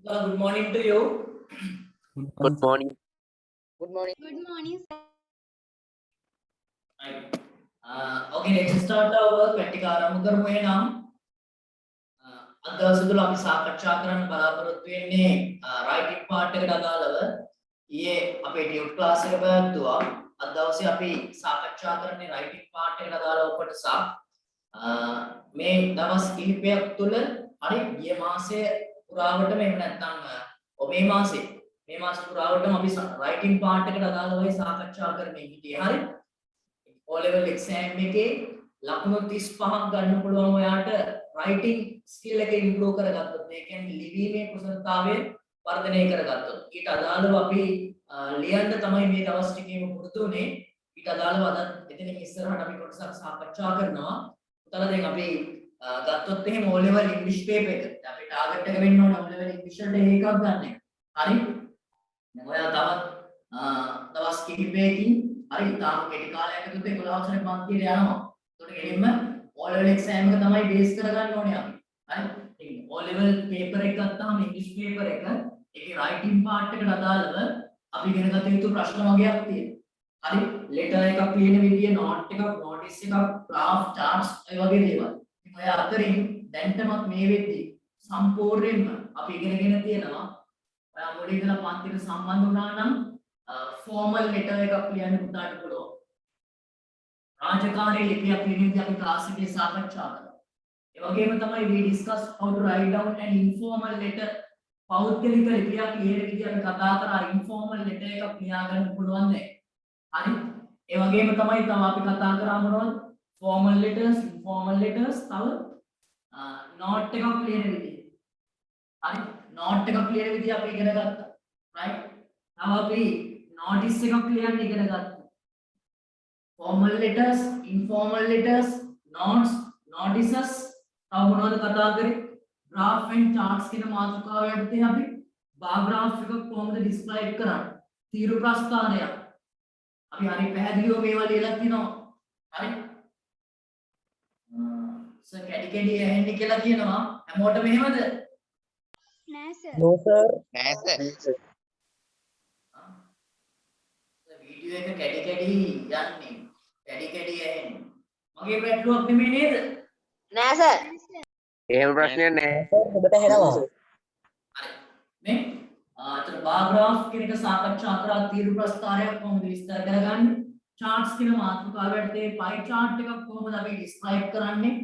Good morning to you. Good morning. Good morning. Good morning, sir. Right. Okay, let's start our work. පැටික ආරම්භ කරමු එහෙනම්. අද දවසේ තුල අපි සාකච්ඡා කරන්න බලාපොරොත්තු වෙන්නේ writing part එකට අදාළව. ඊයේ අපේ ටියුට් ක්ලාස් එක පැවැත්තුවා. අද දවසේ අපි සාකච්ඡා කරන්නේ writing part එකට අදාළව කොටසක්. මේ දවස් කිහිපයක් තුල හරි ගිය මාසයේ පුරාවටම එහෙම නැත්නම් මේ මාසේ පුරාවටම අපි writing part එකට අදාළවයි සාකච්ඡා කරන්නේ හිටියේ. හරි O level exam එකේ ලකුණු 35ක් ගන්න පුළුවන් ඔයාට writing skill එක improve කරගත්තොත් ඒ කියන්නේ ලිවීමේ කුසලතාවය වර්ධනය කරගත්තොත් ඊට අදාළව අපි ලියන්න තමයි මේ දවස් ටිකේම පුරුදු උනේ. ඊට අදාළව අද එතනින් ඉස්සරහට අපි කොටසක් සාකච්ඡා කරනවා. උතන දැන් අපි ගත්තොත් එහෙම O level English paper එක අපි ටාගට් එක වෙන්න ඕන O level English වලට එකක් ගන්න එක. හරි? දැන් ඔයා තවත් දවස් කිහිපයකින් හරි තාම කෙටි කාලයක් ඇතුළත 11 වෙනි පන්තියට යනවා. ඒකට ගෙලින්ම O level exam එක තමයි බේස් කරගන්න ඕනේ අපි. හරි? ඉතින් O level paper එක ගත්තාම English paper එක ඒකේ writing part එකට අදාළව අපි ඉගෙන ගත යුතු ප්‍රශ්න වගේක් තියෙනවා. හරි? letter එකක් ලියන විදිය, note එකක්, notice එකක්, graph, charts ඒ වගේ දේවල්. ඉතින් ඔය අතරින් දැන්ටමත් මේ වෙද්දී සම්පූර්ණයෙන්ම අපි ඉගෙනගෙන තියෙනවා. ඔයා මුලින් ඉඳලා පන්තිට සම්බන්ධ වුණා නම් formal letter එකක් ලියන්න පුතාට පුළුවන්. රාජකාරී ලිපියක් ලියන විදිහ අපි ක්ලාස් එකේ සාකච්ඡා කරා. ඒ වගේම තමයි we discuss how to write down an informal letter. පෞද්ගලික ලිපියක් ලියන විදිහ අපි කතා කරා informal letter එකක් ලියා ගන්න පුළුවන් නේ. හරි? ඒ වගේම තමයි තව අපි කතා කරා මොනවද? formal letters, informal letters, තව note එකක් ලියන විදිහ. හරි? note එකක් ලියන විදිහ අපි ඉගෙන ගත්තා. right? තව අපි notice එකක් ලියන්න ඉගෙන ගත්තා. formal letters, informal letters, notes, notices, තව මොනවද කතා කරේ? graph and charts කියන මාතෘකාව යටතේ අපි bar graph එකක් කොහොමද describe කරන්නේ? තීරු ප්‍රස්ථානයක්. අපි හරි පැහැදිලිව මේවා ලියලා තිනවා. හරි? සර් කැඩි කැඩි ඇහෙන්නේ කියලා කියනවා. හැමෝටම එහෙමද? නෑ sir. No, sir. Yes, sir. Video එක කැඩි කැඩි යන්නේ. කැඩි කැඩි ඇහෙන්නේ. මගේ පැටලුවක් නෙමෙයි නේද? නෑ sir. එහෙම ප්‍රශ්නයක් නැහැ. ඔබට ඇහෙනවා. හරි. මේ අතන බාර් ග්‍රාෆ් කියන එක සාකච්ඡා කරා තීරු ප්‍රස්ථාරයක් කොහොමද විස්තර කරගන්නේ? charts කියන මාතෘකාව යටතේ pie chart එකක් කොහොමද අපි describe කරන්නේ?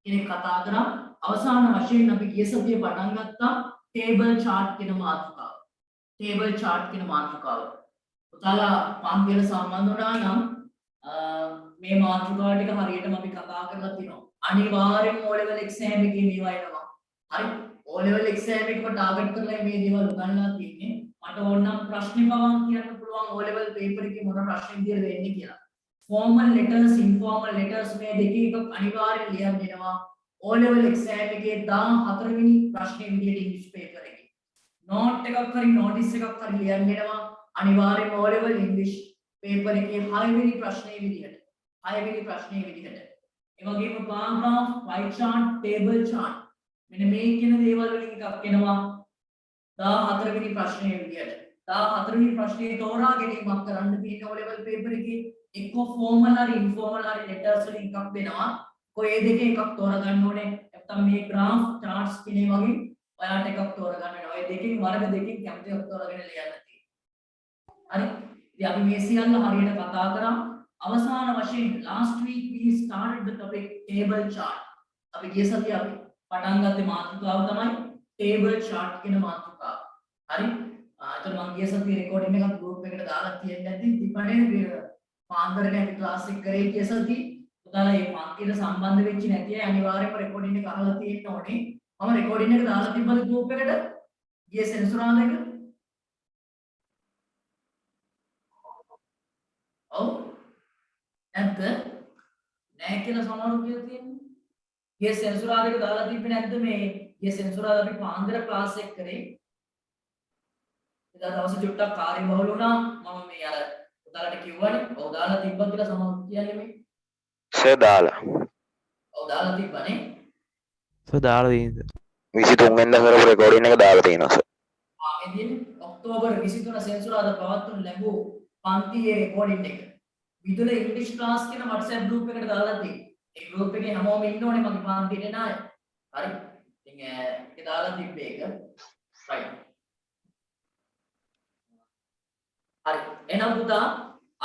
කියන එක කතා කරා. අවසාන වශයෙන් අපි ගිය සතියේ පටන් ගත්තා table chart කියන මාතෘකාව. table chart කියන මාතෘකාව. ඔයාලා පන්තියට සම්බන්ධ වුණා නම් මේ මාතෘකාව ටික හරියටම අපි කතා කරලා තියෙනවා. අනිවාර්යෙන්ම O level exam එකේ මේවා එනවා. හරි? O level exam එකක ටාගට් කරලා මේ දේවල් උගන්වලා තියෙන්නේ. මට ඕනනම් ප්‍රශ්නේ පවන් කියන්න පුළුවන් O level paper එකේ මොන ප්‍රශ්න විදියට වෙන්නේ කියලා. formal letters, informal letters මේ දෙකේ එකක් අනිවාර්යෙන් ලියන්න වෙනවා. O level exam එකේ 14 වෙනි ප්‍රශ්නේ විදියට English paper එකේ. note එකක් හරි notice එකක් හරි ලියන්න වෙනවා. අනිවාර්යෙන්ම O level English paper එකේ 6 වෙනි ප්‍රශ්නේ විදියට. 6 වෙනි ප්‍රශ්නේ විදියට. ඒ වගේම bar graph, pie chart, table chart මෙන්න මේ කියන දේවල් වලින් එකක් එනවා 14 වෙනි ප්‍රශ්නේ විදියට. 14 වෙනි ප්‍රශ්නේ තෝරා ගැනීමක් කරන්න තියෙන O level paper එකේ එක්ක formal හරි informal හරි letters වලින් එකක් දෙනවා. කොයි දෙකේ එකක් තෝරා ගන්න ඕනේ. නැත්නම් මේ graph, charts කියන ඒ වගේ ඔයාලට එකක් තෝරා ගන්න වෙනවා. ඔය දෙකෙන් වර්ග දෙකෙන් කැමති එකක් තෝරාගෙන ලියන්න තියෙනවා. හරි? ඉතින් අපි මේ සියල්ල හරියට කතා කරා. අවසාන වශයෙන් last week we started the topic table chart. අපි ගිය සතියේ අපි පටන් ගත්තේ මාතෘකාව තමයි table chart කියන මාතෘකාව. හරි? ඒතර මම ගිය සතියේ රෙකෝඩින් එකක් group එකට දාලා තියෙන්නේ නැති ඉතිපඩේ පාන්දරනේ අපි ක්ලාස් එක කරේ ගිය සතියේ. ඔයාලා මේ පන්තියට සම්බන්ධ වෙච්ච නැති අය අනිවාර්යයෙන්ම රෙකෝඩින් එක අහලා තියෙන්න ඕනේ. මම රෙකෝඩින් එක දාලා තිබ්බද group එකට? ගිය සෙන්සුරාදා එක? ඔව් නැද්ද? නැහැ කියලා සමහරව කියලා තියෙන්නේ. ගිය සෙන්සුරාදා එක දාලා තිබ්බේ නැද්ද මේ ගිය සෙන්සුරාදා අපි පාන්දර ක්ලාස් එක කරේ. එදා දවසේ චුට්ටක් කාර්යබහුල වුණා. මම මේ අර උදාලට කිව්වනේ. ඔව් දාලා තිබ්බා කියලා සමහරව කියන්නේ මේ. සර් දාලා. ඔව් දාලා තිබ්බනේ. සර් දාලා තියෙනවා. 23 වෙනිදා කරපු රෙකෝඩින් එක දාලා තියෙනවා සර්. එදින ඔක්තෝබර් 23 සෙන්සුරාදා පවත්වනු ලැබූ පන්තියේ රෙකෝඩින් එක. විදුල ඉංග්‍රීසි ක්ලාස් කියන WhatsApp group එකට දාලා තියෙනවා. ඒ group එකේ හැමෝම ඉන්න ඕනේ මගේ පන්තියට එන අය. හරි. ඉතින් ඒක දාලා තිබ්බේ ඒක. right. හරි. එහෙනම් පුතා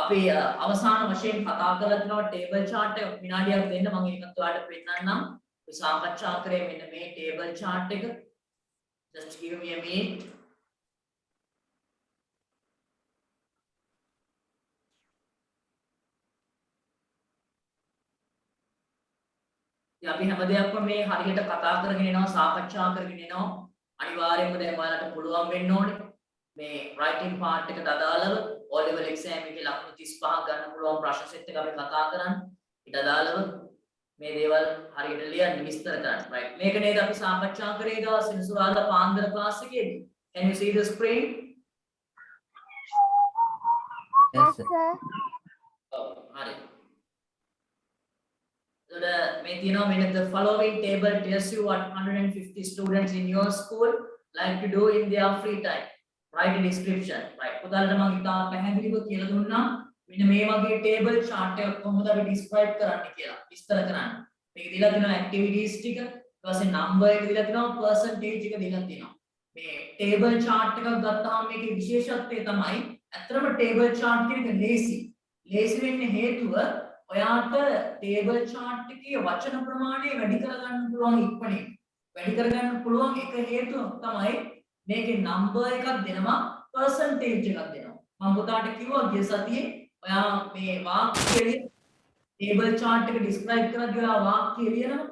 අපි අවසාන වශයෙන් කතා කරලා තියෙනවා ටේබල් chart එක විනාඩියක් දෙන්න මම ඒකත් ඔයාලට පෙන්නන්නම්. අපි සාකච්ඡා කරේ මෙන්න මේ ටේබල් chart එක. Just give me a minute. අපි හැම දෙයක්ම මේ හරියට කතා කරගෙන යනවා සාකච්ඡා කරගෙන යනවා අනිවාර්යයෙන්ම දැන් ඔයාලට පුළුවන් වෙන්න ඕනේ මේ writing part එකට අදාළව O level exam එකේ ලකුණු 35ක් ගන්න පුළුවන් ප්‍රශ්න සෙට් එක අපි කතා කරන්නේ ඊට අදාළව මේ දේවල් හරියට ලියන්න විස්තර කරන්න right මේක නේද අපි සාකච්ඡා කරේ දවස් සෙනසුරාදා පාන්දර ක්ලාස් එකේදී can you see the screen Yes, sir. හරි the following table tells you what 150 students in your school like to do in their free time. Write a description. Right. උදාහරණ මම ඉතා පැහැදිලිව කියලා දුන්නා. මෙන්න මේ වගේ table chart එකක් කොහොමද අපි describe කරන්න කියලා. විස්තර කරන්න. මේක දීලා තියෙනවා activities ටික, ඊට පස්සේ number එක දීලා තියෙනවා, percentage එක දීලා තියෙනවා. මේ table chart එකක් ගත්තාම මේකේ විශේෂත්වය තමයි ඇත්තටම table chart කියන එක ලේසි. ලේසි වෙන්න හේතුව ඔයාට ටේබල් chart එකේ වචන ප්‍රමාණය වැඩි කරගන්න පුළුවන් ඉක්මනින්. වැඩි කරගන්න පුළුවන් එක හේතුවක් තමයි මේකේ number එකක් දෙනවා percentage එකක් දෙනවා. මම පුතාට කිව්වා ගිය සතියේ ඔයා මේ වාක්‍යය ටේබල් chart එක describe කරද්දී ඔයා වාක්‍යය ලියනවා.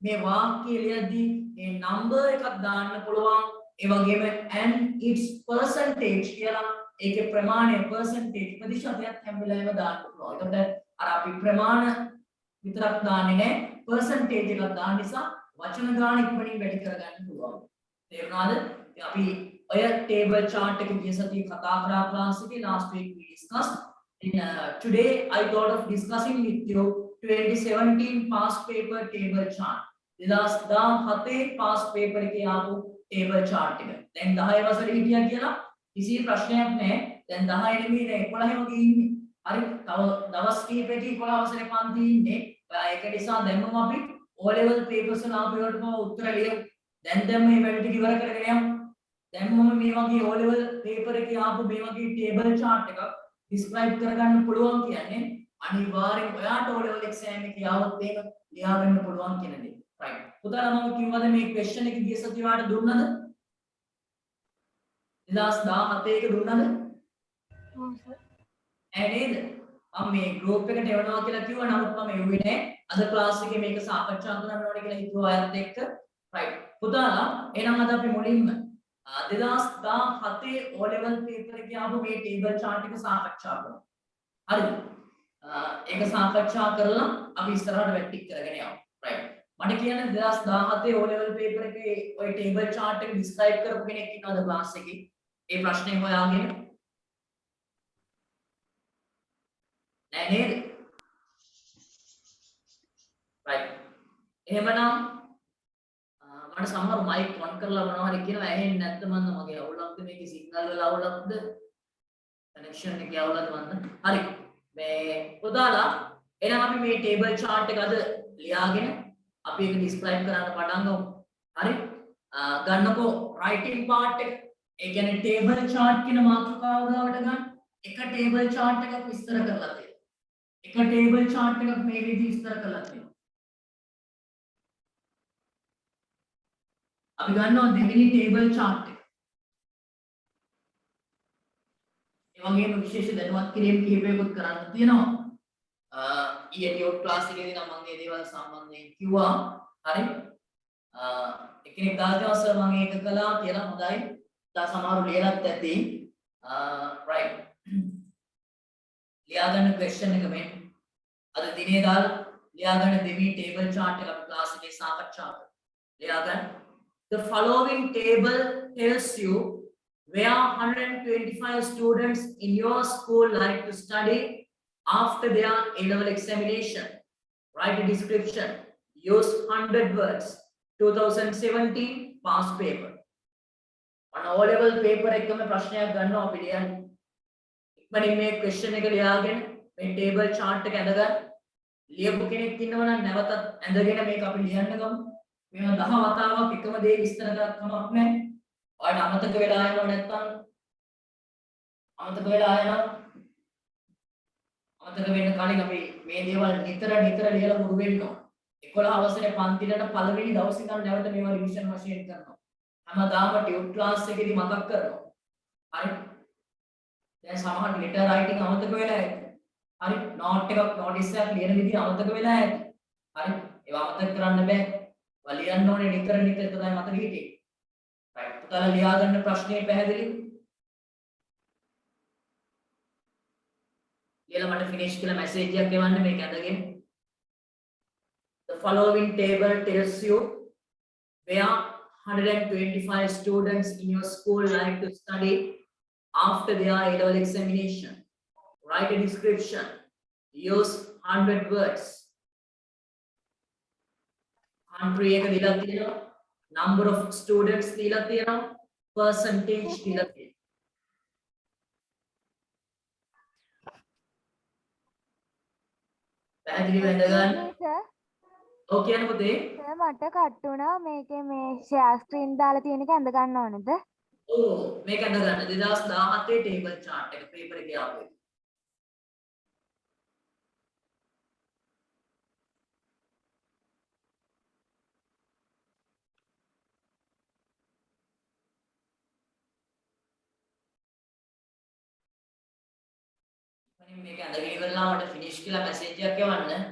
මේ වාක්‍යය ලියද්දී මේ number එකක් දාන්න පුළුවන්. ඒ වගේම and its percentage කියලා ඒකේ ප්‍රමාණය percentage ප්‍රතිශතයක් හැම වෙලාවෙම දාන්න පුළුවන්. ඒකට අර අපි ප්‍රමාණ විතරක් දාන්නේ නැහැ percentage එකක් දාන්න නිසා වචන ගාන ඉක්මනින් වැඩි කරගන්න පුළුවන්. තේරුණාද? අපි ඔය table chart එක ගිය සතියේ කතා කරා class එකේ last week we discussed. Today I thought of discussing with you 2017 past paper table chart. 2017 past paper එකේ ආපු table chart එක. දැන් 10 වසරේ හිටියා කියලා කිසි ප්‍රශ්නයක් නැහැ. දැන් 10 නෙමෙයි දැන් 11 වගේ ඉන්නේ. හරි තව දවස් කිහිපයකින් 11 වසරේ පන්ති ඉන්නේ. ඔයා ඒක නිසා දැම්මම අපි O level papers වල ආපු ඒවාට මම උත්තර ලියමු. දැන් මේ වැඩ ටික ඉවර කරගෙන යමු. දැම්මම මේ වගේ O level paper එකේ ආපු මේ වගේ table chart එකක් describe කරගන්න පුළුවන් කියන්නේ අනිවාර්යෙන් ඔයාට O level exam එකේ ආවොත් ඒක ලියා ගන්න පුළුවන් කියන දේ. right. පුතාලා මම කිව්වද මේ question එක ගිය සතියේ ඔයාලට දුන්නද? 2017 එක දුන්නද? නේද? මම මේ group එකට එවනවා කියලා කිව්වා නමුත් මම එව්වේ නැහැ. අද class එකේ මේක සාකච්ඡා කරන්න ඕනේ කියලා හිතුවා අයත් එක්ක. right. පුතාලා එහෙනම් අද අපි මුලින්ම 2017 O level paper එකේ ආපු මේ table chart එක සාකච්ඡා කරමු. හරිද? ඒක සාකච්ඡා කරලා අපි ඉස්සරහට වැටි කරගෙන යමු. right. මට කියන්න 2017 O level paper එකේ ওই table chart එක describe කරපු කෙනෙක් ඉන්නවද class එකේ? ඒ ප්‍රශ්නේ හොයාගෙන නෑ නේද? right. එහෙමනම් මට සමහර mic on කරලා මොනවා හරි කියනවා ඇහෙන්නේ නැත්නම් මගේ අවුලක්ද මේකේ signal වල අවුලක්ද connection එකේ අවුලක්ද මන්ද? හරි. මේ පුතාලා එහෙනම් අපි මේ table chart එක අද ලියාගෙන අපි ඒක describe කරන්න පටන් ගමු. හරි? ගන්නකෝ writing part එක. ඒ කියන්නේ table chart කියන මාතෘකාව ගාවට ගන්න. එක table chart එකක් විස්තර කරලා තියෙනවා. එක table chart එකක් මේ විදිහට විස්තර කරලා තියෙනවා. අපි ගන්නවා දෙවෙනි table chart එක. ඒ වගේම විශේෂ දැනුවත් කිරීම කිහිපයක්වත් කරන්න තියෙනවා. ඊයේ ක්ලාස් එකේදී නම් මම මේ දේවල් සම්බන්ධයෙන් කිව්වා. හරි? එකිනෙක දානවා සර් මම ඒක කළා කියලා හොඳයි. දැන් සමහරව ලියලත් ඇති. right. ලියා ගන්න question එක මේ අද දිනේ දාලා ලියා ගන්න දෙවි table chart එක අපි class එකේ සාකච්ඡා කරමු. ලියා ගන්න. The following table tells you where 125 students in your school like to study after their A-level examination. Write a description. Use 100 words. 2017 past paper. අන්න O level paper එකම ප්‍රශ්නයක් ගන්නවා අපි ලියන්නේ. ඉක්මනින් මේ question එක ලියාගෙන මේ table chart එක ඇඳගන්න. ලියපු කෙනෙක් ඉන්නවා නම් නැවතත් ඇඳගෙන මේක අපි ලියන්න ගමු. මේවා 10 වතාවක් එකම දේ විස්තර කරලා කමක් නැහැ. ඔයාලට අමතක වෙලා යනවා නැත්නම් අමතක වෙලා යනවා. අමතක වෙන්න කලින් අපි මේ දේවල් නිතර ලියලා පුරුදු වෙන්න ඕන. 11 අවසරේ පන්තිලට පළවෙනි දවසේ ඉඳන් නැවත මේවා රිවිෂන් වශයෙන් කරනවා. හැමදාම ටියුට් ක්ලාස් එකේදී මතක් කරනවා. හරි. දැන් සමහර letter writing අමතක වෙලා ඇති. හරි. note එකක් notice එකක් ලියන විදිහ අමතක වෙලා ඇති. හරි. ඒවා අමතක කරන්න බෑ. ඒවා ලියන්න ඕනේ නිතර තමයි මතක හිටියේ. right. පුතාලා ලියා ගන්න ප්‍රශ්නේ පැහැදිලිද? ලියලා මට finish කියලා message එකක් එවන්න මේක ඇඳගෙන. The following table tells you where 125 students in your school like to study after their A-level examination. Write a description. Use 100 words. Country එක දීලා තියෙනවා. Number of students දීලා තියෙනවා. Percentage දීලා තියෙනවා. පැහැදිලිව ඉඳගන්න. ඔව් කියන්න පුතේ. සර් මට කට් වුණා මේකේ මේ ෂෙයා ස්ක්‍රීන් දාලා තියෙන එක ඇඳ ගන්න ඕනේද? ඔව් මේක ඇඳ ගන්න 2017 ටේබල් chart එක පේපර් එකේ ආපු එක. මම මේක ඇඳගෙන ඉවරලා මට ෆිනිෂ් කියලා මැසේජ් එකක් එවන්න.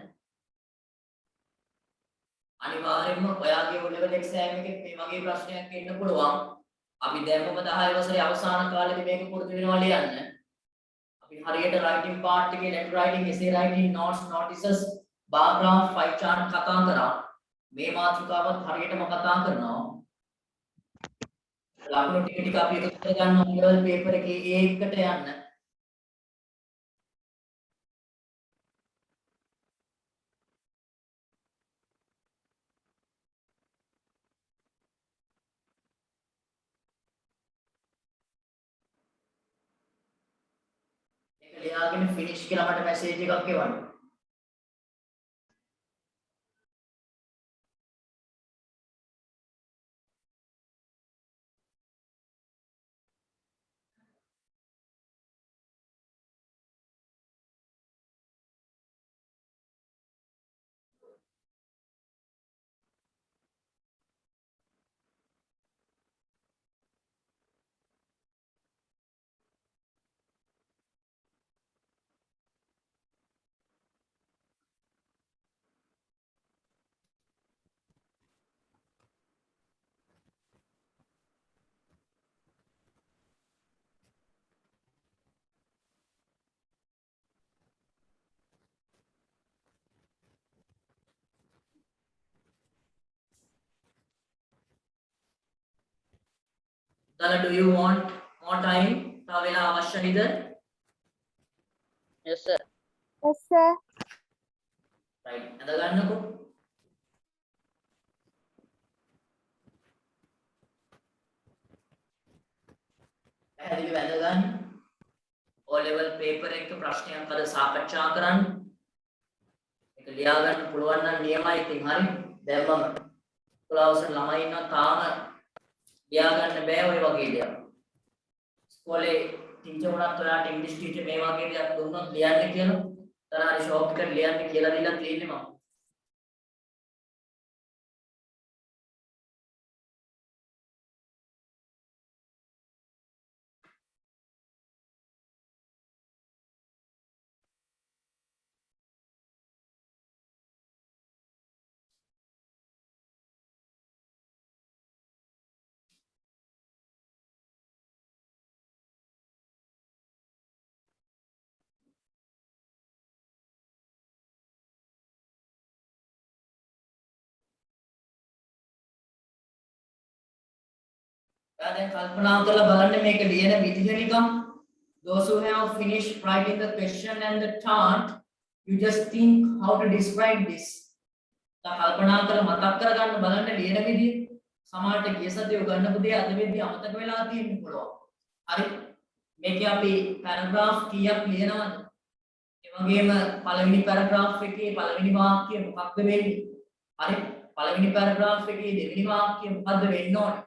අනිවාර්යයෙන්ම ඔයාගේ O level exam එකේ මේ වගේ ප්‍රශ්නයක් එන්න පුළුවන්. අපි දැම්මම 10 වසරේ අවසාන කාලෙදි මේක පුරුදු වෙනවා ලියන්න. අපි හරියට writing part එකේ letter writing, essay writing, notes, notices, bar graph, pie chart කතා කරා. මේ මාතෘකාවත් හරියටම කතා කරනවා. ලකුණු ටික ටික අපි එකතු කරගන්න O level paper එකේ A එකට යන්න. ලියාගෙන finish කියලා මට message එකක් එවන්න. Dala, do you want more time? තව වෙලා අවශ්‍යයිද? Yes, sir. Yes sir. right අද ගන්නකො. පැහැදිලිව අද ගන්න. O level paper එක ප්‍රශ්නයක් අද සාකච්ඡා කරන්න. ඒක ලියා ගන්න පුළුවන් නම් නියමයි ඉතින් හරි. දැන් මම ක්ලාස් ළමයි ඉන්නවා තාම ලියා ගන්න බෑ ඔය වගේ දේවල්. ඉස්කෝලේ ටීචර් උනත් ඔයාලට ඉංග්‍රීසි ටීචර් මේ වගේ දේවල් දුන්නොත් ලියන්න කියලා තරහරි ෂෝට් කට් ලියන්න කියලා දීලා තියෙන්නේ මම. දැන් කල්පනා කරලා බලන්න මේක ලියන විදිහ නිකන්. Those who have finished writing the question and the chart, you just think how to describe this. කල්පනා කරලා මතක් කරගන්න බලන්න ලියන විදිහ. සමහරට ගිය සතියේ උගන්නපු දේ අද වෙද්දී අමතක වෙලා තියෙන්න පුළුවන්. හරි. මේකේ අපි පැරග්‍රාෆ් කීයක් ලියනවද? ඒ වගේම පළවෙනි පැරග්‍රාෆ් එකේ පළවෙනි වාක්‍යය මොකක්ද වෙන්නේ? හරි. පළවෙනි පැරග්‍රාෆ් එකේ දෙවෙනි වාක්‍යය මොකද්ද වෙන්න ඕනේ?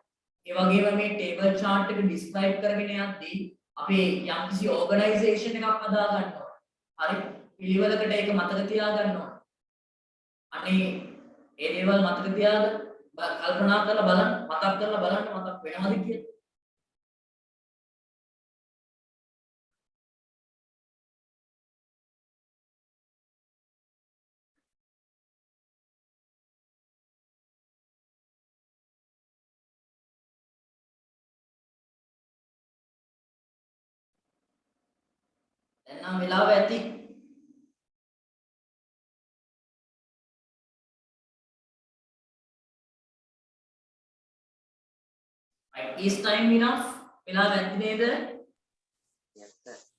ඒ වගේම මේ ටේබල් chart එක describe කරගෙන යද්දී අපි යම්කිසි organization එකක් හදා ගන්න ඕනේ. හරි. පිළිවෙලකට ඒක මතක තියාගන්න ඕනේ. අනේ ඒ දේවල් මතක තියාගන්න කල්පනා කරලා බලන්න මතක් කරලා බලන්න මතක් වෙනවද කියලා. දැන් නම් වෙලාව ඇති. Right, is time enough? වෙලාව ඇති නේද?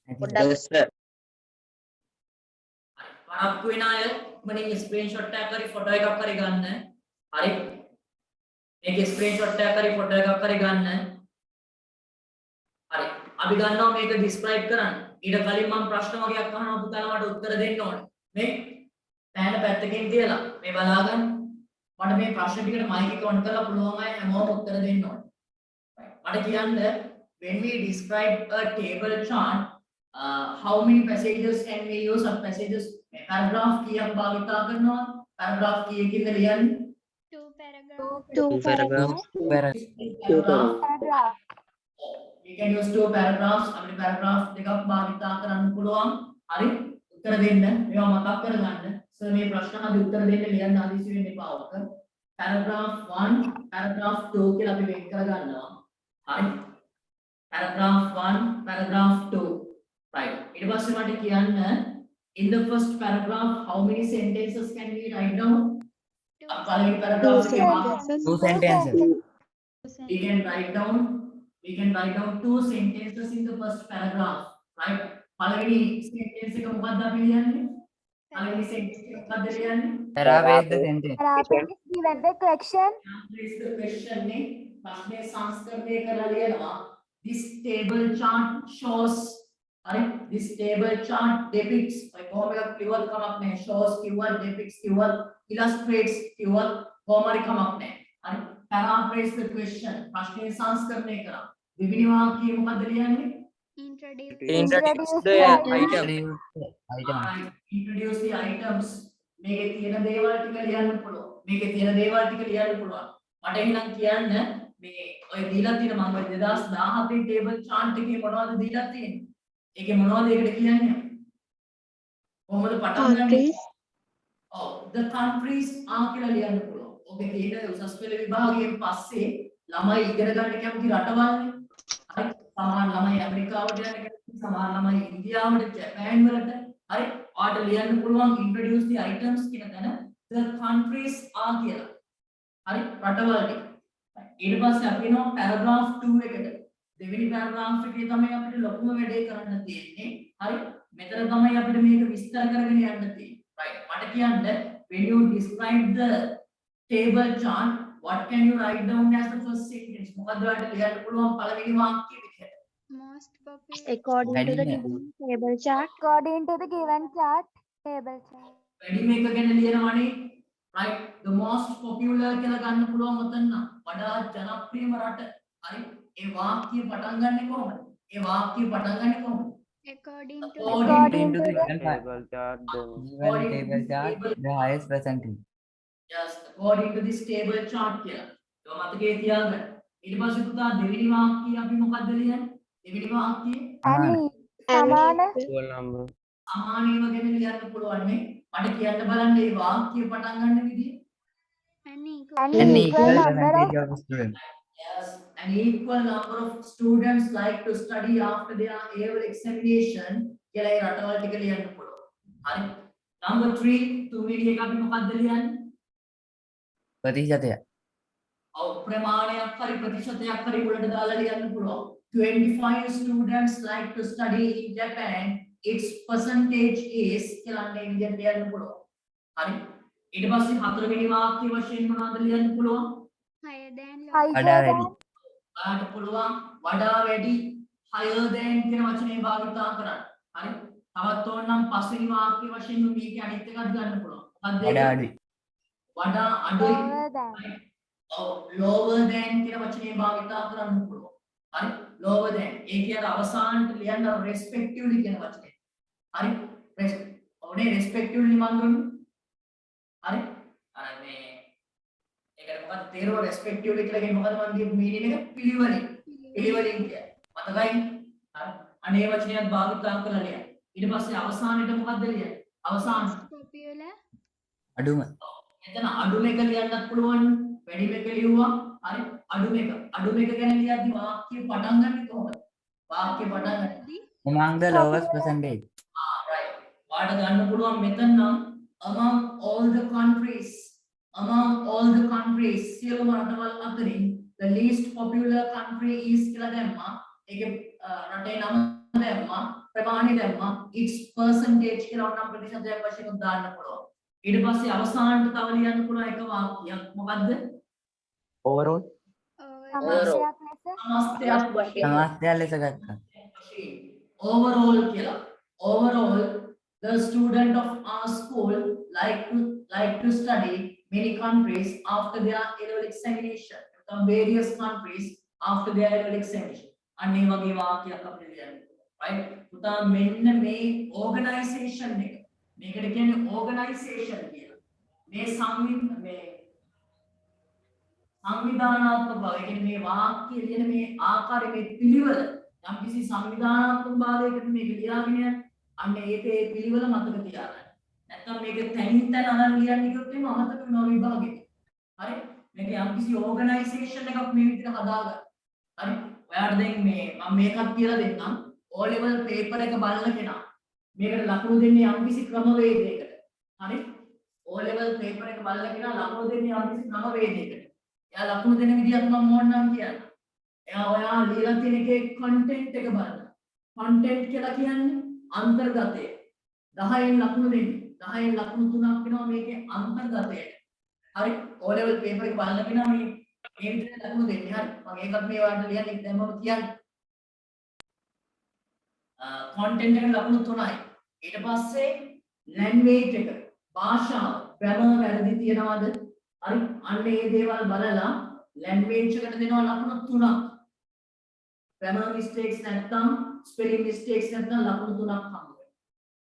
පොඩ්ඩක් පරක්කු වෙන අය මනින් ස්ක්‍රීන්ෂොට් එකක් හරි ෆොටෝ එකක් හරි ගන්න. හරි. මේකේ ස්ක්‍රීන්ෂොට් එකක් හරි ෆොටෝ එකක් හරි ගන්න. හරි. අපි ගන්නවා මේක ඩිස්ක්‍රයිබ් කරන්න. ඊට කලින් මම ප්‍රශ්න වගේක් අහනවා පුතාලා මට උත්තර දෙන්න ඕනේ. මේ පෑන පැත්තකින් තියලා මේ බලාගන්න. මට මේ ප්‍රශ්න ටිකට මයික් එක ඔන් කරලා පුළුවන් අය හැමෝම උත්තර දෙන්න ඕනේ. මට කියන්න when we describe a table chart how many passages can we use of passages මේ paragraph කීයක් භාවිතා කරනවා paragraph කීයකින්ද ලියන්නේ two paragraphs. we can use two paragraphs අපිට paragraph දෙකක් භාවිතා කරන්න පුළුවන් හරි උත්තර දෙන්න මේවා මතක් කරගන්න සර් මේ ප්‍රශ්න හරි උත්තර දෙන්න ලියන්න හදිසි වෙන්න එපා ඔක paragraph 1 paragraph 2 කියලා අපි වෙන් කරගන්නවා හරි paragraph 1 paragraph 2 right ඊට පස්සේ මට කියන්න in the first paragraph how many sentences can we write down පළවෙනි paragraph එකේ Two sentences. we can write down two sentences in the first paragraph right පළවෙනි sentence එක මොකක්ද අපි ලියන්නේ පළවෙනි sentence එක මොකක්ද ලියන්නේ Paraphrase the sentence. Paraphrase given the question. Paraphrase the question ने प्रश्न संस्करणය කරලා ලියනවා this table chart shows अरे this table chart depicts ඔය කොහොම එකක් කිව්වද කමක් නැහැ shows කිව්වද depicts කිව්වද illustrates කිව්වද කොහොම හරි කමක් නැහැ හරි paraphrase the question ප්‍රශ්නේ සංස්කරණය කරා දෙවෙනි වාක්‍යය මොකද්ද ලියන්නේ Introduce the item. introduce the items මේකේ තියෙන දේවල් ටික ලියන්න පුළුවන් මේකේ තියෙන දේවල් ටික ලියන්න පුළුවන් මට එහෙනම් කියන්න මේ ඔය දීලා තියෙන මම 2017 ටේබල් chart එකේ මොනවද දීලා තියෙන්නේ ඒකේ මොනවද ඒකට කියන්නේ කොහොමද පටන් ගන්නෙ ඔව් the countries කියලා ලියන්න පුළුවන් ඔබේ තියෙන උසස් පෙළ විභාගයෙන් පස්සේ ළමයි ඉගෙන ගන්න කැමති රටවල්නේ හරි සමහර ළමයි ඇමරිකාවට යන කැමති සමහර ළමයි ඉන්දියාවට ජපාන් වලට හරි ඔයාලට ලියන්න පුළුවන් introduce the items කියන තැන the countries කියලා හරි රටවල් ටික ඊට පස්සේ අපි යනවා paragraph 2 එකට දෙවෙනි paragraph එකේ තමයි අපිට ලොකුම වැඩේ කරන්න තියෙන්නේ හරි මෙතන තමයි අපිට මේක විස්තර කරගෙන යන්න තියෙන්නේ right මට කියන්න when you describe the table chart what can you write down as the first sentence මොකද්ද ඔයාලට ලියන්න පුළුවන් පළවෙනි වාක්‍යය විදිහට According to the given table chart, According to the given chart, table chart. වැඩි මේක ගැන ලියනවනේ right the most popular කියලා ගන්න පුළුවන් උතන වඩා ජනප්‍රියම රට හරි ඒ වාක්‍යය පටන් ගන්නෙ කොහොමද ඒ වාක්‍යය පටන් ගන්නෙ කොහොමද according to According to the Given table chart, the highest percentage. yes according to this table chart කියලා ඒක මතකයේ තියාගන්න ඊට පස්සේ පුතා දෙවෙනි වාක්‍යය අපි මොකද්ද ලියන්නේ දෙවෙනි වාක්‍යය Any සමාන සමානීව ගැන ලියන්න පුළුවන් නේ මට කියන්න බලන්න මේ වාක්‍යය පටන් ගන්න විදිය an an An equal equal number of percentage of students. yes an equal number of students like to study after their A-level examination කියලා ඒ රටවල් ටික ලියන්න පුළුවන් හරි number 3 තුන්වෙනි එක අපි මොකද්ද ලියන්නේ ප්‍රතිශතය. ඔව් ප්‍රමාණයක් හරි ප්‍රතිශතයක් හරි උඩට දාලා ලියන්න පුළුවන් 25 students like to study in Japan its percentage is කියලා අන්න ඒ විදිහට ලියන්න පුළුවන් හරි ඊට පස්සේ හතරවෙනි වාක්‍ය වශයෙන් මොනවද ලියන්න පුළුවන් higher than higher වඩා than වැඩි. ඔයාලට පුළුවන් වඩා වැඩි higher than කියන වචනේ භාවිතා කරන්න. හරි. තවත් ඕනනම් පස්වෙනි වාක්‍ය වශයෙන් මේකේ අනිත් එකක් ගන්න පුළුවන්. මොකක්ද ඒක? වඩා අඩුයි. වඩා අඩුයි. lower than ඔව් lower than කියන වචනේ භාවිතා කරන්න පුළුවන්. හරි. lower than. ඒ කියන්නේ අවසානට ලියන්න respectively කියන වචනේ. හරි. ඔනේ respectively මන් දුන්නේ. හරි. අර මේ ඒකට මොකක්ද තේරුම respectively කියලා කියන්නේ මොකද මන් කියපු මීනින් එක පිළිවෙලින්. පිළිවෙලින් කියන්නේ. මතකයි? හරි. අනේ වචනයත් භාවිතා කරලා ලියන්න. ඊට පස්සේ අවසානයේට මොකද්ද ලියන්නේ? අවසාන popular අඩුම. එතන අඩුම එක ලියන්නත් පුළුවන් වැඩිම එක ලියුවා හරි අඩුම එක ගැන ලියද්දි වාක්‍ය පටන් ගන්නේ කොහොමද වාක්‍ය පටන් ගන්නේ among the lowest percentage. right වාට ගන්න පුළුවන් මෙතන නම් among all the countries සියලුම රටවල් අතරින් the least popular country is කියලා දැම්මා ඒකේ රටේ නම දැම්මා ප්‍රමාණය දැම්මා its percentage කියලා නම් ප්‍රතිශතයක් වශයෙන් දාන්න පුළුවන් ඊට පස්සේ අවසානට තව ලියන්න පුළුවන් එක වාක්‍යයක් මොකද්ද overall සමස්තයක් ලෙස සමස්තයක් වශයෙන් සමස්තයක් ලෙස ගත්තා. overall කියලා overall the student of our school like to study many countries after their A-level examination from various countries after their A-level examination අන්නේ වගේ වාක්‍යයක් අපිට ලියන්න right පුතා මෙන්න මේ organization එක මේකට කියන්නේ organization කියලා මේ සංවිධානාත්මක බව ඒ කියන්නේ මේ වාක්‍ය ලියන මේ ආකාරයේ මේ පිළිවෙල යම්කිසි සංවිධානාත්මක භාවයකට මේක ලියාගෙන යන්න අන්න ඒකේ පිළිවෙල මතක තියාගන්න. නැත්නම් මේක තනින් තන අරන් ලියන්න කිව්වොත් එimhe අමතක වෙනවා විභාගෙට. හරි? මේක යම්කිසි ඕගනයිසේෂන් එකක් මේ විදිහට හදාගන්න. හරි? ඔයාලට දැන් මේ මම මේකත් කියලා දෙන්නම්. O level paper එක බලන කෙනා මේකට ලකුණු දෙන්නේ යම්කිසි ක්‍රමවේදයකට. හරි? O level paper එක බලන කෙනා ලකුණු දෙන්නේ යම්කිසි ක්‍රමවේදයකට. එයා ලකුණු දෙන විදිහත් මම ඕනනම් කියන්න. ඔයා ලියලා තියෙන එකේ content එක බලන්න. content කියලා කියන්නේ අන්තර්ගතය. 10න් ලකුණු දෙන්නේ. 10න් ලකුණු 3ක් වෙනවා මේකේ අන්තර්ගතයට. හරි? O level paper එක බලන කෙනා මේ විදිහට ලකුණු දෙන්නේ. හරි? මම ඒකත් මේ වලට ලියන්නේ දැන් මම කියන්නේ. content එකට ලකුණු 3යි. ඊට පස්සේ language එක භාෂාව grammar වැරදි තියනවද? හරි? අන්න ඒ දේවල් බලලා language එකට දෙනවා ලකුණු 3ක්. grammar mistakes නැත්නම් spelling mistakes නැත්නම් ලකුණු 3ක් හම්බ වෙනවා.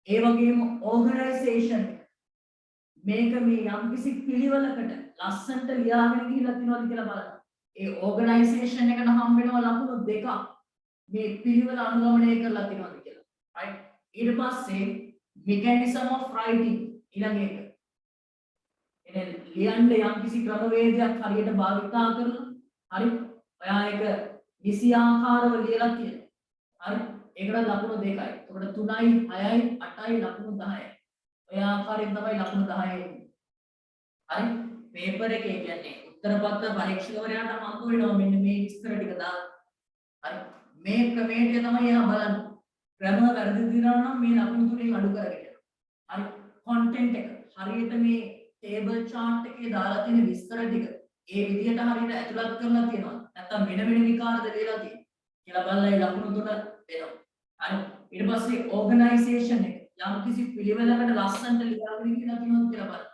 ඒ වගේම organization මේක මේ යම්කිසි පිළිවෙලකට ලස්සනට ලියාගෙන ගිහිල්ලා තියෙනවද කියලා බලන්න. ඒ organization එකට හම්බ වෙනවා ලකුණු 2ක්. මේ පිළිවෙල අනුගමනය කරලා තියෙනවද කියලා. right? ඊට පස්සේ mechanism of writing ඊළඟ එක. එනේ ලියන්න යම්කිසි ක්‍රමවේදයක් හරියට භාවිතා කරලා හරි ඔයා ඒක නිසි ආකාරව ලියලා තියෙනවා. හරි? ඒකට ලකුණු 2යි. එතකොට 3යි 6යි 8යි ලකුණු 10යි. ඔය ආකාරයෙන් තමයි ලකුණු 10 එන්නේ. හරි? පේපර් එකේ කියන්නේ උත්තරපත්‍ර පරීක්ෂකවරයාට හම්බ වෙනවා මෙන්න මේ විස්තර ටික දාලා. හරි? මේ ක්‍රමයට තමයි එයා බලන්නේ. grammar වැරදි දිනනවා නම් මේ ලකුණු 3න් අඩු කරගෙන. හරි? content එක හරියට මේ table chart එකේ දාලා තියෙන විස්තර ටික ඒ විදිහට හරියට ඇතුළත් කරලා තියෙනවා. නැත්නම් වෙන විකාරද වෙලා තියෙන්නේ කියලා බලලා ඒ ලකුණු 3 දෙනවා. හරි ඊට පස්සේ ඕගනයිසේෂන් එක යම්කිසි පිළිවෙලකට ලස්සනට ලියාගෙන කියලා තියෙනවා කියලා බලන්න.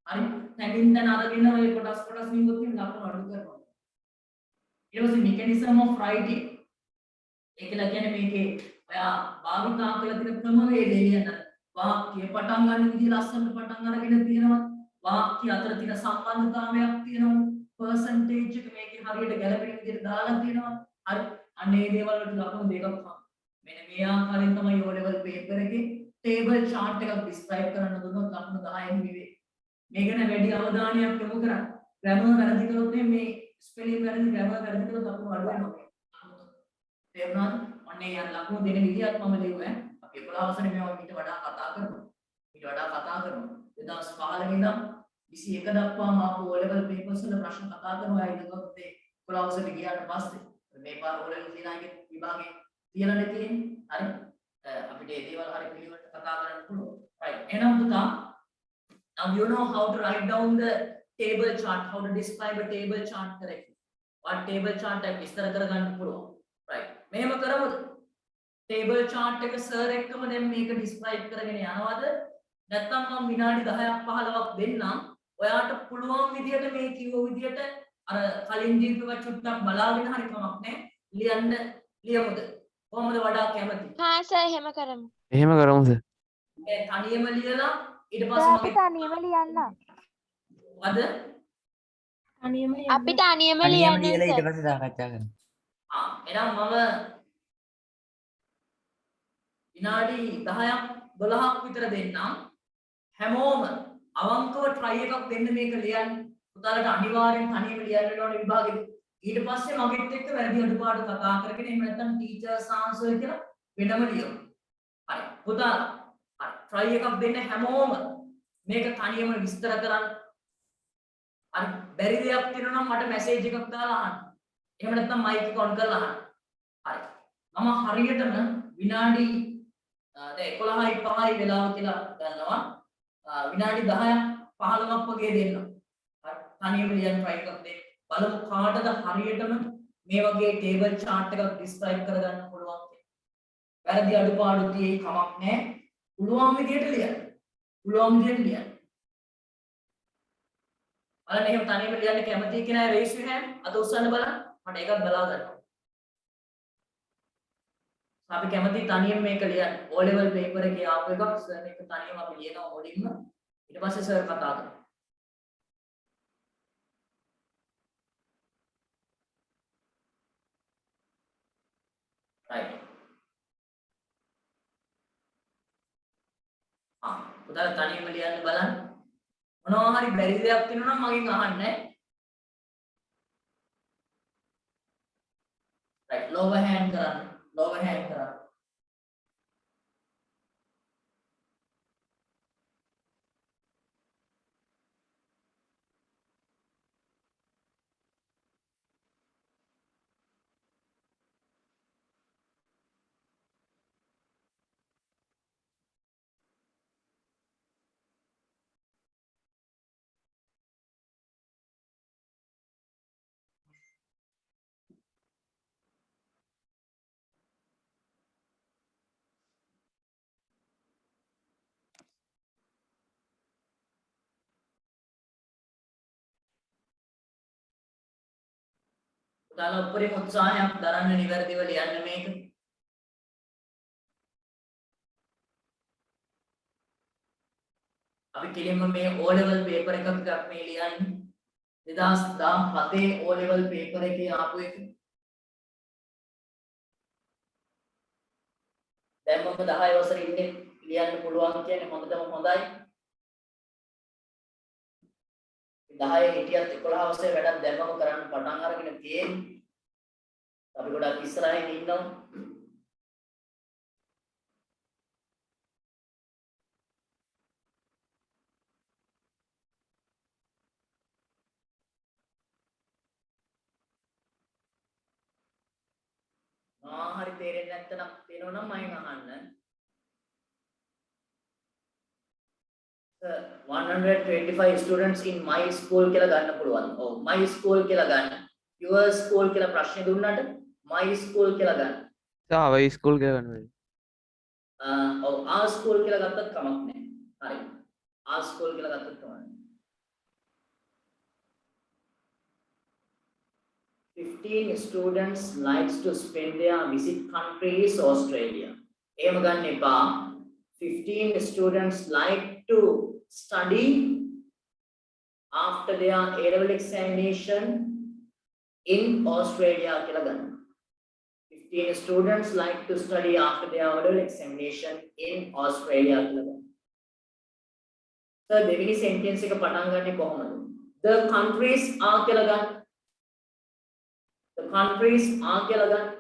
හරි තැනින් තැන අරගෙන ඔය කොටස් නියුත් තියෙන ලකුණු අඩු කරනවා. ඊට පස්සේ mechanism of writing ඒකලා කියන්නේ මේකේ ඔයා භාවිතා කරලා තියෙන ක්‍රමවේදය ලියන වාක්‍ය පටන් ගන්න විදිහ ලස්සනට පටන් අරගෙන තියෙනවා. වාක්‍ය අතර තියෙන සම්බන්ධතාවයක් තියෙනවා. percentage එක මේකේ හරියට ගැලපෙන විදිහට දාලා තියෙනවා. හරි අන්න ඒ දේවල් වලට ලකුණු 2ක් ගන්න. මෙන්න මේ ආකාරයෙන් තමයි O level paper එකේ table chart එකක් describe කරන්න දුන්නොත් ලකුණු 10න් වෙවේ. මේක ගැන වැඩි අවධානයක් යොමු කරන්න. grammar වැරදි කරොත් මේ spelling වැරදි grammar වැරදි කරොත් ලකුණු අඩු වෙනවා. තේරුණාද? අන්න ඒ ලකුණු දෙන විදිහත් මම ලියුවා. අපි 11 වසරේ මේවා ඊට වඩා කතා කරනවා. 2015 ඉඳන් 21 දක්වාම ආපු O level papers වල ප්‍රශ්න කතා කරනවා. ඊට පස්සේ 11 වසරේ ගියාට පස්සේ මේ පාර O level දිනාගේ විභාගේ තියලානේ තියෙන්නේ. හරි. අපිට ඒ දේවල් හරි පිළිවෙලට කතා කරන්න පුළුවන්. right. එහෙනම් පුතා now you know how to write down the table chart, how to describe a table chart correctly. What table chart එක විස්තර කරගන්න පුළුවන්. Right. මෙහෙම කරමුද? Table chart එක සර් එක්කම දැන් මේක describe කරගෙන යනවද? නැත්නම් මම විනාඩි 10ක් 15ක් දෙන්නම්. ඔයාට පුළුවන් විදියට මේ කිව්ව විදියට අර කලින් දීපුව චුට්ටක් බලාගෙන හරි කමක් නැහැ. ලියන්න ලියමුද? කොහොමද වඩා කැමති? හා සර් එහෙම කරමු. එහෙම කරමු සර්. දැන් තනියම ලියලා ඊට සර් පස්සේ අපි මගේ තනියම ලියන්න. අද අපි තනියම තනියම ලියන්න ලියලා ඊට සර්. පස්සේ සාකච්ඡා කරමු. එහෙනම් මම විනාඩි 10ක් 12ක් විතර දෙන්නම්. හැමෝම අවංකව try එකක් දෙන්න මේක ලියන්න. පුතාලට අනිවාර්යෙන් තනියම ලියන්න ඕනේ විභාගෙදි. ඊට පස්සේ මගෙත් එක්ක වැරදි අඩුපාඩු කතා කරගෙන එහෙම නැත්නම් ටීචර්ස් ආන්සර් කියලා වෙනම ලියමු. හරි. පුතාලා හරි. try එකක් දෙන්න හැමෝම මේක තනියම විස්තර කරන්න. හරි. බැරි දෙයක් තියෙනවා නම් මට මැසේජ් එකක් දාලා අහන්න. එහෙම නැත්නම් මයික් එක ඔන් කරලා අහන්න. හරි. මම හරියටම විනාඩි දැන් 11යි 5යි වෙලාව කියලා ගන්නවා. විනාඩි 10ක් 15ක් වගේ දෙන්නවා. හරි. තනියම ලියන්න try එකක් දෙන්න. බලමු කාටද හරියටම මේ වගේ ටේබල් chart එකක් describe කරගන්න පුළුවන් කියලා. වැරදි අඩුපාඩු තියෙයි කමක් නැහැ. පුළුවන් විදියට ලියන්න. පුළුවන් විදියට ලියන්න. බලන්න එහෙම තනියම ලියන්න කැමති කෙනා raise your hand. අත උස්සන්න බලන්න. මට එකක් බලා ගන්න. අපි කැමති තනියම මේක ලියන්න. O level paper එකේ ආපු එකක් සර් මේක තනියම අපි ලියනවා මුලින්ම. ඊට පස්සේ සර් කතා කරනවා. right. පුතාලා තනියම ලියන්න බලන්න. මොනවා හරි බැරි දෙයක් තියෙනවා නම් මගෙන් අහන්න. right. lower hand කරන්න. lower hand කරන්න. පුතාලා උපරිම උත්සාහයක් දරන්න නිවැරදිව ලියන්න මේක. අපි කෙලින්ම මේ O level paper එකක් මේ ලියන්නේ 2017 O level paper එකේ ආපු එක. දැන් මම 10 වසරේ ඉන්නේ ලියන්න පුළුවන් කියන්නේ හොඳටම හොඳයි. 10 හිටියත් 11 වසරේ වැඩක් දැම්මම කරන්න පටන් අරගෙන තියෙන්නේ. අපි ගොඩක් ඉස්සරහින් ඉන්නවා. හරි තේරෙන්නේ නැත්නම් තියෙනවා නම් මයින් අහන්න. 125 students in my school කියලා ගන්න පුළුවන්. ඔව් my school කියලා ගන්න. your school කියලා ප්‍රශ්නේ දුන්නාට my school කියලා ගන්න. සාව ස්කූල් කියලා ගන්න. ඔව් our school කියලා ගත්තත් කමක් නැහැ. හරි. our school කියලා ගත්තත් කමක් නැහැ. 15 students likes to spend their visit country is Australia. එහෙම ගන්න එපා. 15 students like to study after their A-level examination in Australia කියලා ගන්න. 15 students like to study after their A-level examination in Australia කියලා ගන්න. සර් දෙවෙනි sentence එක පටන් ගන්නේ කොහොමද? The countries are කියලා ගන්න. The countries are කියලා ගන්න.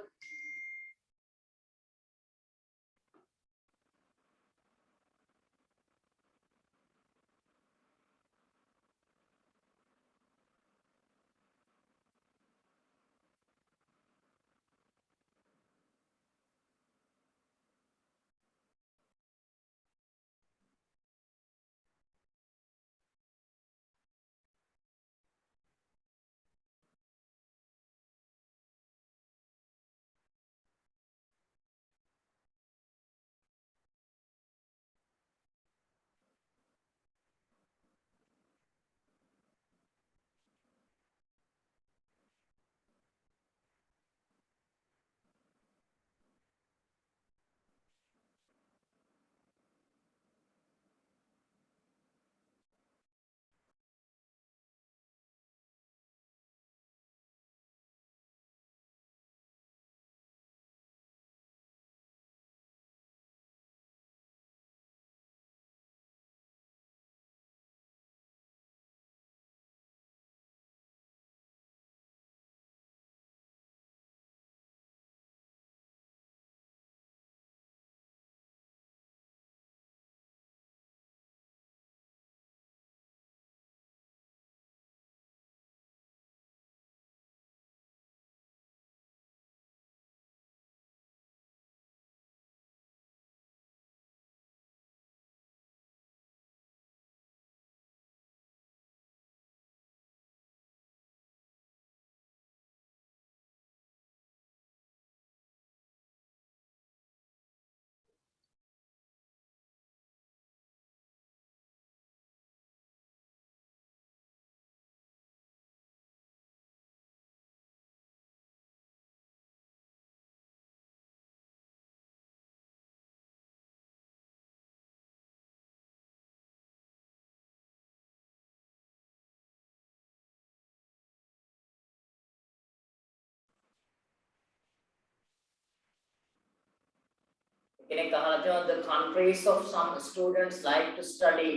කෙනෙක් අහලා තියෙනවා the countries of some students like to study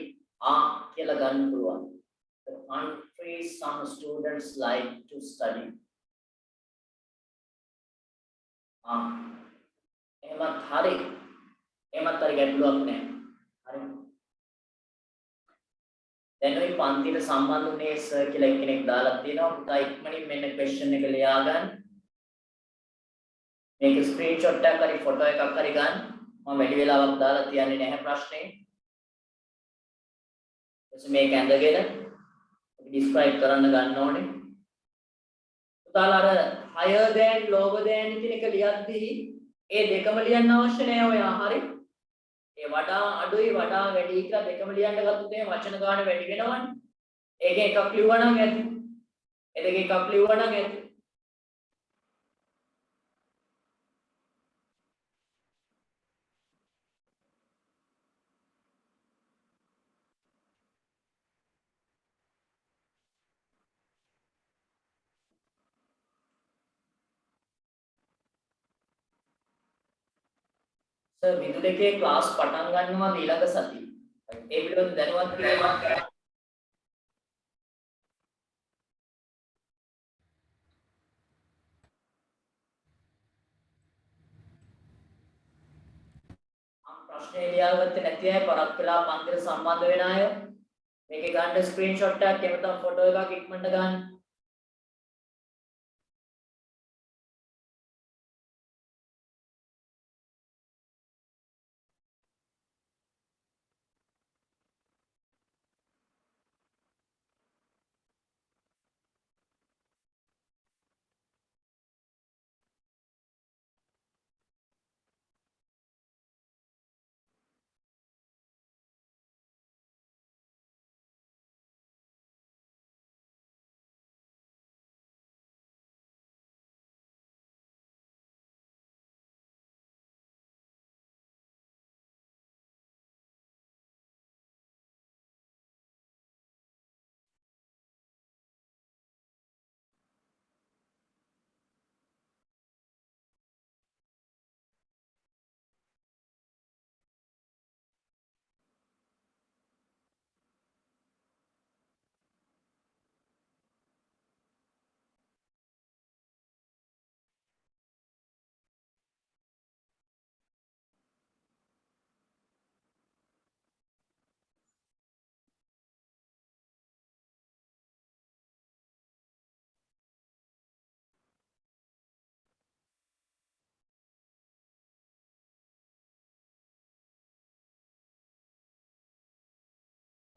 කියලා ගන්න පුළුවන්. The countries some students like to study. එහෙමත් හරි. එහෙමත් හරි ගැටලුවක් නැහැ. හරි. දැන් ওই පන්තිට සම්බන්ධ වුණේ සර් කියලා එක්කෙනෙක් දාලා තියෙනවා. පුතා ඉක්මනින් මෙන්න ක්වෙස්චන් එක ලියා ගන්න. මේක ස්ක්‍රීන්ෂොට් එකක් හරි ෆොටෝ එකක් හරි ගන්න. මම වැඩි වෙලාවක් දාලා තියන්නේ නැහැ ප්‍රශ්නේ. ඊට මේක ඇඳගෙන අපි ඩිස්ක්‍රයිබ් කරන්න ගන්න ඕනේ. පුතාලා අර higher than lower than කියන එක ලියද්දී ඒ දෙකම ලියන්න අවශ්‍ය නැහැ ඔයා. හරි. ඒ වඩා අඩුයි වඩා වැඩි කියලා දෙකම ලියන්න ගත්තොත් එහෙනම් වචන ගාන වැඩි වෙනවනේ. ඒකෙන් එකක් ලියුවා නම් ඇති. ඒ දෙකෙන් එකක් ලියුවා නම් ඇති. සර් විදුලකේ ක්ලාස් පටන් ගන්නවා ඊළඟ සතියේ. ඒ පිළිබඳව දැනුවත් කිරීමක් කරන්න. ප්‍රශ්නේ ලියාගත්තේ නැති අය පරක් වෙලා පන්තිට සම්බන්ධ වෙන අය මේකේ ගන්න ස්ක්‍රීන්ෂොට් එකක් එහෙම නැත්නම් ෆොටෝ එකක් ඉක්මනට ගන්න.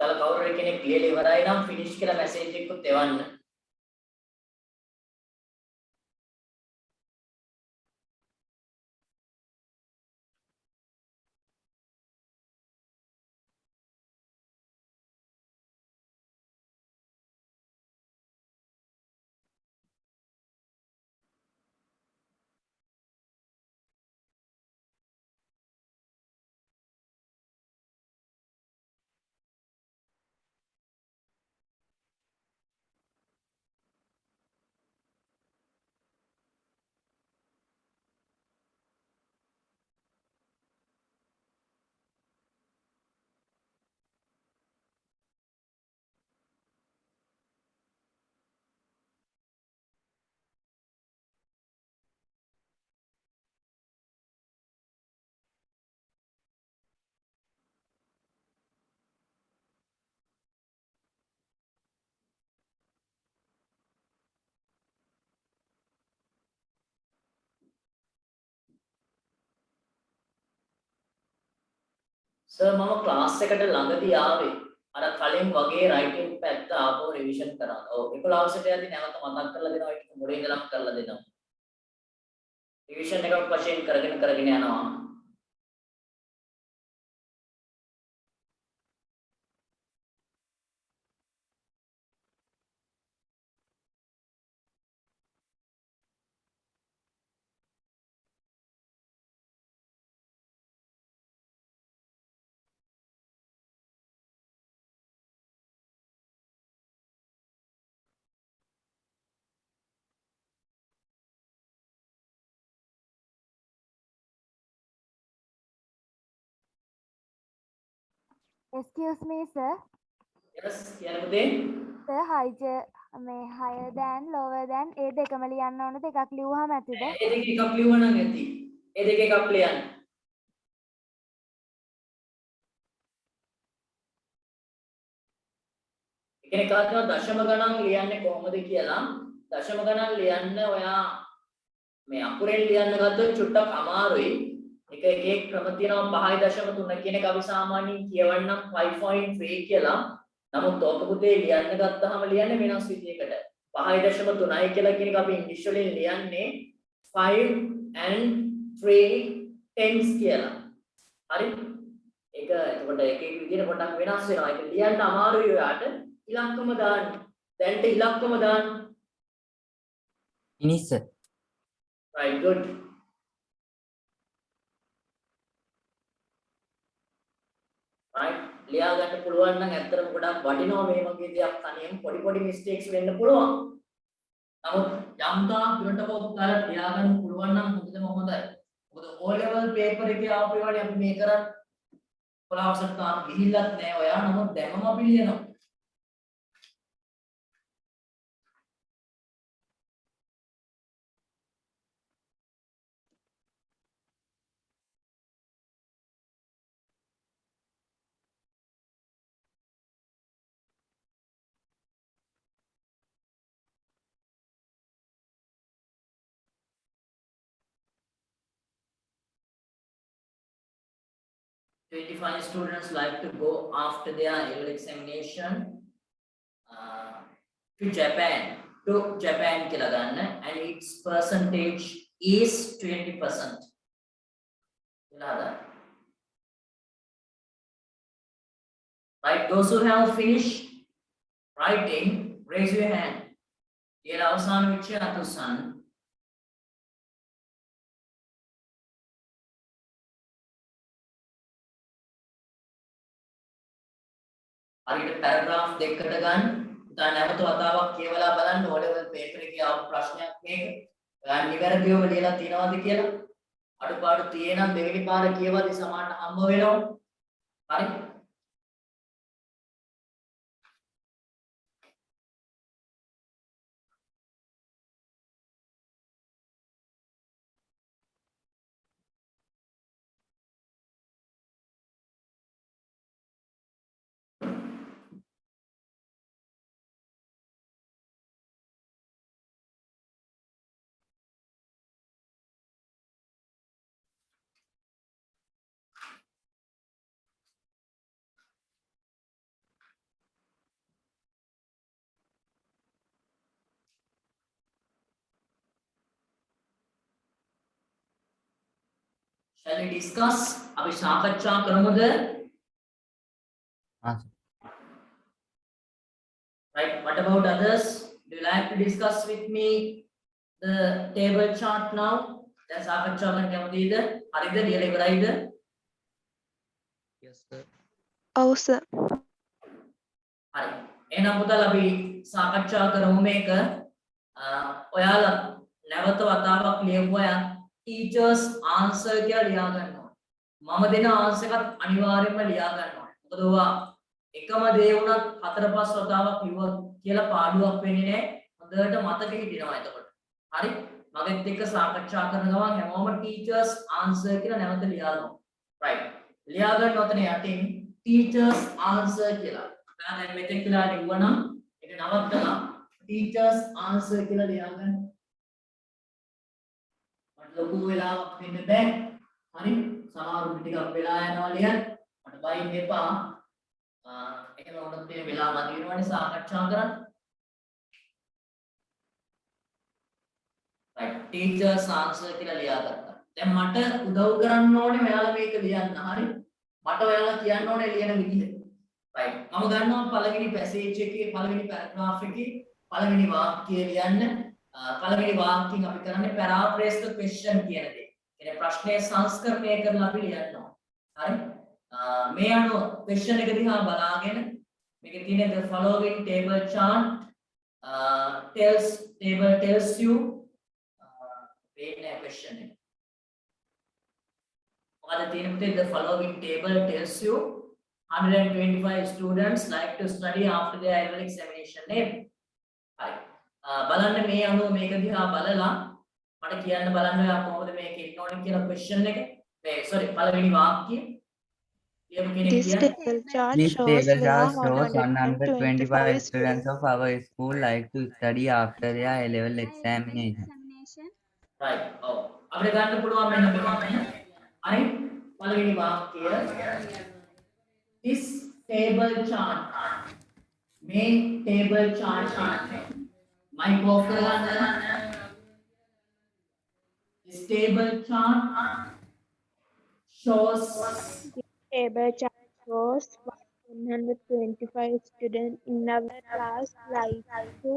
තල කවුරු හරි කෙනෙක් ලියලා ඉවරයි නම් ෆිනිෂ් කියලා මැසේජ් එකකුත් එවන්න. සර් මම ක්ලාස් එකට ළඟදී ආවේ. අර කලින් වගේ රයිටින් පැත්ත ආපහු රිවිෂන් කරන්න. ඔව් 11 ට යද්දි නැවත මතක් කරලා දෙනවා. ඒක මුලින් ඉඳලම කරලා දෙනවා. රිවිෂන් එකක් වශයෙන් කරගෙන යනවා. Excuse me, sir. yes කියන පුතේ Sir, higher than, lower than ඒ දෙකම ලියන්න ඕනද? එකක් ලිව්වහම ඇතිද? ඒ දෙක එකක් ලියුවා නම් ඇති ඒ දෙක එකක් ලියන්න එකෙක් අහනවා දශම ගණන් ලියන්නේ කොහොමද කියලා දශම ගණන් ලියන්න ඔයා මේ අකුරෙන් ලියන්න ගත්තොත් චුට්ටක් අමාරුයි එක එක ක්‍රම තියෙනවා 5.3 කියන එක අපි සාමාන්‍යයෙන් කියවන්නම් 5.3 කියලා නමුත් ඕක පුතේ ලියන්න ගත්තාම ලියන්නේ වෙනස් විදියකට 5.3 කියලා කියන එක අපි ඉංග්‍රීසි වලින් ලියන්නේ 5 and 3 tenths කියලා හරි ඒක එතකොට එක එක විදියට පොඩ්ඩක් වෙනස් වෙනවා ඒක ලියන්න අමාරුයි ඔයාට ඉලක්කම දාන්න දැන්ට ඉලක්කම දාන්න මිනිස්ස right good right ලියා ගන්න පුළුවන් නම් ඇත්තටම ගොඩක් වටිනවා මේ වගේ දෙයක් තනියම පොඩි පොඩි mistakes වෙන්න පුළුවන් නමුත් යම් තාක් දුරට පොත්වල ලියා ගන්න පුළුවන් නම් හොඳටම හොඳයි මොකද O level paper එකේ ආපු ඒවානේ අපි මේ කරන්නේ කොලාවසට තාම ගිහිල්ලත් නෑ ඔයා නමුත් දැනම අපි ලියනවා $25 students like to go after their A-level examination to Japan. To Japan කියලා ගන්න and its percentage is 20%. Right, those who have finished writing, raise your hand. Here අවසාන විචය අතුසන්. හරියට පැරග්‍රාෆ් දෙකකට ගන්න. උදා නැවත වතාවක් කියවලා බලන්න O level paper එකේ ආපු ප්‍රශ්නයක් මේක. ඔයා නිවැරදිවම ලියලා තියෙනවද කියලා. අඩුපාඩු තියෙනම් දෙවෙනි පාර කියවද්දි සමානට හම්බ වෙනවා. හරි. Shall we discuss? අපි සාකච්ඡා කරමුද? Right, what about others? Do you like to discuss with me the table chart now? දැන් සාකච්ඡා කරන්න කැමතිද? හරිද? ලියලා ඉවරයිද? yes sir ඔව් සර්. හරි. එහෙනම් පුතල් අපි සාකච්ඡා කරමු මේක. ඔයාලා නැවත වතාවක් ලියපු අය teachers answer කියලා ලියා ගන්නවා. මම දෙන answer එකත් අනිවාර්යයෙන්ම ලියා ගන්නවා. මොකද ඔයා එකම දේ වුණත් 4-5 වතාවක් ලියුවා කියලා පාඩුවක් වෙන්නේ නැහැ. හොඳට මතක හිටිනවා එතකොට. හරි? මගෙත් එක්ක සාකච්ඡා කරන ගමන් හැමෝම teachers answer කියලා නැවත ලියා ගන්නවා. right. ලියා ගන්න ඔතන යටින් teachers answer කියලා. ඔයා දැන් මෙතෙක් කියලා ලිව්වනම් ඒක නවත්තලා teachers answer කියලා ලියා ගන්න. ලොකු වෙලාවක් වෙන්න බෑ. හරි? සමහරු ටිකක් වෙලා යනවා ලියන්න. මට බයින් එපා. එහෙම වුණොත් මේ වෙලාව මදි වෙනවනේ සාකච්ඡා කරන්න. right teachers answer කියලා ලියා ගත්තා. දැන් මට උදව් කරන්න ඕනේ ඔයාලා මේක ලියන්න. හරි? මට ඔයාලා කියන්න ඕනේ ලියන විදිහ. right මම ගන්නවා පළවෙනි පැසේජ් එකේ පළවෙනි පැරග්‍රාෆ් එකේ පළවෙනි වාක්‍යය ලියන්න. පළවෙනි වාක්‍යයෙන් අපි කරන්නේ paraphrase the question කියන දේ. කියන්නේ ප්‍රශ්නයේ සංස්කරණය කරලා අපි ලියනවා. හරි? මේ අනුව question එක දිහා බලාගෙන මේකේ තියෙන the following table chart tells you මේ question එක. මොකද තියෙන පුතේ the following table tells you 125 students like to study after their annual examination name. හරි. බලන්න මේ අනුව මේක දිහා බලලා මට කියන්න බලන්න ඔයා කොහොමද මේක ඉන්න ඕනේ කියලා question එක. මේ sorry පළවෙනි වාක්‍යය. ලියමු කෙනෙක් This කියන්න. table chart This shows table there chart are shows 125 125 students of our school like to study after their A-level examination. right. ඔව්. අපිට ගන්න පුළුවන් මෙන්න මෙතන. හරි. පළවෙනි වාක්‍යය. This table chart. මේ table chart එක. mic off කරගන්න. This table chart shows table chart shows 125 students in our class like to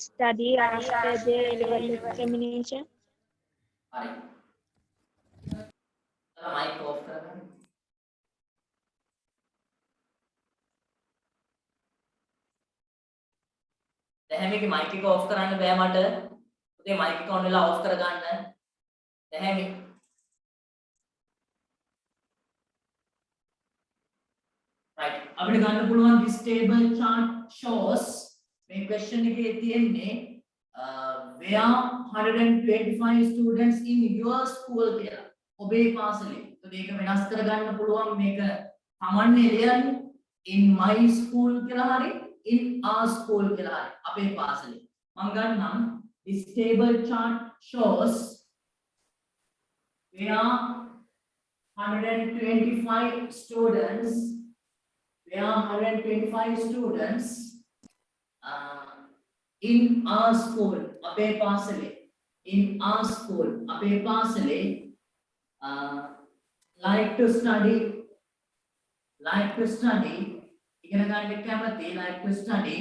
study after their A-level examination. හරි. mic off කරගන්න. දැන් මේකේ mic එක off කරන්න බෑ මට. පුතේ mic එක on වෙලා off කරගන්න. දැන් right. අපිට ගන්න පුළුවන් this table chart shows මේ question එකේ තියෙන්නේ where 125 students in your school කියලා. ඔබේ පාසලේ. ඒත් ඒක වෙනස් කරගන්න පුළුවන් මේක සාමාන්‍ය ලියන්නේ in my school කියලා හරි in our school කියලා හරි අපේ පාසලේ. මම ගන්නම් this table chart shows where 125 students in our school අපේ පාසලේ in our school අපේ පාසලේ like to study ඉගෙන ගන්න කැමති like to study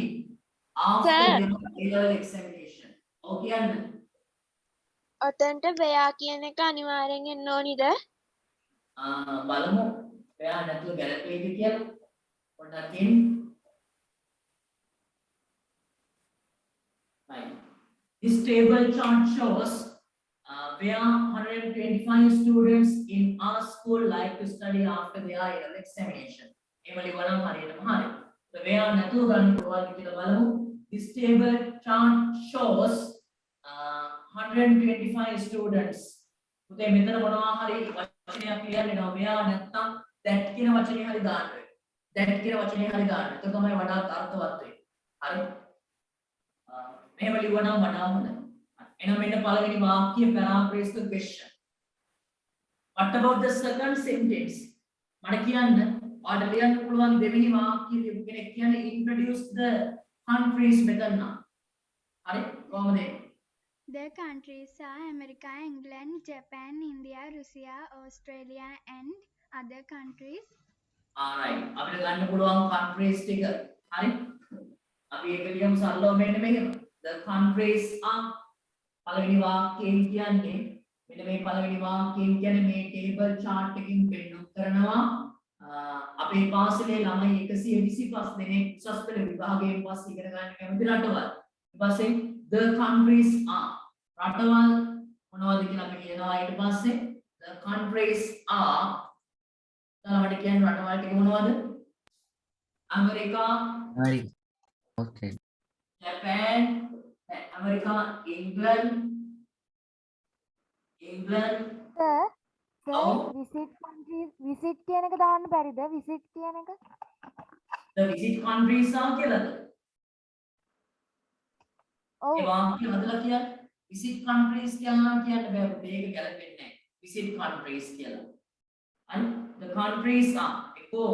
after Sir. their A-level examination. ඔව් කියන්න. ඔතෙන්ට වෙයා කියන එක අනිවාර්යෙන් එන්න ඕනිද? බලමු එයා නැතුව ගැලපෙයිද කියලා. පොඩ්ඩක් එන්න. Right. This table chart shows where 125 students in our school like to study after their A-level examination. එමලි වරම් හරියටම හරි. So where නැතුව ගන්න පුළුවන් කියලා බලමු. This table chart shows 125 students. පුතේ මෙතන මොනවා හරි වචනයක් ලියන්න එනවා. මෙයා නැත්තම් that කියන වචනේ හරි දාන්න වෙනවා. that කියන වචනේ හරි දාන්න. ඒක තමයි වඩාත් අර්ථවත් වෙන්නේ. හරි. මෙහෙම ලියුවනම් වඩා හොඳයි. එහෙනම් මෙන්න පළවෙනි වාක්‍යය paraphrase the question. What about the second sentence? මට කියන්න ඔයාලට ලියන්න පුළුවන් දෙවෙනි වාක්‍යය ලියපු කෙනෙක් කියන්නේ introduce the countries මෙතන. හරි කොහොමද? The countries are America, England, Japan, India, Russia, Australia and other countries. alright අපිට ගන්න පුළුවන් countries ටික. හරි? අපි ඒක ලියමු සරලව මෙන්න මෙහෙම. The countries are පළවෙනි වාක්‍යයෙන් කියන්නේ මෙන්න මේ පළවෙනි වාක්‍යයෙන් කියන්නේ මේ table chart එකකින් පෙන්නු කරනවා අපේ පාසලේ ළමයි 125 දෙනෙක් උසස් පෙළ විභාගයෙන් පස්සේ ඉගෙන ගන්න කැමති රටවල්. ඊට පස්සේ the countries are රටවල් මොනවද කියලා අපි කියනවා ඊට පස්සේ the countries are ඊළඟට කියන්නේ රටවල් ටික මොනවද? America, Okay. Japan, America, England, sir ඔව්. විසිට් කියන එක දාන්න බැරිද? විසිට් කියන එක the visit countries are කියලාද? ඔව් ඒ වාක්‍ය හදලා කියන්නේ visit countries කියලා කියන්න බෑ පුතේ ඒක ගැලපෙන්නේ නැහැ. visit countries කියලා. and the countries are එක්කෝ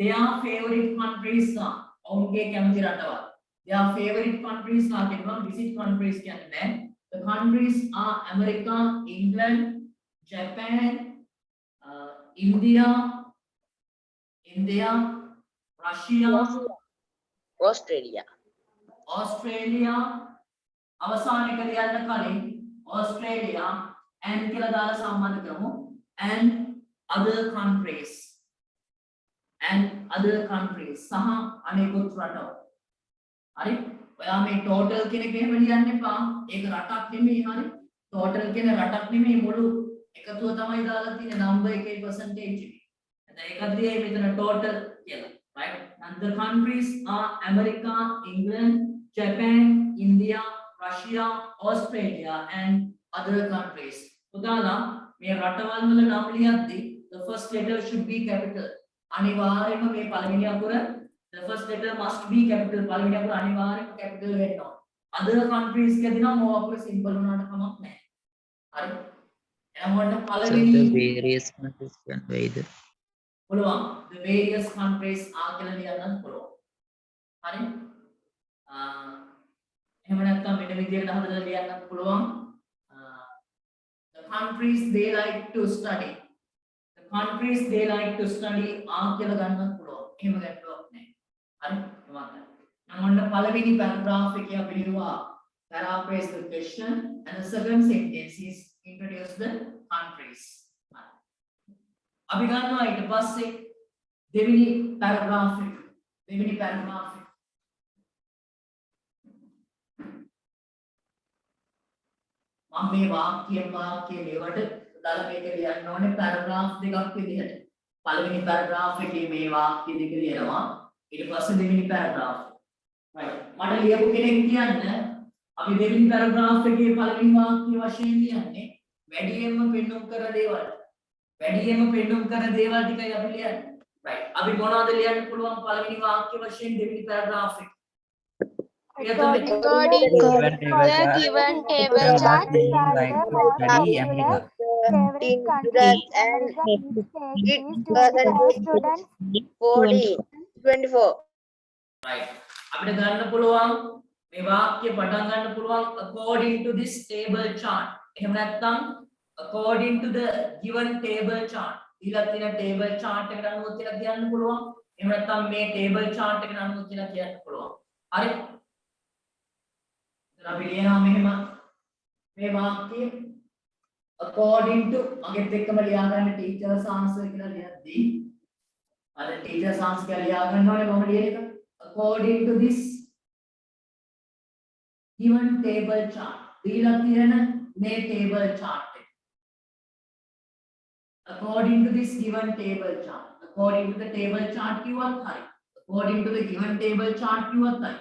their favorite countries are ඔවුන්ගේ කැමති රටවල්. their favorite countries are කියනවා visit countries කියන්නේ බෑ. the countries are America, England, Japan, India, Russia, Australia අවසාන එක ලියන්න කලින් Australia and කියලා දාලා සම්බන්ධ කරමු and other countries සහ අනෙකුත් රටවල්. හරි ඔයා මේ total කියන එක එහෙම ලියන්න එපා. ඒක රටක් නෙමෙයි. හරි total කියන රටක් නෙමෙයි මුළු එකතුව තමයි දාලා තියෙන්නේ number එකේ percentage එක. දැන් ඒකත් ලියයි මෙතන total and the countries are America, England, Japan, India, Russia, Australia and other countries. උදාලා මේ රටවල් වල නම් ලියද්දී the first letter should be capital. අනිවාර්යයෙන්ම මේ පළවෙනි අකුර the first letter must be capital. පළවෙනි අකුර අනිවාර්යයෙන්ම capital වෙන්න ඕන. other countries කියදී නම් ඕ අකුර simple වුණාට කමක් නැහැ. හරි. එහෙනම් ඔන්න So පළවෙනි the various countries can weigh the පුළුවන් the various countries කියලා ලියන්නත් පුළුවන්. හරි. එහෙම නැත්නම් මෙන්න විදිහකට හදලා ලියන්නත් පුළුවන්. The countries they like to study. The countries they like to study කියලා ගන්නත් පුළුවන්. එහෙම ගැටලුවක් නැහැ. හරි. එමත්. නම් ඔන්න පළවෙනි paragraph එකේ අපි ලියුවා paraphrase the question and the second sentence is introduce the countries. අපි ගන්නවා ඊට පස්සේ දෙවෙනි paragraph එක. දෙවෙනි paragraph එක. මම මේ වාක්‍ය ලියවට දාලා මේක ලියන්න ඕනේ paragraph දෙකක් විදිහට. පළවෙනි paragraph එකේ මේ වාක්‍ය දෙක ලියනවා. ඊට පස්සේ දෙවෙනි paragraph. right. මට ලියපු කෙනෙක් කියන්න අපි දෙවෙනි paragraph එකේ පළවෙනි වාක්‍ය වශයෙන් ලියන්නේ වැඩියෙන්ම පෙන්වුම් කරන දේවල්. වැඩියෙන්ම පෙන්වුම් කරන දේවල් ටිකයි අපි ලියන්නේ. right. අපි මොනවද ලියන්න පුළුවන් පළවෙනි වාක්‍ය වශයෙන් දෙවෙනි paragraph එක. According to the given table chart, Like to study America. favorite country America is students 40, 24. right. අපිට ගන්න පුළුවන් මේ වාක්‍ය පටන් ගන්න පුළුවන් according to this table chart. එහෙම නැත්නම් according to the given table chart. ඊළඟ තියෙන table chart එකට අනුව කියලා කියන්න පුළුවන්. එහෙම නැත්නම් මේ table chart එකට අනුව කියලා කියන්න පුළුවන්. හරි. අපි ලියනවා මෙහෙම මේ වාක්‍යය according to මගෙත් එක්කම ලියා ගන්න teachers answer කියලා ලියද්දී අර teachers answer කියලා ලියා ගන්නවනේ මම ලියන එක according to this given table chart දීලා තියෙන මේ table chart එක according to this given table chart according to the table chart කිව්වත් හරි according to the given table chart කිව්වත් හරි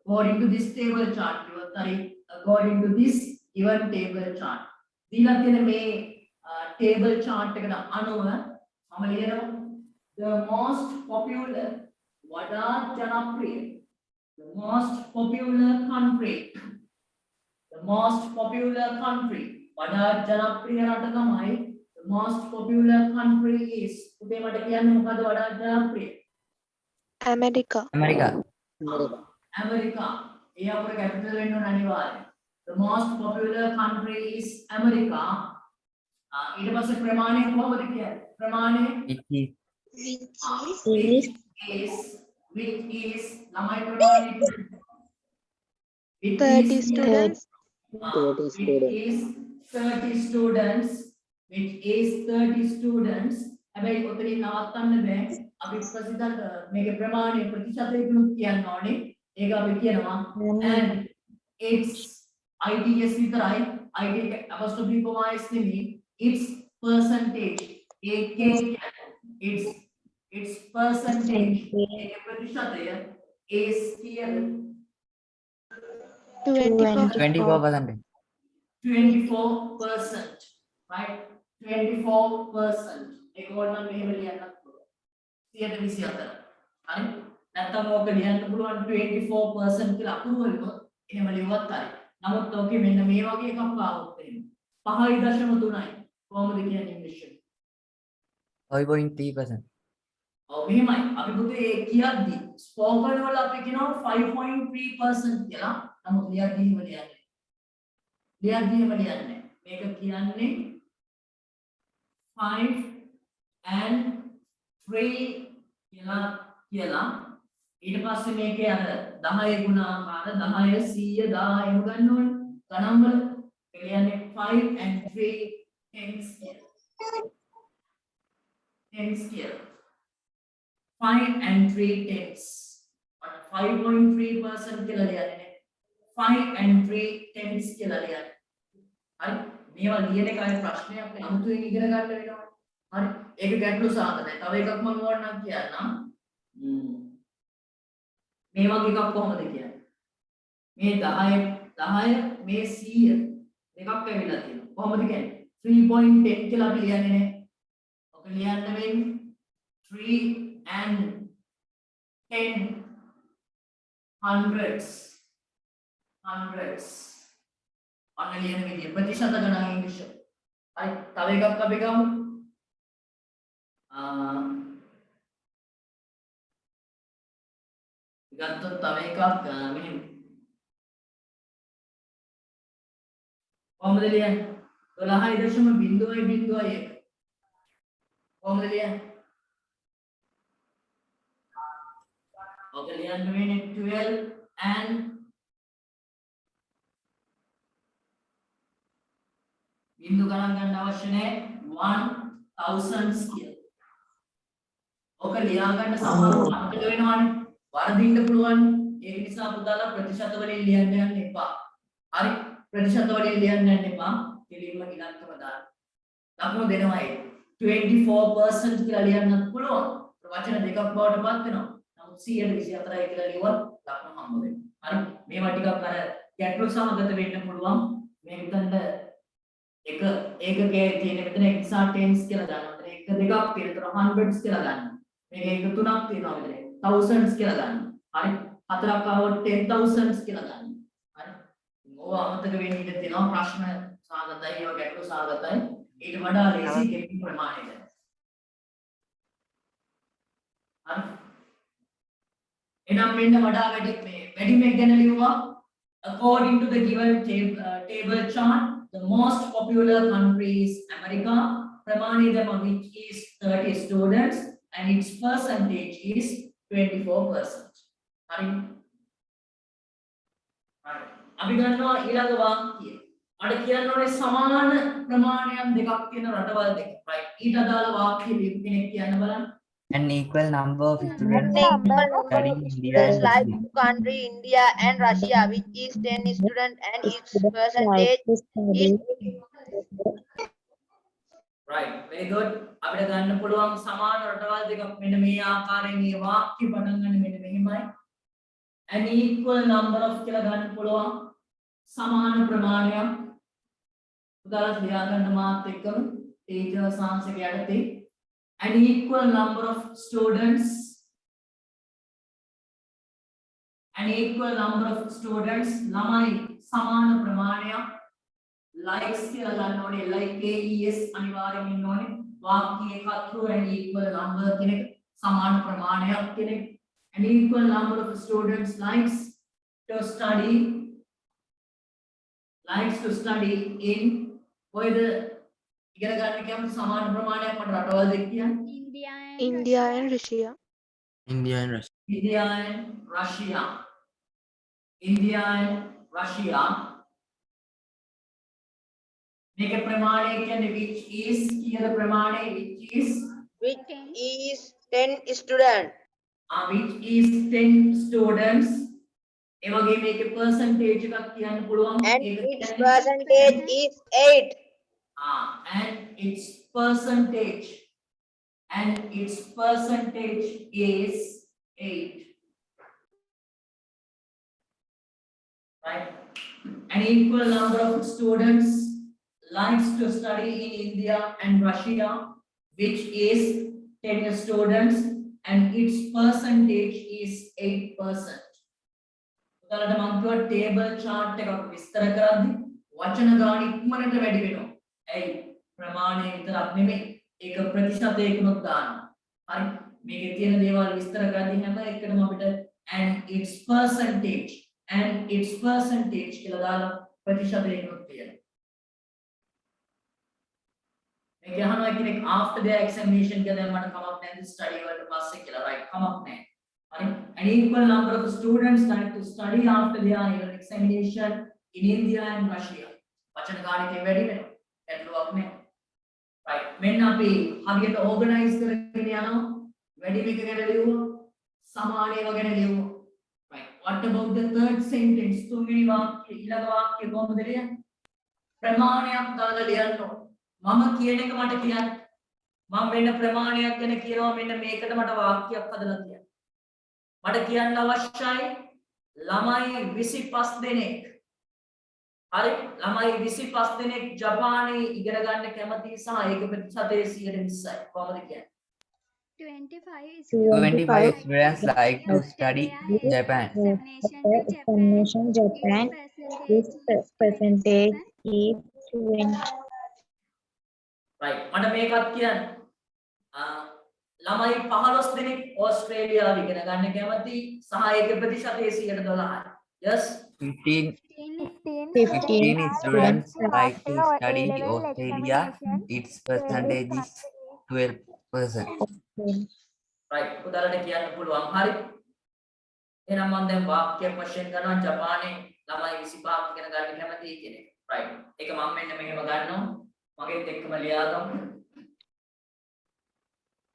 according to this table chart කිව්වත් හරි according to this given table chart දීලා තියෙන මේ table chart එකට අනුව මම ලියනවා the most popular වඩා ජනප්‍රිය the most popular country the most popular country වඩා ජනප්‍රිය රට තමයි the most popular country is උදේ මට කියන්න මොකද්ද වඩා ජනප්‍රිය America. America. America ඒ අපර කැපිටල් වෙන්න ඕන අනිවාර්යයෙන් the most popular country is America ඊට පස්සේ ප්‍රමාණය කොහොමද කියන්නේ ප්‍රමාණය which is ළමයි ප්‍රමාණය 30 students. 30 students. 30 students which is 30 students හැබැයි ඔතනින් නවත්තන්න බෑ අපි ප්‍රතිශත මේකේ ප්‍රමාණය ප්‍රතිශතයකින් කියන්න ඕනේ ඒක අපි කියනවා and its IDS විතරයි ID apostrophe comma s නෙමෙයි its percentage AK its percentage ඒකේ ප්‍රතිශතය is here 24%. 24%, right? 24%. ඒක ඕනනම් මෙහෙම ලියන්නත් පුළුවන්. 124. හරි? නැත්නම් ඕක ලියන්න පුළුවන් 24% කියලා අකුරු වලින් එහෙම ලියුවත් හරි. නමුත් ඕකේ මෙන්න මේ වගේ එකක් ආවොත් එහෙම 5.3යි. කොහොමද කියන්නේ ඉංග්‍රීසි එකෙන්? 5.3%. ඔව් මෙහෙමයි. අපි පුතේ කියද්දි ස්පෝකන් වල අපි කියනවා 5.3% කියලා. නමුත් ලියද්දි එහෙම ලියන්නේ. ලියද්දි එහෙම ලියන්නේ. මේක කියන්නේ 5 and 3 කියලා ඊට පස්සේ මේකේ අර 10 ගුණාකාර 10 100 1000 එහෙම ගන්න ඕනේ ගණන් වල ඒ කියන්නේ 5 and 3 tens කියලා 5 and 3 tens 5.3% කියලා ලියන්නේ 5 and 3 tens කියලා ලියන්නේ හරි මේවා ලියන එකයි ප්‍රශ්නයක් නේ අමුතුවෙන් ඉගෙන ගන්න වෙනවා හරි ඒක ගැටලු සාධනයි තව එකක් මම ඕනනම් කියන්නම් මේ වගේ එකක් කොහොමද කියන්නේ මේ 10 10 මේ 100 දෙකක් ඇවිල්ලා තියෙනවා කොහොමද කියන්නේ 3.10 කියලා අපි ලියන්නේ නේ ඔක ලියන්න වෙන්නේ 3 and 10 hundreds අන්න ලියන විදිය ප්‍රතිශත ගණන් ඉංග්‍රීසි හරි තව එකක් අපි ගමු ගත්තොත් තව එකක් මෙහෙම කොහොමද ලියන්නේ 12.01 කොහොමද ලියන්නේ ඔක ලියන්න වෙන්නේ 12 and बिंदु गणन करना අවශ්‍ය නැහැ 1000s කියලා. ඔක ලියා ගන්න සමහර අංක වෙනවනේ. වරදින්න පුළුවන්. ඒක නිසා පුතාලා ප්‍රතිශත වලින් ලියන්න යන්න එපා. හරි ප්‍රතිශත වලින් ලියන්න යන්න එපා. කෙලින්ම ඉලක්කම දාන්න. ලකුණු දෙනවා ඒක. 24% කියලා ලියන්නත් පුළුවන්. වචන දෙකක් බවට පත් වෙනවා. නමුත් 124යි කියලා ලියුවත් ලකුණු හම්බ වෙනවා. හරි මේවා ටිකක් අර ගැටලු සමගත වෙන්න පුළුවන්. මේක උතන්ට එක ඒකකයේ තියෙන මෙතන එක්සා ටෙන්ස් කියලා ගන්නවා. මෙතන එක දෙකක් තියෙනවා. hundreds කියලා ගන්නවා. මේක එක තුනක් තියෙනවා මෙතන. thousands කියලා ගන්නවා. හරි. හතරක් ආවොත් 10000s කියලා ගන්නවා. හරි. ඕවා අමතක වෙන්න ඉඩ තියෙනවා. ප්‍රශ්න සාගතයි ඒවා ගැටලු සාගතයි. ඊට වඩා ලේසි කෙලින් ප්‍රමාණයට. හරි. එනම් මෙන්න වඩා වැඩි මේක ගැන ලියුවා. According to the given table chart, the most popular country is America, Pramanidam of which is 30 students and its percentage is 24%. Hari. Right. අපි ගන්නවා ඊළඟ වාක්‍යය. අර කියනෝනේ සමාන ප්‍රමාණයන් දෙකක් තියෙන රටවල් දෙක. right. ඊට අදාළ වාක්‍ය ලියපු කෙනෙක් කියන්න බලන්න. An equal number of students studying India Just and like Russia. country India and Russia, which is 10 students and its percentage is right. Very good. අපිට ගන්න පුළුවන් සමාන රටවල් දෙකක් මෙන්න මේ ආකාරයෙන් මේ වාක්‍ය පටන් ගන්න මෙන්න මෙහෙමයි. An equal number of කියලා ගන්න පුළුවන් සමාන ප්‍රමාණයක්. උදාහරණ ලියා ගන්න මාත් එක්කම ටීචර් සාංශක යටතේ an equal number of students ළමයි සමාන ප්‍රමාණයක් likes කියලා ගන්න ඕනේ likes අනිවාර්යෙන් ඉන්න ඕනේ වාක්‍යයේ කතරු and equal number කියන එක සමාන ප්‍රමාණයක් කියන එක an equal number of students likes to study in කොයිද ඉගෙන ගන්න කියමු සමාන ප්‍රමාණයක් මට රටවල් දෙක කියන්න India and Russia. India and Russia. India and Russia මේක ප්‍රමාණය කියන්නේ which is කියන ප්‍රමාණය which is 10 students. which is 10 students ඒ වගේ මේකේ percentage එකක් කියන්න පුළුවන් And ඒක its කියන්නේ- percentage is 8. and its percentage is 8. Right? An equal number of students likes to study in India and Russia, which is 10 students, and its percentage is 8%. උදාලට මම කිව්වා table chart එකක් විස්තර කරද්දී වචන ගාන ඉක්මනට වැඩි වෙනවා. ඇයි? ප්‍රමාණය විතරක් නෙමෙයි. ඒක ප්‍රතිශතයකමත් දානවා. හරි. මේකේ තියෙන දේවල් විස්තර කරද්දී හැම එකටම අපිට and its percentage කියලා දාලා ප්‍රතිශතයකමත් තියෙනවා. මේක අහනවා කෙනෙක් after their examination කියලා මට කමක් නැහැ study වලට පස්සේ කියලා right කමක් නැහැ. හරි. An equal number of students like to study after their examination in India and Russia. වචන ගානිකේ වැඩි වෙනවා. ගැටලුවක් නැහැ. right. මෙන්න අපි හරියට organize කරගෙන යනවා. වැඩි මේක ගැන ලියුවා. සමානේව ගැන ලියුවා. right. What about the third sentence? තුන්වෙනි වාක්‍යය ඊළඟ වාක්‍යය කොහොමද ලියන්නේ? ප්‍රමාණයක් දාලා ලියන්න ඕන. මම කියන එක මට කියන්න. මම මෙන්න ප්‍රමාණයක් ගැන කියනවා මෙන්න මේකට මට වාක්‍යයක් හදලා කියන්න. මට කියන්න අවශ්‍යයි ළමයි 25 දෙනෙක්. හරි ළමයි 25 දෙනෙක් ජපානයේ ඉගෙන ගන්න කැමති සහ ඒක ප්‍රතිශතය 120යි. කොහොමද කියන්නේ? 25 25 students like to study Japan. examination to Japan. Its percentage is 20%. right මට මේකත් කියන්න. ළමයි 15 දෙනෙක් ඕස්ට්‍රේලියාව ඉගෙන ගන්න කැමති සහ ඒක ප්‍රතිශතය 112යි. yes 15 15 students like to after study A-level Australia. examination, Its percentage is 12%. right උදාලට කියන්න පුළුවන්. හරි එහෙනම් මම දැන් වාක්‍යයක් වශයෙන් ගන්නවා ජපානයේ ළමයි 25ක් ඉගෙන ගන්න කැමති කියන එක. right ඒක මම මෙන්න මෙහෙම ගන්නවා. මගෙත් එක්කම ලියා ගමු.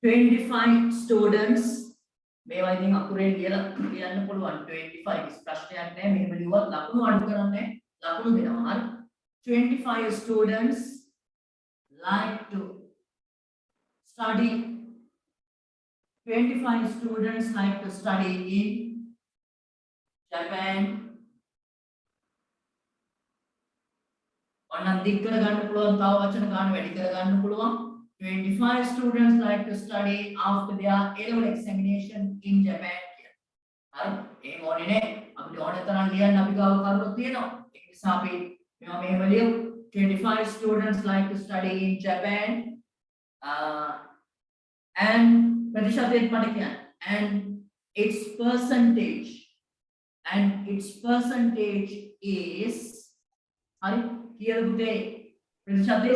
25 students මේවා ඉතින් අකුරෙන් ලියලා කියන්න පුළුවන් 25 ප්‍රශ්නයක් නෑ මෙහෙම ලියුවත් ලකුණු අඩු කරන්නේ ලකුණු දෙනවා හරි 25 students like to study 25 students like to study in Japan ඔන්න දික් කර ගන්න පුළුවන් තව වචන ගන්න වැඩි කර ගන්න පුළුවන් 25 students like to study after their A-level examination in Japan. හරි එහෙම ඕනේ නේ අපිට ඕනේ තරම් ලියන්න අපි ගාව කරුණු තියෙනවා ඒ නිසා අපි මේවා මෙහෙම ලියමු 25 students like to study in Japan and ප්‍රතිශතයක් මට කියන්න and its percentage is හරි කියලා පුතේ ප්‍රතිශතය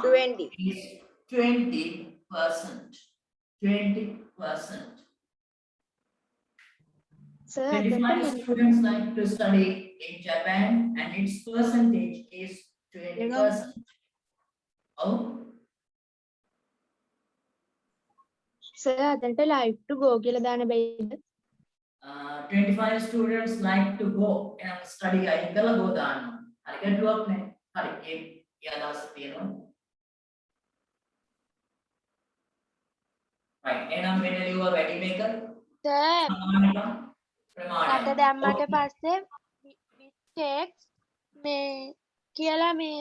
20. is 20%. 20%. Sir, 25 students like to study in Japan and its percentage is 20%. Oh, sir, අදන්ට live to go කියලා දාන්න බැයිද? 25 students like to go and study අයින් කරලා go දානවා. හරි ගැටලුවක් නැහැ. හරි ඒ අදහස තියෙනවා. right එහෙනම් මෙන්න ලියුවා වැඩි මේක Sir, ප්‍රමාණය රට දැම්මට පස්සේ text මේ කියලා මේ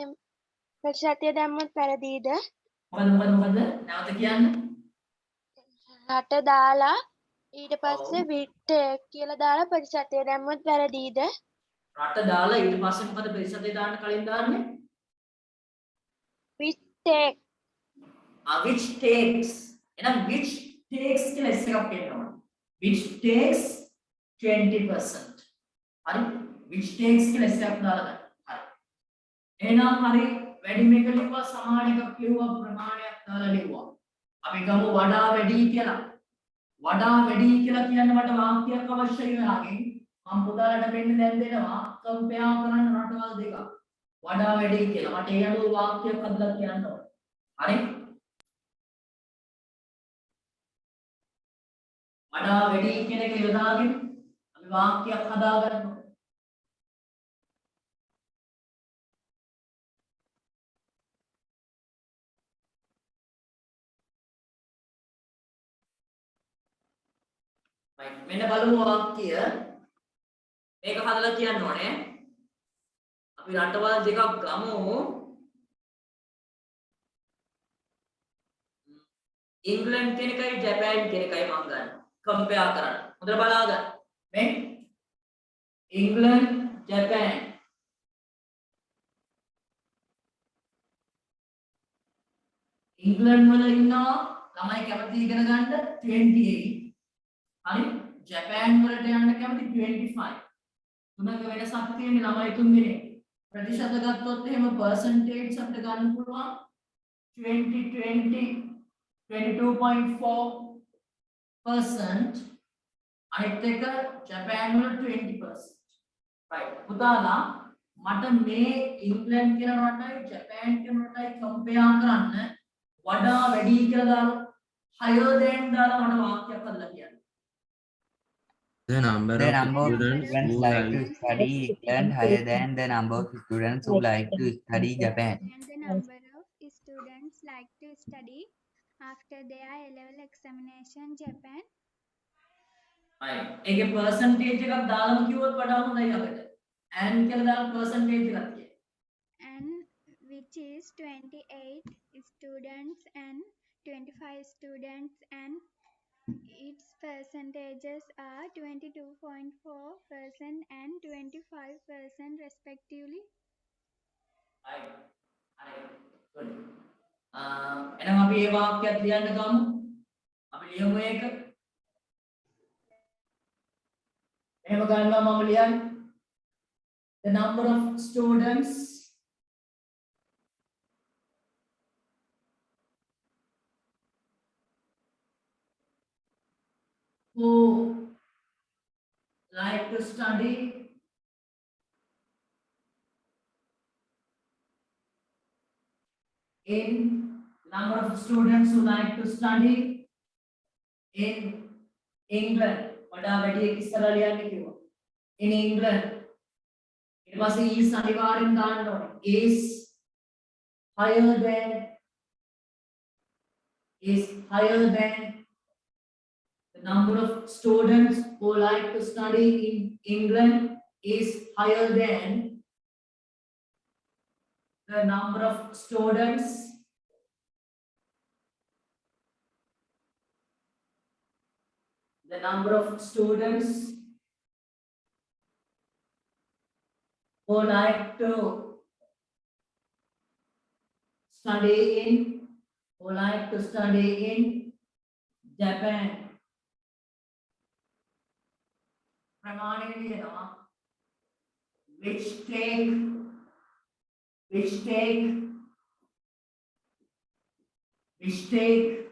ප්‍රතිශතය දැම්මොත් වැරදීද? මොකද නැවත කියන්න රට දාලා ඊට පස්සේ text කියලා දාලා ප්‍රතිශතය දැම්මොත් වැරදීද? රට දාලා ඊට පස්සේ මොකද ප්‍රතිශතය දාන්න කලින් දාන්නේ text which takes එහෙනම් which takes කියලා S එකක් එනවා which takes 20% හරි which takes කියලා S එකක් දාලා ගන්න හරි එහෙනම් හරි වැඩි මේක ලිව්වා සමාන එකක් ලිව්වා ප්‍රමාණයක් දාලා ලිව්වා අපි ගමු වඩා වැඩි කියලා කියන්න මට වාක්‍යයක් අවශ්‍යයි වෙනාගෙන් මම පුතාලට මෙන්න දැන් දෙනවා කම්පෙයාර් කරන්න රටවල් දෙකක් වඩා වැඩි කියලා මට ඒ අනුව වාක්‍යයක් හදලා කියන්න ඕනේ හරි වඩා වැඩි කියන එක යොදාගෙන අපි වාක්‍යයක් හදාගන්නවා right මෙන්න බලමු වාක්‍ය මේක හදලා කියන්න ඕනේ අපි රටවල් දෙකක් ගමු ඉංග්ලන්ඩ් කියන එකයි ජපාන් කියන එකයි මම ගන්න කම්පෙයාර් කරන්න හොඳට බලා ගන්න මේ ඉංග්ලන්ඩ් ජපාන් ඉංග්ලන්ඩ් වල ඉන්නවා ළමයි කැමති ඉගෙන ගන්න 28 හරි ජපාන් වලට යන්න කැමති 25 තුනක වෙනසක් තියෙන ළමයි තුන් දෙනෙක් ප්‍රතිශත ගත්තොත් එහෙම percentage අපිට ගන්න පුළුවන් 22.4% අනිත් එක ජපාන් වල 20%. right පුතාලා මට මේ ඉංග්ලන්ඩ් කියන රටයි ජපාන් කියන රටයි කම්පෙයාර් කරන්න වඩා වැඩි කියලා දාලා higher than දාලා මට වාක්‍යයක් හදලා කියන්න. The number The of number of students students who like to like study England higher than the number of students who like to study Japan. And the number of students like to study after their A-level examination Japan. right ඒකේ percentage එකක් දාලම කිව්වොත් වඩා හොඳයි අපිට and කියලා දාලා percentage එකක් කියන්න. and which is 28 students and 25 students and its percentages are 22.4% and 25% respectively. right good එහෙනම් අපි මේ වාක්‍යයක් ලියන්න ගමු. අපි ලියමු ඒක. එහෙම ගන්නවා මම ලියන්නේ. The number of students who like to study in number of students who like to study in England වඩා වැඩි එක ඉස්සරහ ලියන්න කිව්වා. In England ඊට පස්සේ is අනිවාර්යෙන් දාන්න ඕනේ. Is higher than the number of students who like to study in England is higher than the number of students who like to study in Japan. प्रमाणे लिखना which take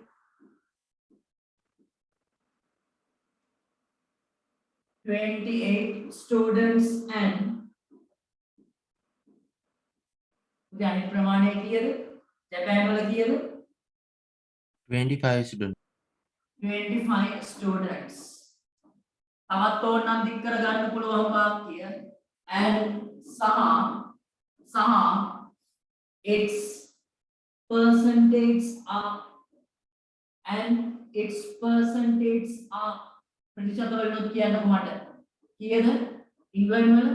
28 students and यानी प्रमाणे कियද ජපාන් වල कियද 25 students. 25 students තවත් ඕනනම් දික් කර ගන්න පුළුවන් වාක්‍ය and සහ its percentage are ප්‍රතිශත වලින් කියන්නකො මට කීයද ඉංග්‍රීසි වල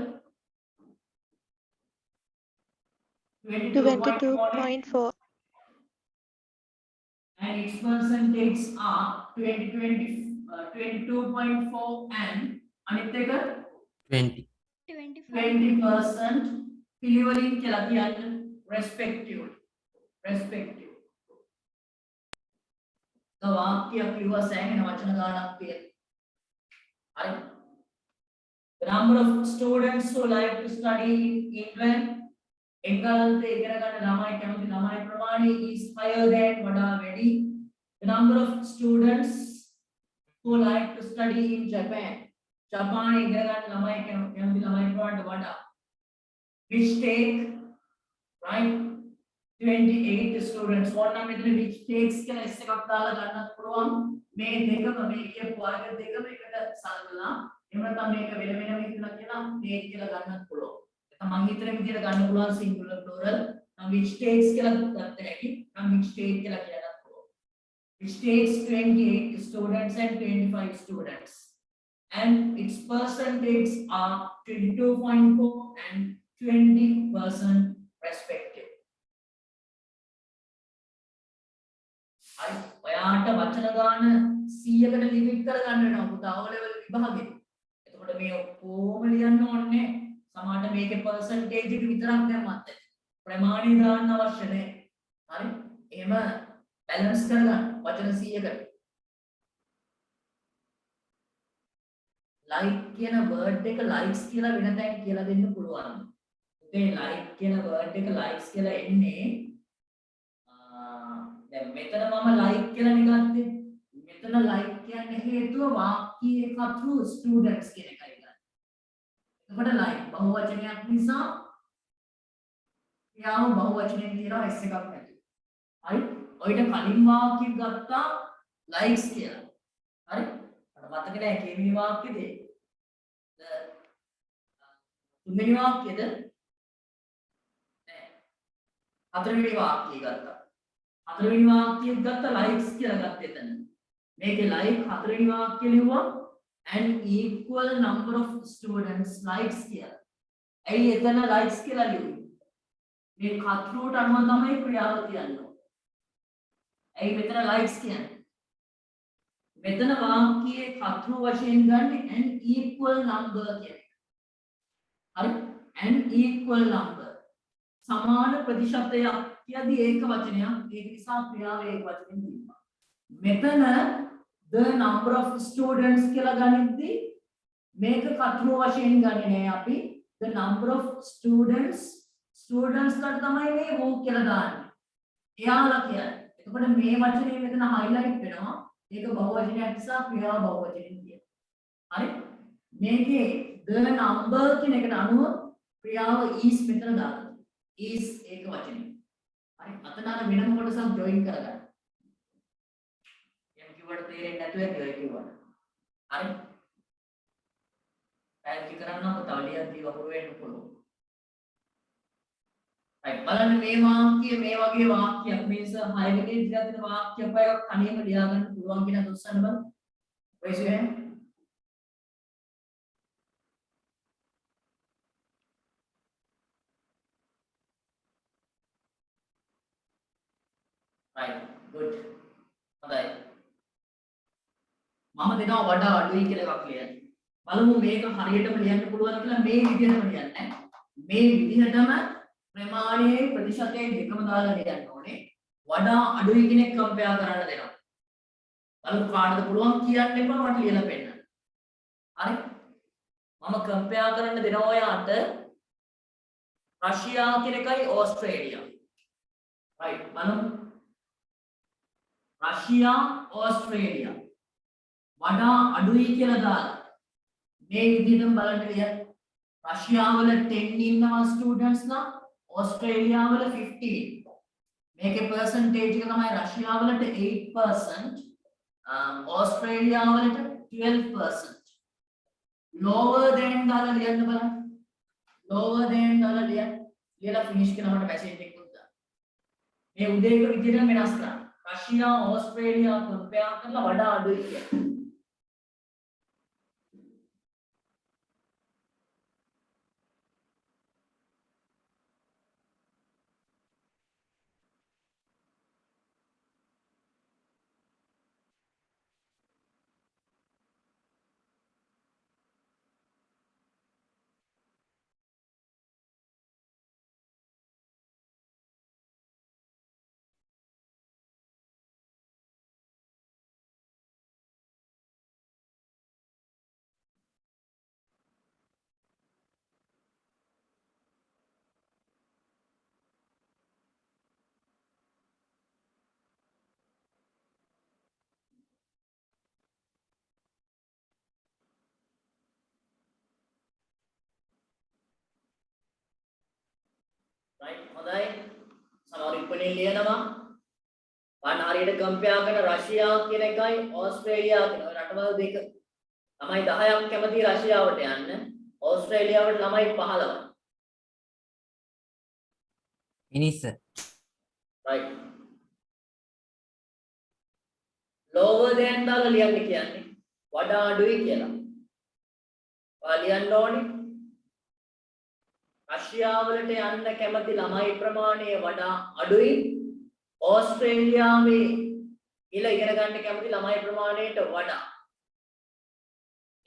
22.4 and its percentage are 22.4 and අනිත් එක 20. 25 20% පිළිවෙලින් කියලා කියන්නේ respective වාක්‍යයක් කිව්වා සෑහෙන වචන ගානක් තියෙනවා. හරි. The number of students who like to study in England එංගලන්තේ ඉගෙන ගන්න ළමයි කැමති ළමයි ප්‍රමාණය is higher than වඩා වැඩි. The number of students who like to study in Japan ජපානයේ ඉගෙන ගන්න ළමයි කැමති ළමයි ප්‍රමාණයට වඩා. Which take right 28 students ඕනනම් මෙතන which takes කියලා s එකක් දාලා ගන්නත් පුළුවන්. මේ දෙකම මේ කියපු වර්ග දෙකම එකට සලකලා එහෙම නැත්නම් මේක වෙන වෙනම හිතලා කියලා take කියලා ගන්නත් පුළුවන්. ඒක මම හිතන විදිහට ගන්න පුළුවන් singular plural. නම් which takes කියලා ගත්ත හැකි. නම් which take කියලා කියන්නත් පුළුවන්. Which takes 28 students and 25 students and its percentage are 22.4 and 20% respective. හරි ඔයාට වචන ගාන 100කට ලිමිට් කරගන්න වෙනවා පුතා O level විභාගෙ. එතකොට මේ ඔක්කොම ලියන්න ඕනේ. සමහරට මේකේ percentage එක විතරක් දැම්මත් ප්‍රමාණය දාන්න අවශ්‍ය නැහැ. හරි? එහෙම බැලන්ස් කරගන්න වචන 100කට. like කියන word එක likes කියලා වෙන තැන් කියලා දෙන්න පුළුවන්. ඒ like කියන word එක likes කියලා එන්නේ දැන් මෙතන මම like කියලා නේ ගත්තේ. මෙතන like කියන්නේ හේතුව වාක්‍යයේ කතු students කියන එකයි ගන්න. එතකොට like බහුවචනයක් නිසා යාම බහුවචනයෙන් තියනවා s එකක් නැති. හරි? ඔයිට කලින් වාක්‍යයක් ගත්තා likes කියලා. හරි? මට මතක නැහැ කේමී වාක්‍යද? තුන්වෙනි වාක්‍යද? නෑ. හතරවෙනි වාක්‍යය ගත්තා. හතරවෙනි වාක්‍යයක් ගත්තා likes කියලා ගත්ත එතන. මේකේ like හතරවෙනි වාක්‍ය ලිව්වා an equal number of students likes කියලා. ඇයි එතන likes කියලා ලියුවේ? මේ කතරුවට අනුව තමයි ක්‍රියාව කියන්නේ. ඇයි මෙතන likes කියන්නේ? මෙතන වාක්‍යයේ කතරු වශයෙන් ගන්න an equal number කියන්නේ. හරි? an equal number. සමාන ප්‍රතිශතයක් කියදී ඒක වචනයක්. ඒක නිසා ක්‍රියාව ඒක වචනෙන් දීපා. මෙතන the number of students කියලා ගනිද්දී මේක කතරු වශයෙන් ගන්නේ නෑ අපි. the number of students කට තමයි මේ who කියලා දාන්නේ. එයාලා කියන්නේ. එතකොට මේ වචනේ මෙතන highlight වෙනවා. ඒක බහුවචනයක් නිසා ක්‍රියාව බහුවචනෙන් කියනවා. හරි? මේකේ the number කියන එකට අනුව ක්‍රියාව is මෙතන දානවා. is ඒක වචනේ. හරි? අතන අර වෙනම කොටසක් join කරගන්න. එම් කිව්වට තේරෙන්නේ නැතුව ඇති ඔය කිව්වට. හරි? පැහැදිලි කරන්න අප තව ලියක් දීලා හුරු වෙන්න පුළුවන්. right බලන්න මේ වාක්‍යය මේ වගේ වාක්‍යයක් මේ 6 වෙනි ඉදිරියට තියෙන වාක්‍යයක් එකක් තනියම ලියා ගන්න පුළුවන් කියන දොස්සන්න බලන්න. raise your hand. right good. හොඳයි. මම දෙනවා වඩා අඩුයි කියලා එකක් ලියන්න. බලමු මේක හරියටම ලියන්න පුළුවන් කියලා මේ විදිහටම ලියන්න. මේ විදිහටම ප්‍රමාණයේ ප්‍රතිශතයේ දෙකම දාලා ලියන්න ඕනේ. වඩා අඩුයි කෙනෙක් කම්පෙයාර් කරන්න දෙනවා. බලමු කාටද පුළුවන් කියන්න එපා මට ලියලා පෙන්නන්න. හරි? මම කම්පෙයාර් කරන්න දෙනවා ඔයාට රෂ්‍යා කියන එකයි ඕස්ට්‍රේලියා. right බලමු. රෂ්‍යා ඕස්ට්‍රේලියා වඩා අඩුයි කියලා දාලා මේ විදිහටම බලන්න ලියන්න. රෂ්‍යාව වල 10 ඉන්නවා ස්ටුඩන්ට්ස් ලා ඕස්ට්‍රේලියාව වල 15. මේකේ percentage එක තමයි රෂ්‍යාව වලට 8%, ඕස්ට්‍රේලියාව වලට 12%. lower than දාලා ලියන්න බලන්න. lower than දාලා ලියලා finish කරනකොට message එකක් උද්දා. මේ උදේක විදිහට වෙනස් කරන්න. රෂ්‍යා ඕස්ට්‍රේලියා කම්පෙයාර් කරලා වඩා අඩුයි කියලා. right හොඳයි. සමහර ඉක්මනින් ලියනවා. බලන්න හරියට කම්පෙයාර් කරන රෂ්‍යා කියන එකයි ඕස්ට්‍රේලියා කියන රටවල් දෙක. ළමයි 10ක් කැමති රෂ්‍යාවට යන්න. ඕස්ට්‍රේලියාවට ළමයි 15. මිනිස්ස. right lower than දාලා ලියන්න කියන්නේ වඩා අඩුයි කියලා. ඔයා ලියන්න ඕනේ රෂ්‍යාව වලට යන්න කැමති ළමයි ප්‍රමාණය වඩා අඩුයි ඕස්ට්‍රේලියාවේ ඉල ඉගෙන ගන්න කැමති ළමයි ප්‍රමාණයට වඩා.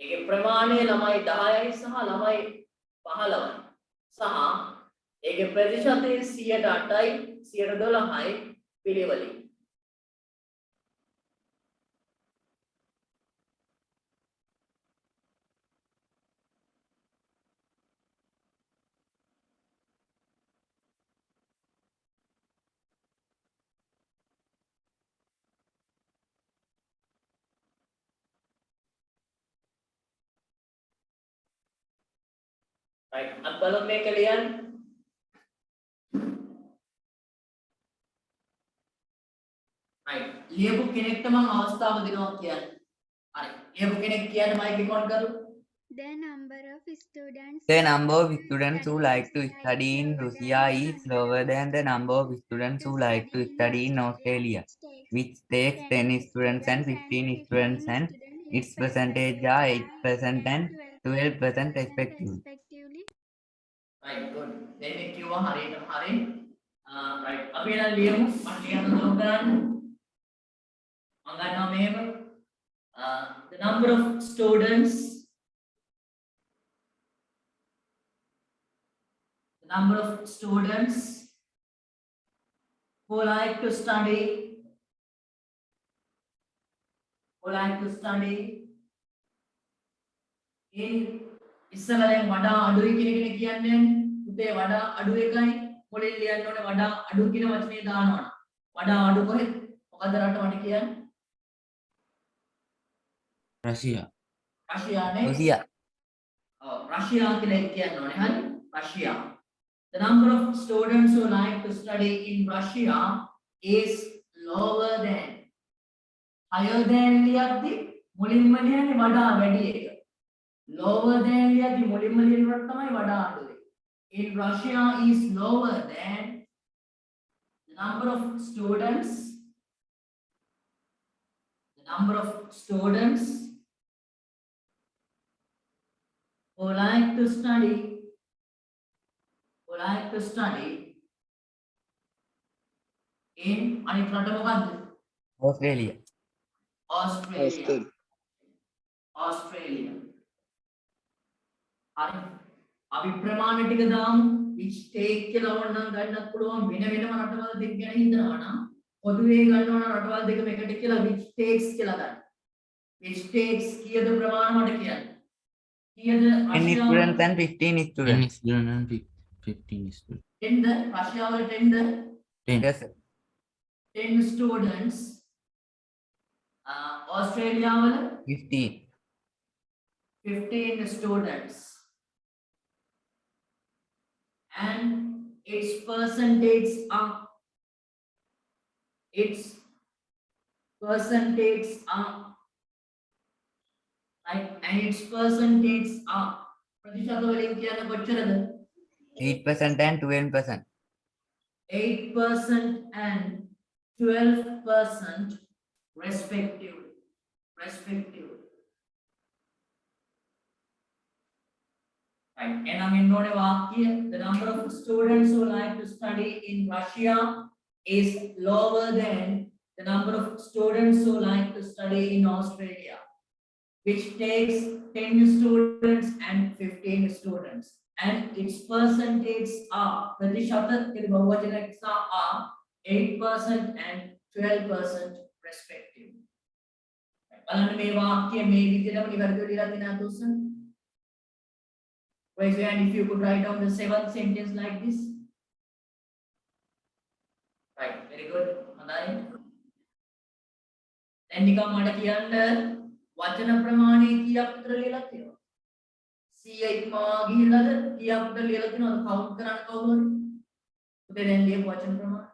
ඒකේ ප්‍රමාණය ළමයි 10යි සහ ළමයි 15යි. සහ ඒකේ ප්‍රතිශතය 8යි 12යි පිළිවෙලින්. right අත් බලමු මේක ලියන්න. right ලියපු කෙනෙක්ට මම අවස්ථාව දෙනවා කියන්නේ. හරි ලියපු කෙනෙක් කියන්න මයික් එක ඔන් කරු. The number of students The number of students who like to study in Russia is lower than the number of students who like to study in Australia, which takes 10 students and 15 students and its percentage are 8% and 12% respectively. Right, good. Then we kiwa hari na hari. Right. Abi na liam maliyan dogan. Mangana mem. The number of students. The number of students who like to study. Who like to study in ඉස්සලෙන් වඩා අඩුයි කියන එක කියන්නේ උදේ වඩා අඩු එකයි මුලින් ලියන්න ඕනේ වඩා අඩු කියන වචනේ දානවා වඩා අඩු කොහෙද මොකද රට මට කියන්නේ Russia. රෂියා නේ Russia. ඔව් රෂියා කියලා කියන්න ඕනේ හරි රෂියා the number of students who like to study in Russia is lower than higher than ලියද්දි මුලින්ම ලියන්නේ වඩා වැඩි එක lower than ලියද්දි මුලින්ම ලියනවට තමයි වඩා අඩුයි in Russia is lower than the number of students who like to study in අනිත් රට මොකද්ද Australia. Australia හරි අපි ප්‍රමාණ ටික දාමු which take කියලා ඕනනම් ගන්නත් පුළුවන් වෙන වෙනම රටවල් දෙක ගැන හිතනවා නම් පොදුවේ ගන්නවා නම් රටවල් දෙකම එකට කියලා which takes කියලා ගන්න which takes කීයද ප්‍රමාණ මට කියන්න කීයද 10 students and 15 10 students. students and 15 students. 10ද රෂියාවල 10ද 10. Yes, sir. 10 students ඔස්ට්‍රේලියාවල 15. 15 students and its percentage are right and its percentage are ප්‍රතිශත වලින් කියන්න කොච්චරද 8% and 12%. 8% and 12% respectively right එනම් එන්න ඕනේ වාක්‍ය the number of students who like to study in Russia is lower than the number of students who like to study in Australia which takes 10 students and 15 students and its percentage are ප්‍රතිශත කියන බහුවචන නිසා are 8% and 12% respectively බලන්න මේ වාක්‍ය මේ විදිහටම නිවැරදිව ලියලා තියෙනවා දොස්තර raise your hand if you could write down the seventh sentence like this right very good හොඳයි දැන් නිකන් මට කියන්න වචන ප්‍රමාණය කීයක් විතර ලියලා තියෙනවද 100 ඉක්මවා ගිහිල්ලාද කීයක් විතර ලියලා තියෙනවද කවුන්ට් කරන්න කවුරු හරි උදේ දැන් ලියපු වචන ප්‍රමාණය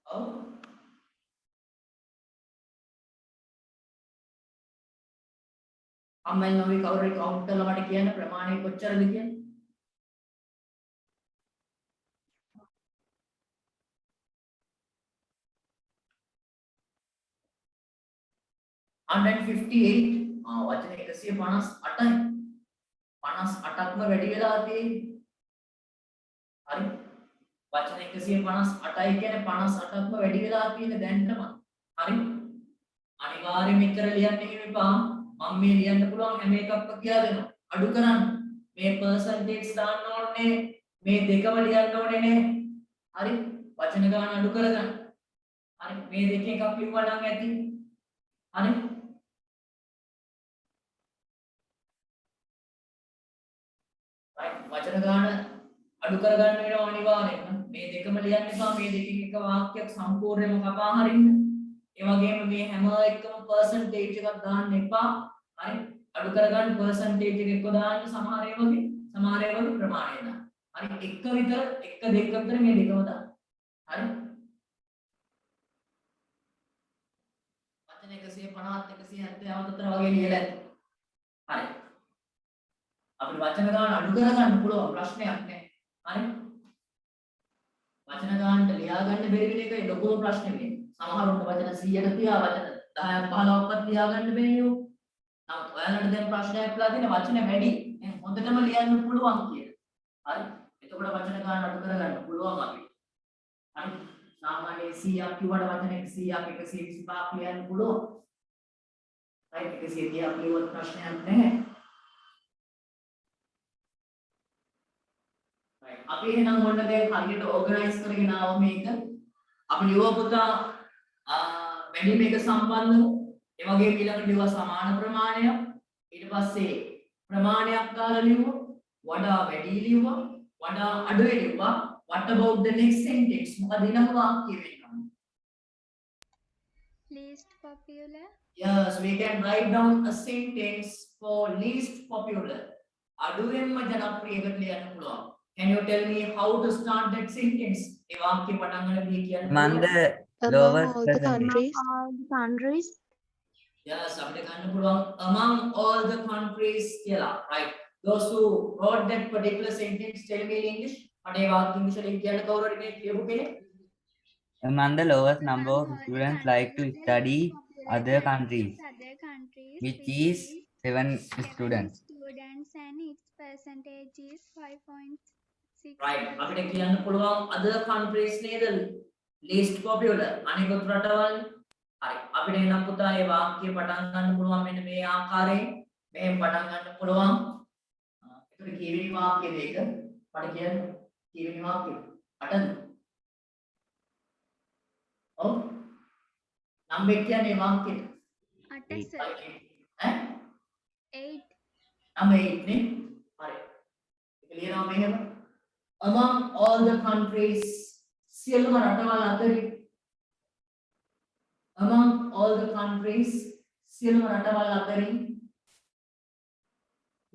ඔව් අම්මෙන් අපි කවුරු හරි කවුන්ට් කරලා මට කියන්න ප්‍රමාණය කොච්චරද කියන්නේ 158 වචන 158යි 58ක්ම වැඩි වෙලා තියෙන්නේ හරි වචන 158යි කියන්නේ 58ක්ම වැඩි වෙලා තියෙන්නේ දැන්ටම හරි අනිවාර්යයෙන්ම ඉතර ලියන්න එහෙම එපා මම මේ ලියන්න පුළුවන් හැම එකක්ම කියලා දෙනවා අඩු කරන්න මේ percentage දාන්න ඕනේ මේ දෙකම ලියන්න ඕනේ නේ හරි වචන ගාන අඩු කරගන්න හරි මේ දෙකෙන් එකක් ලිව්වා නම් ඇති හරි වචන ගාන අඩු කරගන්න වෙනවා අනිවාර්යයෙන්ම මේ දෙකම ලියන්න එපා මේ දෙකෙන් එක වාක්‍යයක් සම්පූර්ණයෙන්ම කපා හරින්න ඒ වගේම මේ හැම එකම percentage එකක් දාන්න එපා හරි අඩු කරගන්න percentage එක එක්ක දාන්න සමහර ඒවාගේ ප්‍රමාණය දාන්න හරි එක විතර එක දෙක විතර මේ දෙකම දාන්න හරි වචන 150 170 අතර වගේ ලියලා ඇති හරි. අපිට වචන ගාන අඩු කරගන්න පුළුවන් ප්‍රශ්නයක් නෑ. හරි. වචන ගානට ලියා ගන්න බැරි වෙන එකයි ලොකුම ප්‍රශ්නේ වෙන්නේ. සමහරුන්ට වචන 100ට තියා වචන 10ක් 15ක්වත් ලියා ගන්න බැරියෝ. නමුත් ඔයාලට දැන් ප්‍රශ්නයක් ලා තියෙන වචන වැඩි. දැන් හොඳටම ලියන්න පුළුවන් කියලා. හරි. එතකොට වචන ගාන අඩු කරගන්න පුළුවන් අපිට. හරි. සාමාන්‍ය 100ක් කිව්වට වචන 100ක් 125ක් ලියන්න පුළුවන්. හරි 130ක් ලියුවත් ප්‍රශ්නයක් නැහැ. right අපි එහෙනම් ඔන්න දැන් හරියට ඕගනයිස් කරගෙන ආව මේක. අපි ලියුවා පුතා වැඩිම එක සම්බන්ධව ඒ වගේම ඊළඟට ලියුවා සමාන ප්‍රමාණයක්. ඊට පස්සේ ප්‍රමාණයක් ගාලා ලියුවා. වඩා වැඩි ලියුවා. වඩා අඩු ලියුවා. What about the next sentence? මොකද ඊළඟ වාක්‍යය වෙන්නේ? Least popular. Yes, we can write down a sentence for least popular. අඩුවෙන්ම ජනප්‍රියකට ලියන්න පුළුවන්. Can you tell me how to start that sentence? ඒ වාක්‍ය පටන් ගන්න දී කියන්න. Among the Among lowest all the percentage. countries, Yes, අපිට ගන්න පුළුවන් among all the countries කියලා. Right. Those who wrote that particular sentence tell me in English. මට ඒ වාක්‍ය ඉංග්‍රීසියෙන් කියන්න කවුරු හරි මේ කියපු කෙනෙක්? Among the lowest number of students like to study other countries, which is 7 students. Students and its percentage is 5.6. Right. අපිට කියන්න පුළුවන් other countries නේද least popular අනිකුත් රටවල්. හරි. අපිට එනම් පුතා මේ වාක්‍ය පටන් ගන්න පුළුවන් මෙන්න මේ ආකාරයෙන්. මෙහෙම පටන් ගන්න පුළුවන්. ඒකට කීවෙනි වාක්‍යද ඒක? මට කියන්න. කීවෙනි වාක්‍යද? 8ද? ඔව්. නම් එක කියන්නේ වාක්‍යෙට. 8 sir. ඈ? 8. නම් 8 නේ. හරි. ඒක ලියනවා මෙහෙම. Among all the countries සියලුම රටවල් අතරින් among all the countries සියලුම රටවල් අතරින්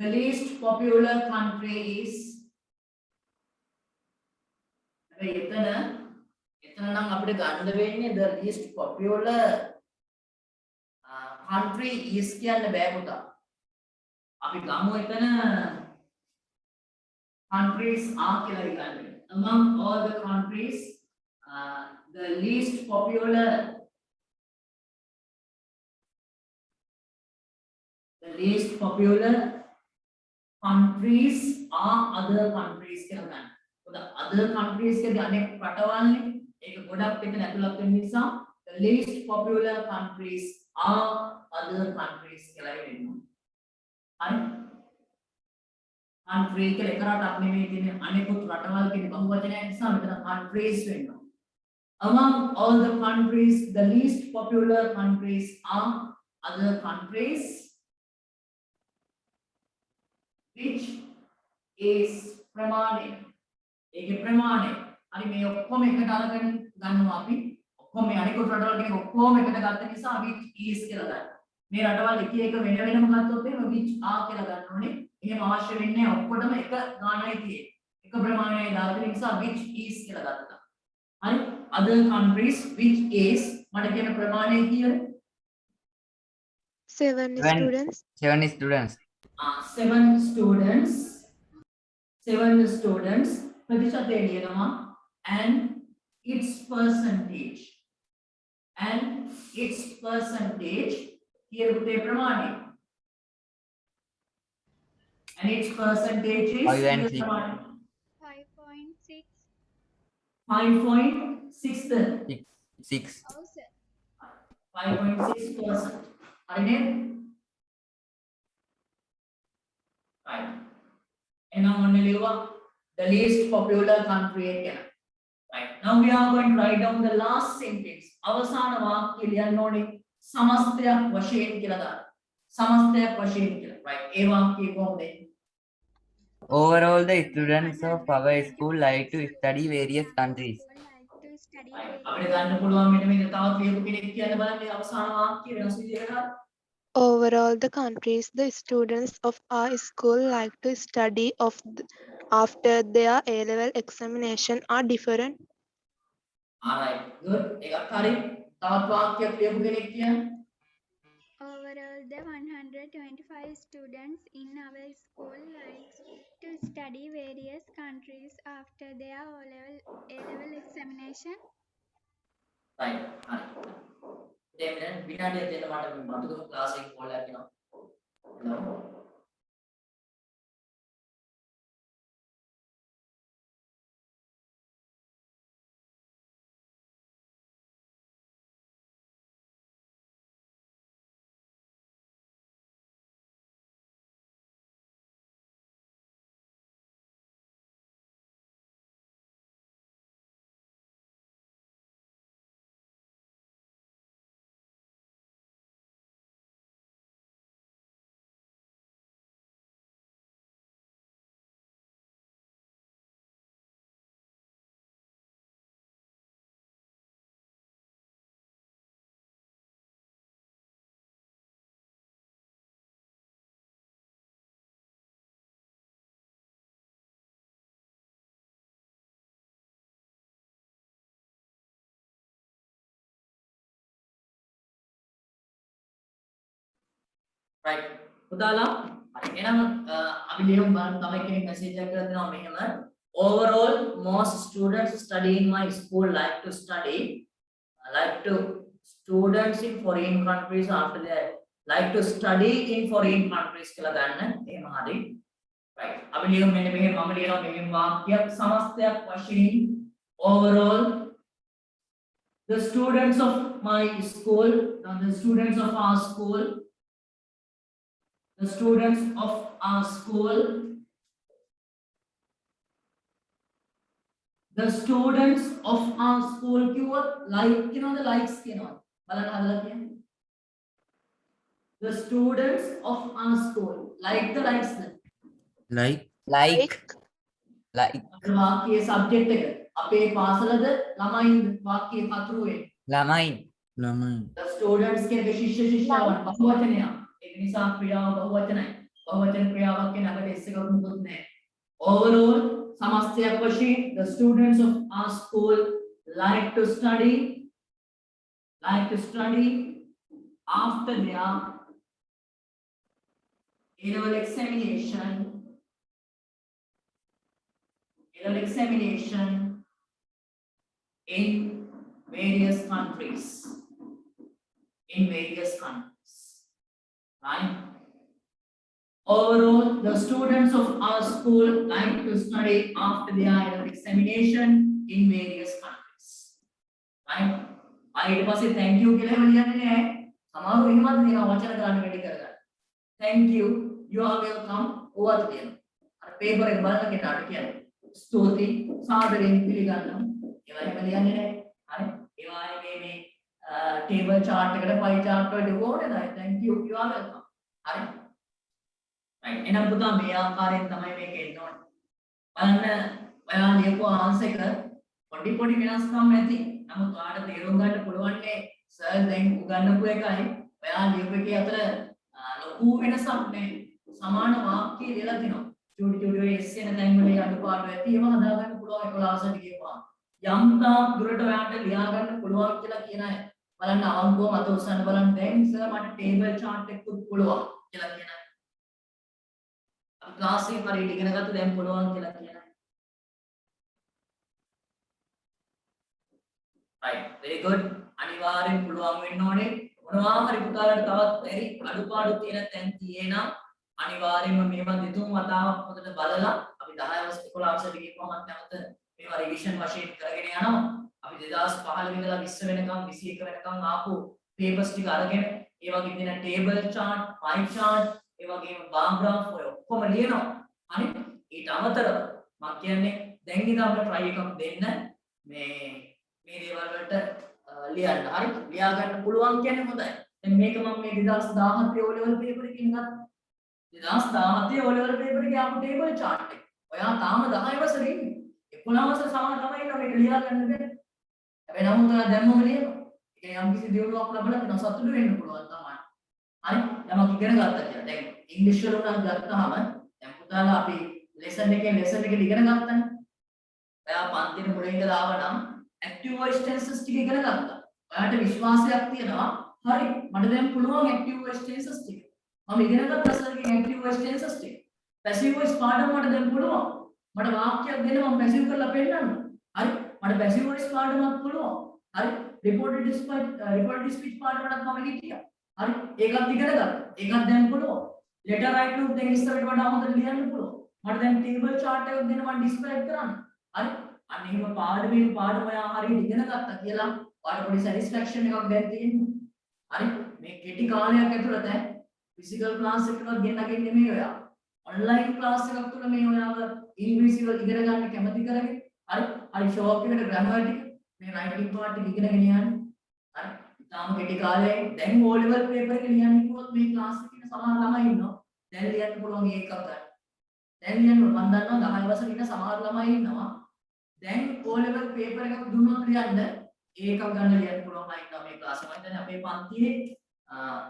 the least popular country is එතන නම් අපිට ගන්න වෙන්නේ the least popular country is කියන්න බෑ පුතා. අපි ගමු එතන countries are කියලා ගන්න. Among all the countries the least popular countries are other countries කියලා ගන්න. මොකද other countries කියදී අනෙක් රටවල්නේ. ඒක ගොඩක් එතන ඇතුළත් වෙන නිසා the least popular countries are other countries කියලා වෙනවා. හරි? country කියලා එක රටක් නෙමෙයි තියෙන්නේ අනෙකුත් රටවල් කියන බහුවචනය නිසා මෙතන countries වෙනවා. Among all the countries the least popular countries are other countries which is ප්‍රමාණය. ඒකේ ප්‍රමාණය. හරි මේ ඔක්කොම එකට අරගෙන ගන්නවා අපි. ඔක්කොම මේ අනිකුත් රටවල් කෙනෙක් ඔක්කොම එකට ගත්ත නිසා which is කියලා ගන්නවා. මේ රටවල් එක එක වෙන වෙනම ගත්තොත් එහෙම which are කියලා ගන්න ඕනේ. එහෙම අවශ්‍ය වෙන්නේ ඔක්කොටම එක ගානයි තියෙන්නේ. එක ප්‍රමාණයයි දාලා තියෙන නිසා which is කියලා ගත්තා. හරි other countries which is මට කියන ප්‍රමාණය කීයද? 7 students. 7 students. 7 students ප්‍රතිශතය ලියනවා and its percentage here පුතේ ප්‍රමාණය and its percentage is 5 and 6. 5.6. 5.6 6. Oh sir. 5.6%. හරි නේද? right එහෙනම් ඔන්න ලියුවා the least popular country කියලා. right now we are going to write down the last sentence. අවසාන වාක්‍ය ලියන්න ඕනේ සමස්තයක් වශයෙන් කියලා දාන්න. සමස්තයක් වශයෙන් කියලා. right ඒ වාක්‍යය කොහොමද? Overall, the students of our school like to study various countries. Like to study right අපිට ගන්න පුළුවන් මෙන්න මේක තවත් ලියපු කෙනෙක් කියන්න බලන්න මේ අවසාන වාක්‍ය වෙනස් විදිහකට ගන්න. Overall, the countries the students of our school like to study after their A-level examination are different. alright good ඒකත් හරි. තවත් වාක්‍යයක් ලියපු කෙනෙක් කියන්න. overall the 100 125 students in our school likes to study various countries after their A-level examination. right හරි දැන් විනාඩියක් දෙන්න මට මතකම ක්ලාස් එක කෝල් එකක් එනවා hello right පුතාලා හරි එහෙනම් අපි ලියමු බලන්න තමයි කෙනෙක් මැසේජ් එකක් කරලා දෙනවා මෙහෙම overall most students study in my school like to students in foreign countries after they like to study in foreign countries කියලා ගන්න එහෙම හරි right අපි ලියමු මෙන්න මෙහෙම මම ලියනවා මෙහෙම වාක්‍යයක් සමස්තයක් වශයෙන් overall the students of my school the students of our school the students of our school කිව්ව like කියනවාද likes කියනවාද බලන්න හදලා කියන්නේ the students of our school like the likes Like. like අපේ වාක්‍යයේ subject එක අපේ පාසලද ළමයින්ද වාක්‍යයේ කතුරුවේ ළමයින් Lamai. the students කියන ශිෂ්‍ය ශිෂ්‍යාවන් බහුවචනයක් ඒක නිසා ක්‍රියාව බහුවචනයි බහුවචන ක්‍රියාවක් කියන අපිට S එකක් මොකුත් නැහැ overall සමස්තයක් වශයෙන් the students of our school like to study after their A-level examination in various countries right overall the students of our school like to study after their A-level examination in various countries right ඊට පස්සේ thank you කියලා එහෙම ලියන්නේ නැහැ සමහරව එහෙමත් ලියනවා වචන ගන්න වැඩි කරගන්න thank you you are welcome ඔවත් ලියනවා අර පේපර් එක බලන කෙනාට කියන්නේ ස්තුති සාදරයෙන් පිළිගන්නවා ඒවා එහෙම ලියන්නේ නැහැ හරි ඒවා මේ ටේබල් chart එකට pie chart වලට ඕනේ නැහැ thank you you are welcome හරි right එහෙනම් පුතා මේ ආකාරයෙන් තමයි මේක එන්න ඕනේ බලන්න ඔයා ලියපු ආන්සර් එක පොඩි වෙනස්කම් ඇති නමුත් ඔයාලට තේරුම් ගන්න පුළුවන්නේ සර් දැන් උගන්වපු එකයි ඔයා ලියපු එකේ අතර ලොකු වෙනසක් නැහැ සමාන වාක්‍ය දෙලා තිනවා චූටි S එන තැන් වල අඩුපාඩු ඇති ඒවා හදා ගන්න පුළුවන් 11 ගියපුවා යම් තාක් දුරට ඔයාලට ලියා ගන්න පුළුවන් කියලා කියන අය බලන්න අවංකව මත උස්සන්න බලන්න දැන් සර් මට ටේබල් chart එකකුත් පුළුවන් කියලා කියන අය අපි ක්ලාස් එකේ පරිදි ඉගෙන ගත්ත දැන් පුළුවන් කියලා කියන අය right very good අනිවාර්යෙන් පුළුවන් වෙන්න ඕනේ මොනවා හරි පුතාලට තවත් බැරි අඩුපාඩු තියෙන තැන් තියෙනවා අනිවාර්යයෙන්ම මේවා දෙතුන් වතාවක් හොඳට බලලා අපි 10 11 ගිහපුවම නැවත මේවා රිවිෂන් වශයෙන් කරගෙන යනවා අපි 2015 ඉඳලා 20 වෙනකම් 21 වෙනකම් ආපු පේපර්ස් ටික අරගෙන ඒ වගේ දෙන ටේබල් chart pie chart ඒ වගේම bar graph ඔය ඔක්කොම ලියනවා හරි ඊට අමතරව මම කියන්නේ දැන් ඉඳන් අපිට try එකක් දෙන්න මේ දේවල් වලට ලියන්න හරි ලියා ගන්න පුළුවන් කියන්නේ හොඳයි දැන් මේක මම මේ 2017 O level paper එකකින් ගත්තා 2017 O level paper එකේ ආපු ටේබල් chart එක ඔයා තාම 10 වසරේ ඉන්නේ 11 වසර සමාන ළමයි ඉන්නවා මේක ලියා ගන්න බැහැ හැබැයි නමුත් ඔයා දැම්මම ලියනවා ඒ යම් කිසි දියුණුවක් ලැබලා තියෙනවා සතුටු වෙන්න පුළුවන් තමයි හරි යමක් ඉගෙන ගත්තා කියලා දැන් ඉංග්‍රීසි වල උනත් ගත්තාම දැන් පුතාලා අපි ලෙසන් එකේ ඉගෙන ගත්තානේ ඔයා පන්තියේ මුලින් ඉඳලා ආවනම් active voice tenses ටික ඉගෙන ගත්තා. ඔයාලට විශ්වාසයක් තියෙනවා. හරි මට දැන් පුළුවන් active voice tenses ටික. මම ඉගෙන ගත්ත සර්ගෙන් ඇක්ටිව් වොයිස් ටෙන්සස් ටික. පැසිව් වොයිස් පාඩම මට දැන් පුළුවන්. මට වාක්‍යයක් දෙන්න මම පැසිව් කරලා පෙන්නන්න. හරි. මට පැසිව් වොයිස් පාඩමක් පුළුවන්. හරි. රිපෝටඩ් ස්පීච් පාඩමකට මම හිටියා. හරි. ඒකත් ඉගෙන ගත්තා. ඒකත් දැන් පුළුවන්. ලෙටර් රයිට් උත් දැන් ඉස්සරට වඩා හොඳට ලියන්න පුළුවන්. මට දැන් ටේබල් chart එකක් දෙන්න මම ඩිස්ප්ලේ කරන්න. හරි. අන්න එහෙම පාඩම ඔයා හරියට ඉගෙන ගත්තා කියලා ඔයාලට පොඩි සැටිස්ෆැක්ෂන් එකක් දැන් තියෙනවා. හරි. මේ කෙටි කාලයක් ඇතුළත ෆිසිකල් ක්ලාස් එකකට ගෙන්නගෙන නෙමෙයි ඔයා. ඔන්ලයින් ක්ලාස් එකක් තුළ මේ ඔයාව ඉංග්‍රීසි වල ඉගෙන ගන්න කැමති කරගෙන හරි ෂෝක් එකට ග්‍රැමර් ටික මේ රයිටින් පාර්ට් එක ඉගෙනගෙන යන්න. හරි. තාම කෙටි කාලේ දැන් O level පේපර් එක ලියන්න කිව්වොත් මේ ක්ලාස් එකේ ඉන්න සමහර ළමයි ඉන්නවා. දැන් ලියන්න පුළුවන් ඒකක් ගන්න. දැන් ලියන්න මම දන්නවා 10 වසරේ ඉන්න සමහර ළමයි ඉන්නවා. දැන් O level පේපර් එකක් දුන්නොත් ලියන්න ඒකක් ගන්න ලියන්න පුළුවන් අය ඉන්නවා මේ ක්ලාස් එකේ. දැන් අපේ පන්තියේ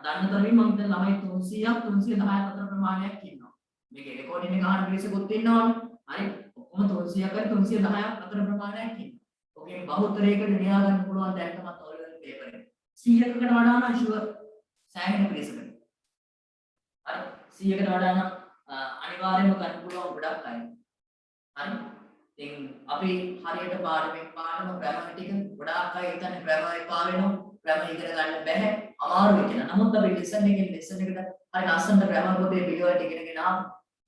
දන්න තරමින් මම දැන් ළමයි 300ක් 310ක් අතර ප්‍රමාණයක් ඉන්නවා. මේකේ රෙකෝඩින් එක අහන්න පිළිසෙකුත් ඉන්නවනේ. හරි. ඔක්කොම 300ක් 310ක් අතර ප්‍රමාණයක් ඉන්නවා. ඔකෙන් බහුතරයකට ලියා ගන්න පුළුවන් දැන් තමයි O level පේපර් එක. 100කට වඩා නම් ෂුවර් සෑහෙන පිළිසෙකට. හරි. 100කට වඩා නම් අනිවාර්යයෙන්ම ගන්න පුළුවන් ගොඩක් අය. හරි. ඉතින් අපි හරියට පාඩම ග්‍රැමර් ටික ගොඩාක් අය හිතන්නේ ග්‍රැමර් එපා වෙනවා. ග්‍රැමර් ඉගෙන ගන්න බැහැ. අමාරුයි කියලා. නමුත් අපි ලෙසන් එකට හරි ලස්සනට ග්‍රැමර් පොතේ පිළිවෙලට ඉගෙනගෙන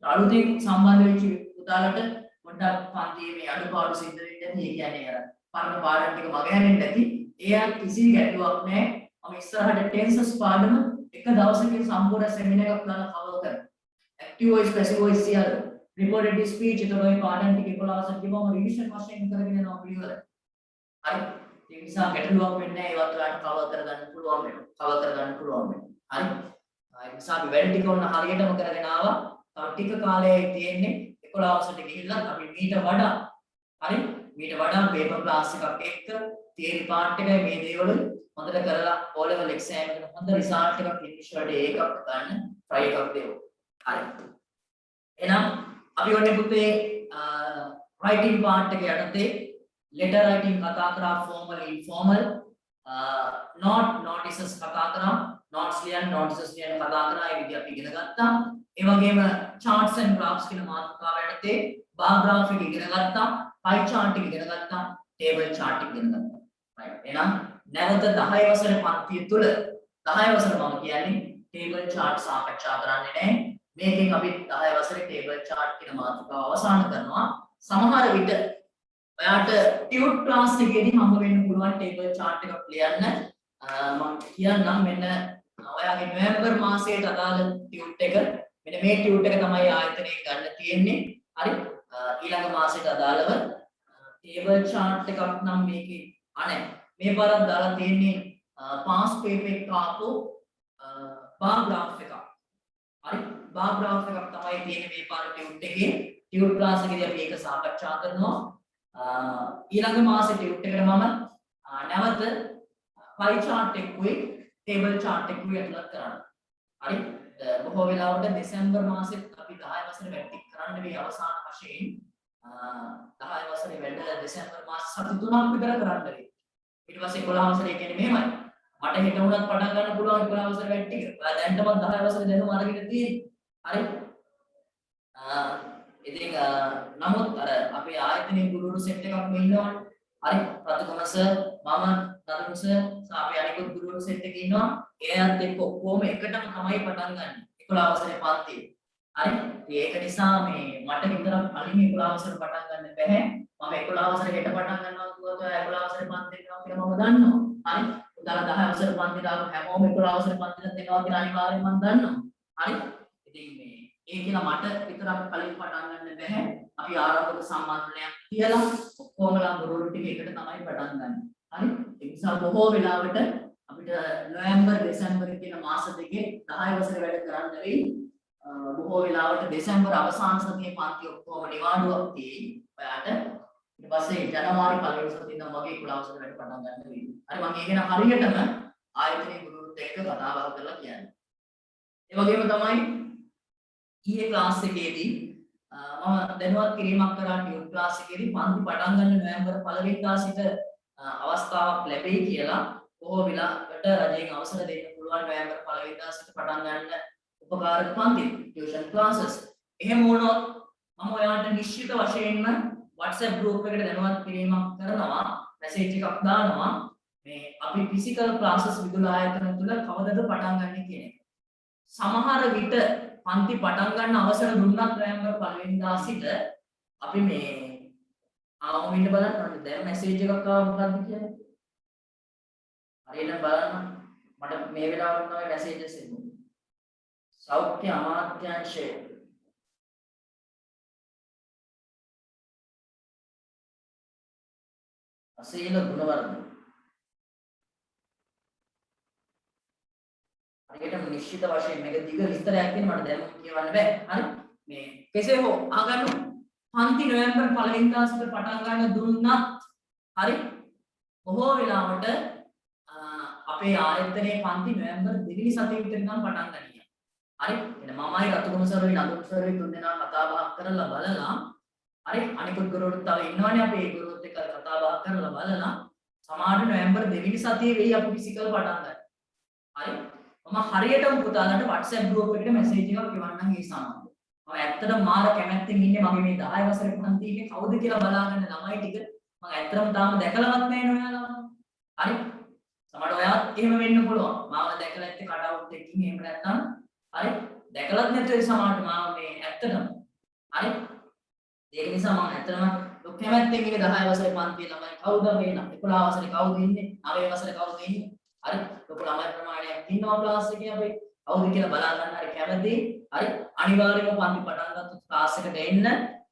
අලුතින් සම්බන්ධ වෙච්ච පුතාලට පොඩ්ඩක් පන්තියේ මේ අඩුපාඩු සිද්ධ වෙන්නේ නැති. ඒ කියන්නේ අර පරණ පාඩම් ටික මගහැරෙන්නේ නැති. ඒත් කිසි ගැටලුවක් නැහැ. මම ඉස්සරහට ටෙන්සස් පාඩම එක දවසකින් සම්පූර්ණ සෙමිනාර් එකක් දාලා කවර් කරනවා. ඇක්ටිව් වොයිස් පැසිව් වොයිස් සියල්ල රිපෝටඩ් ස්පීච් ඒතකොට ඔය පාඩම් ටික 11 වසරේදීම රිවිෂන් වශයෙන් කරගෙන යනවා පිළිවෙල. හරි. ඒ නිසා ගැටලුවක් වෙන්නේ නැහැ. ඒවත් ඔයාලට කවර් කරගන්න පුළුවන් වෙනවා. හරි. ඒ නිසා අපි වැඩ ටික ඔන්න හරියටම කරගෙන ආවා. තව ටික කාලයයි තියෙන්නේ 11 වසරට ගිහිල්ලා අපි මීට වඩා පේපර් ක්ලාස් එකක් එක්ක තියරි පාර්ට් එකයි මේ දේවල් හොඳට කරලා O level exam එකට හොඳ රිසල්ට් එකක් ඉංග්‍රීසි වලට ඒකක් ගන්න try එකක් දෙමු. හරි. එහෙනම් අපි ඔන්නේ පුතේ writing part එක යටතේ letter writing කතා කරා formal informal notices කතා කරා notes ලියන්න notices ලියන්න කතා කරා ඒ විදිහ අපි ඉගෙන ගත්තා. ඒ වගේම charts and graphs කියන මාතෘකාව යටතේ bar graph එක ඉගෙන ගත්තා, pie chart එක ඉගෙන ගත්තා, table chart එක ඉගෙන ගත්තා. right. එහෙනම් නැවත 10 වසරේ පන්තිය තුල 10 වසර මම කියන්නේ table chart සාකච්ඡා කරන්නේ නැහැ. මේකෙන් අපි 10 වසරේ table chart කියන මාතෘකාව අවසන් කරනවා. සමහර විට ඔයාට ටියුට් ක්ලාස් එකේදී හම්බ වෙන්න පුළුවන් table chart එකක් ලියන්න. මම කියන්නම් මෙන්න ඔයාගේ නොවැම්බර් මාසයට අදාළ ටියුට් එක. මෙන්න මේ ටියුට් එක තමයි ආයතනයේ ගන්න තියෙන්නේ. හරි. ඊළඟ මාසයට අදාළව table chart එකක් නම් මේකේ අනේ මේ පාරක් දාලා තියෙන්නේ පාස් පේපර් එක ආපු bar graph එකක්. හරි. bar graph එකක් තමයි තියෙන්නේ මේ පාර ටියුට් එකේ. ටියුට් ක්ලාස් එකේදී අපි ඒක සාකච්ඡා කරනවා. ඊළඟ මාසේ ටියුට් එකට මම නැවත pie chart එකකුයි table chart එකකුයි අතුලත් කරනවා. හරි. බොහෝ වෙලාවට දෙසැම්බර් මාසෙත් අපි 10 වසරේ වැඩි කරන්න මේ අවසාන වශයෙන් 10 වසරේ වැඩ දෙසැම්බර් මාස සති 3ක් විතර කරන්න බැරි. ඊට පස්සේ 11 වසරේ කියන්නේ මෙහෙමයි. මට හෙට උනත් පටන් ගන්න පුළුවන් 11 වසරේ වැඩ ටික. ඔයා දැන්ටමත් 10 වසරේ දැනුම අරගෙන තියෙන්නේ. හරි. ඉතින් නමුත් අර අපේ ආයතනයේ ගුරුවරු සෙට් එකක් ඉන්නවනේ. හරි. රතුගම සර්, මම, නරුන් සර්, අපේ අනිකුත් ගුරුවරු සෙට් එකේ ඉන්නවා. ඒයත් එක්ක ඔක්කොම එකටම තමයි පටන් ගන්න. 11 වසරේ පන්තියේ. හරි. ඒක නිසා මේ මට විතරක් කලින් 11 වසරේ පටන් ගන්න බැහැ. මම 11 වසරේ හෙට පටන් ගන්නවා කිව්වොත් ඔයා 11 වසරේ පන්තියට යනවා කියලා මම දන්නවා. හරි. උදාලා 10 වසරේ පන්තියට ආව හැමෝම 11 වසරේ පන්තියට එනවා කියලා අනිවාර්යයෙන් මම දන්නවා. හරි. ඉතින් මේ ඒ කියලා මට විතරක් කලින් පටන් ගන්න බැහැ. අපි ආරම්භක සම්මානයක් තියලා ඔක්කොමලා ගුරුවරු ටික එකට තමයි පටන් ගන්න. හරි. ඒ නිසා බොහෝ වෙලාවට අපිට නොවැම්බර් දෙසැම්බර් කියන මාස දෙකේ 10 වසරේ වැඩ කරන්න වෙයි. බොහෝ වෙලාවට දෙසැම්බර් අවසාන සතියේ පන්ති ඔක්කොම නිවාඩුවක් තියෙයි. ඔයාට ඊට පස්සේ ජනවාරි පළවෙනි සතියේ ඉඳන් වගේ 11 වසරේ වැඩ පටන් ගන්න වෙයි. හරි. මම ඒක ගැන හරියටම ආයතනයේ ගුරුවරුත් එක්ක කතා බහ කරලා කියන්නේ. ඒ වගේම තමයි ඊයේ ක්ලාස් එකේදී මම දැනුවත් කිරීමක් කරා ටියුට් ක්ලාස් එකේදී පන්ති පටන් ගන්න නොවැම්බර් පළවෙනිදා සිට අවස්ථාවක් ලැබෙයි කියලා බොහෝ වෙලාවට රජයෙන් අවසර දෙන්න පුළුවන් නොවැම්බර් පළවෙනිදා සිට පටන් ගන්න උපකාරක පන්ති tuition classes. එහෙම වුණොත් මම ඔයාලට නිශ්චිත වශයෙන්ම WhatsApp group එකට දැනුවත් කිරීමක් කරනවා, message එකක් දානවා මේ අපි physical classes විදුල ආයතන තුල කවදද පටන් ගන්න කියන එක. සමහර විට පන්ති පටන් ගන්න අවසර දුන්නත් නොවැම්බර් 1 වෙනිදා සිට අපි මේ ආවම ඉන්න බලන්න දැන් මැසේජ් එකක් ආවා මොකක්ද කියන්නේ? හරියට බලන්න මට මේ වෙලාවට තමයි මැසේජස් එන්නේ. සෞඛ්‍ය අමාත්‍යාංශයේ අසීල ගුණවර්ධන හරියට නිශ්චිත වශයෙන් මේක දිග විස්තරයක් තියෙන මට දැන් කියවන්න බෑ. හරි මේ කෙසේ හෝ ආගන්න පන්ති නොවැම්බර් 1 වෙනිදා සිට පටන් ගන්න දුන්නත් හරි බොහෝ වෙලාවට අපේ ආයතනයේ පන්ති නොවැම්බර් 2 වෙනි සතියේ විතර ඉඳන් පටන් ගන්නවා. හරි එහෙනම් මමයි රතුගම සර්වි නදුම් සර්වි තුන්දෙනා කතා බහ කරලා බලලා හරි අනිකුත් ගුරුවරුත් තව ඉන්නවනේ අපි ඒ ගුරුවරුත් එක්ක කතා බහ කරලා බලලා සමහර නොවැම්බර් 2 වෙනි සතියේ වෙයි අපි ෆිසිකල් පටන් ගන්න. හරි මම හරියටම පුතාලට WhatsApp group එකට message එකක් එවන්නම් ඒ සම්බන්ධව. මම ඇත්තටම මාර කැමැත්තෙන් ඉන්නේ මගේ මේ 10 වසරේ පන්ති එකේ කවුද කියලා බලාගෙන ළමයි ටික මම ඇත්තටම තාම දැකලවත් නැහැ නෝයාලා. හරි සමහර ඔයාත් එහෙම වෙන්න පුළුවන්. මාව දැකලා නැත්තේ කට් අවුට් එකකින් එහෙම නැත්නම් හරි දැකලත් නැත්නම් සමහරට මාව මේ ඇත්තටම හරි ඒක නිසා මම ඇත්තටම කැමැත්තෙන් ඉන්නේ 10 වසරේ පන්තියේ ළමයි කවුද මේ 11 වසරේ කවුද ඉන්නේ 9 වසරේ කවුද ඉන්නේ හරි ලොකු ළමයි ප්‍රමාණයක් ඉන්නවා ක්ලාස් එකේ අපි කවුද කියලා බලා ගන්න හරි කැමතියි. හරි අනිවාර්යයෙන්ම පන්ති පටන් ගත්තොත් ක්ලාස් එකට එන්න.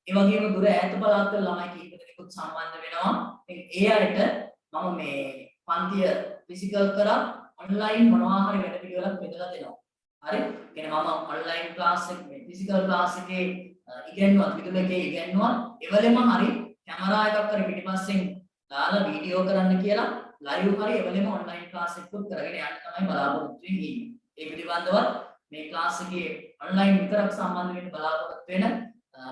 ඒ වගේම දුර ඈත පළාත් වල ළමයි කීප දෙනෙකුත් සම්බන්ධ වෙනවා. ඒ අයට මම මේ පන්තිය ෆිසිකල් කරා ඔන්ලයින් මොනවා හරි වැඩ පිළිවෙලක් බෙදලා දෙනවා. හරි කියන්නේ මම ඔන්ලයින් ක්ලාස් එක මේ ෆිසිකල් ක්ලාස් එකේ ඉගෙනුවත් විදුල එකේ ඉගෙනුවත් එවලෙම හරි කැමරා එකක් හරි පිටිපස්සෙන් දාලා වීඩියෝ කරන්න කියලා ලයිව් හරි එවලෙම ඔන්ලයින් ක්ලාස් එකක් කරගෙන යන්න තමයි බලාපොරොත්තු වෙන්නේ. ඒ පිළිබඳව මේ ක්ලාස් එකේ ඔන්ලයින් විතරක් සම්බන්ධ වෙන්න බලාපොරොත්තු වෙන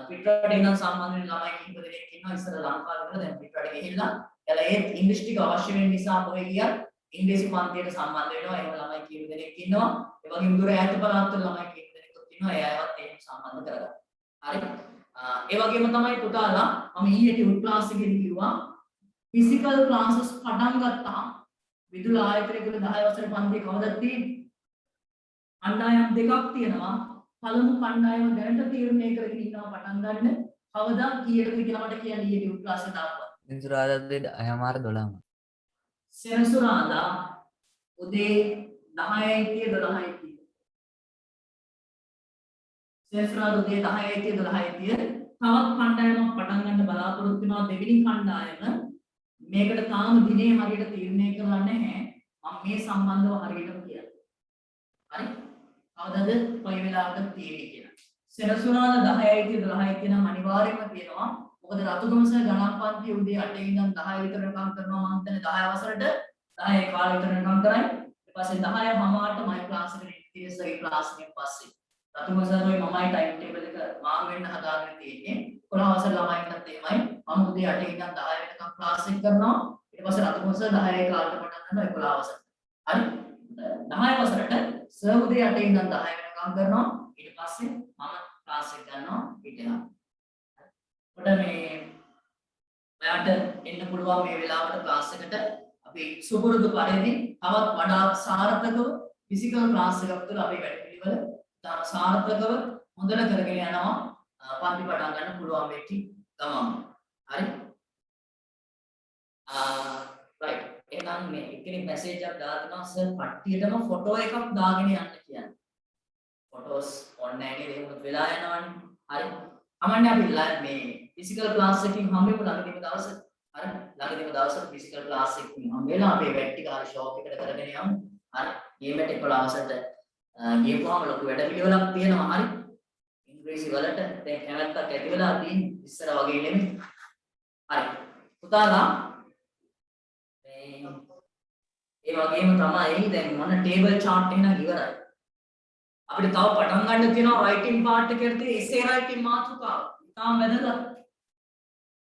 පිටරට ඉන්න සම්බන්ධ වෙන ළමයි කිහිප දෙනෙක් ඉන්නවා. ඉස්සර ලංකාවේ ඉඳලා දැන් පිටරට ගිහිල්ලා එලා ඒ ඉංග්‍රීසි ටික අවශ්‍ය වෙන නිසා කොහේ ගියත් ඉංග්‍රීසි පන්තියට සම්බන්ධ වෙනවා. එහෙම ළමයි කිහිප දෙනෙක් ඉන්නවා. ඒ වගේම දුර ඈත පළාත් වල ළමයි කිහිප දෙනෙකුත් ඉන්නවා. ඒ අයවත් එහෙම සම්බන්ධ කරගන්න. හරි ඒ වගේම තමයි පුතාලා මම ඊයේ ටියුට් ක්ලාස් එකේදී කිව්වා ෆිසිකල් ක්ලාසස් පටන් ගත්තාම විදුල ආයතනයේ 10 වසරේ පන්තියේ කවදද තියෙන්නේ? කණ්ඩායම් දෙකක් තියෙනවා. පළමු කණ්ඩායම දැනට තීරණය කරගෙන ඉන්නවා පටන් ගන්න. කවදා කීයටද කියලා මට කියන්න ඊයේ ටියුට් ක්ලාස් එක දාපුවා. ඉන්සුරාදා 10:12. සෙනසුරාදා උදේ 10:12. සෙනසුරාදා උදේ 10:12. තවත් කණ්ඩායමක් පටන් ගන්න බලාපොරොත්තු වෙනවා. දෙවෙනි කණ්ඩායම මේකට තාම දිනේ හරියට තීරණය කරලා නැහැ. මම මේ සම්බන්ධව හරියටම කියන්නම්. හරි? කවදද කොයි වෙලාවකද තියෙන්නේ කියලා. සෙනසුරාදා 10:12 නම් අනිවාර්යයෙන්ම තියෙනවා. මොකද රතුගම සර් ගණන් පන්තිය උදේ 8 ඉඳන් 10 විතර නිකම් කරනවා. මම හිතන්නේ 10 වසරට 10 කාලේ විතර නිකම් කරයි. ඊට පස්සේ 10:00 මයි ක්ලාස් එකට ඉතිරිසගේ ක්ලාස් එකෙන් පස්සේ රතුගම සර් ඔය මමයි ටයිම් ටේබල් එක මාරු වෙන්න හදාගෙන තියෙන්නේ. 11 වසර ළමයින්ටත් එහෙමයි. මම උදේ 8 ඉඳන් 10 වෙනකම් ක්ලාස් එක කරනවා. ඊට පස්සේ රතුගම සර් 10 කාලේ පටන් ගන්නවා 11 වසරට. හරි? 10 වසරට සර් උදේ 8 ඉඳන් 10 වෙනකම් කරනවා. ඊට පස්සේ මම ක්ලාස් එක ගන්නවා ඊටලා. ඔඩ මේ ඔයාට එන්න පුළුවන් මේ වෙලාවට ක්ලාස් එකට අපි සුපුරුදු පරිදි තවත් වඩා සාර්ථකව ෆිසිකල් ක්ලාස් එකක් තුළ අපේ වැඩ පිළිවෙල තව සාර්ථකව හොඳට කරගෙන යනවා. පන්ති පටන් ගන්න පුළුවන් වෙච්චි ගමන්. හරි? රයිට්. එහෙනම් මේ එක්කෙනෙක් මැසේජ් එකක් දාලා තිනවා සර් පට්ටියටම ෆොටෝ එකක් දාගෙන යන්න කියන්නේ. ෆොටෝස් ඔන්ලයින් එකේ දෙමුත් වෙලා යනවනේ. හරි? අමන්නේ අපි මේ ෆිසිකල් ක්ලාස් එකකින් හම්බෙමු ළඟදීම දවසේ. හරි? ළඟදීම දවසේ ෆිසිකල් ක්ලාස් එකකින් හම්බෙලා අපේ වැඩ ටික හරි ෂොප් එකට කරගෙන යමු. හරි? ගේමට 11ට ගියපුවාම ලොකු වැඩ පිළිවෙලක් තියෙනවා. හරි? ඉංග්‍රීසි වලට දැන් කැමැත්තක් ඇති වෙලා තියෙන්නේ ඉස්සර වගේ නෙමෙයි. හරි. පුතාලා ඒ වගේම තමයි දැන් මොන ටේබල් chart එක නම් ඉවරයි. අපිට තව පටන් ගන්න තියෙනවා රයිටින් පාර්ට් එකේ තියෙන essay writing මාතෘකාව. තාම වැදගත්.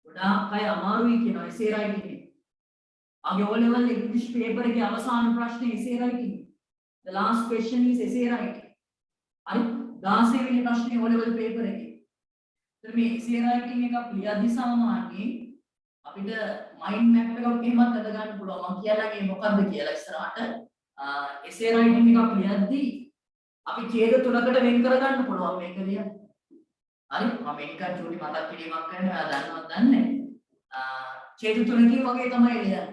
ගොඩාක් අය අමාරුයි කියනවා essay writing එක. ආගේ O level English paper එකේ අවසාන ප්‍රශ්නේ essay writing. The last question is essay writing. හරි 16 වෙනි ප්‍රශ්නේ O level paper එකේ. ඒතර මේ essay writing එකක් ලියද්දි සාමාන්‍යයෙන් අපිට mind map එකක් එහෙමත් අද ගන්න පුළුවන්. මම කියන්නගේ මොකද්ද කියලා ඉස්සරහට. essay writing එකක් ලියද්දි අපි ඡේද තුනකට වෙන් කරගන්න පුළුවන් මේක ලියන්න. හරි මම මේක චූටි මතක් කිරීමක් කරනවා. ඔයා දන්නවද දන්නේ නැහැ. ඡේද තුනකින් වගේ තමයි ලියන්නේ.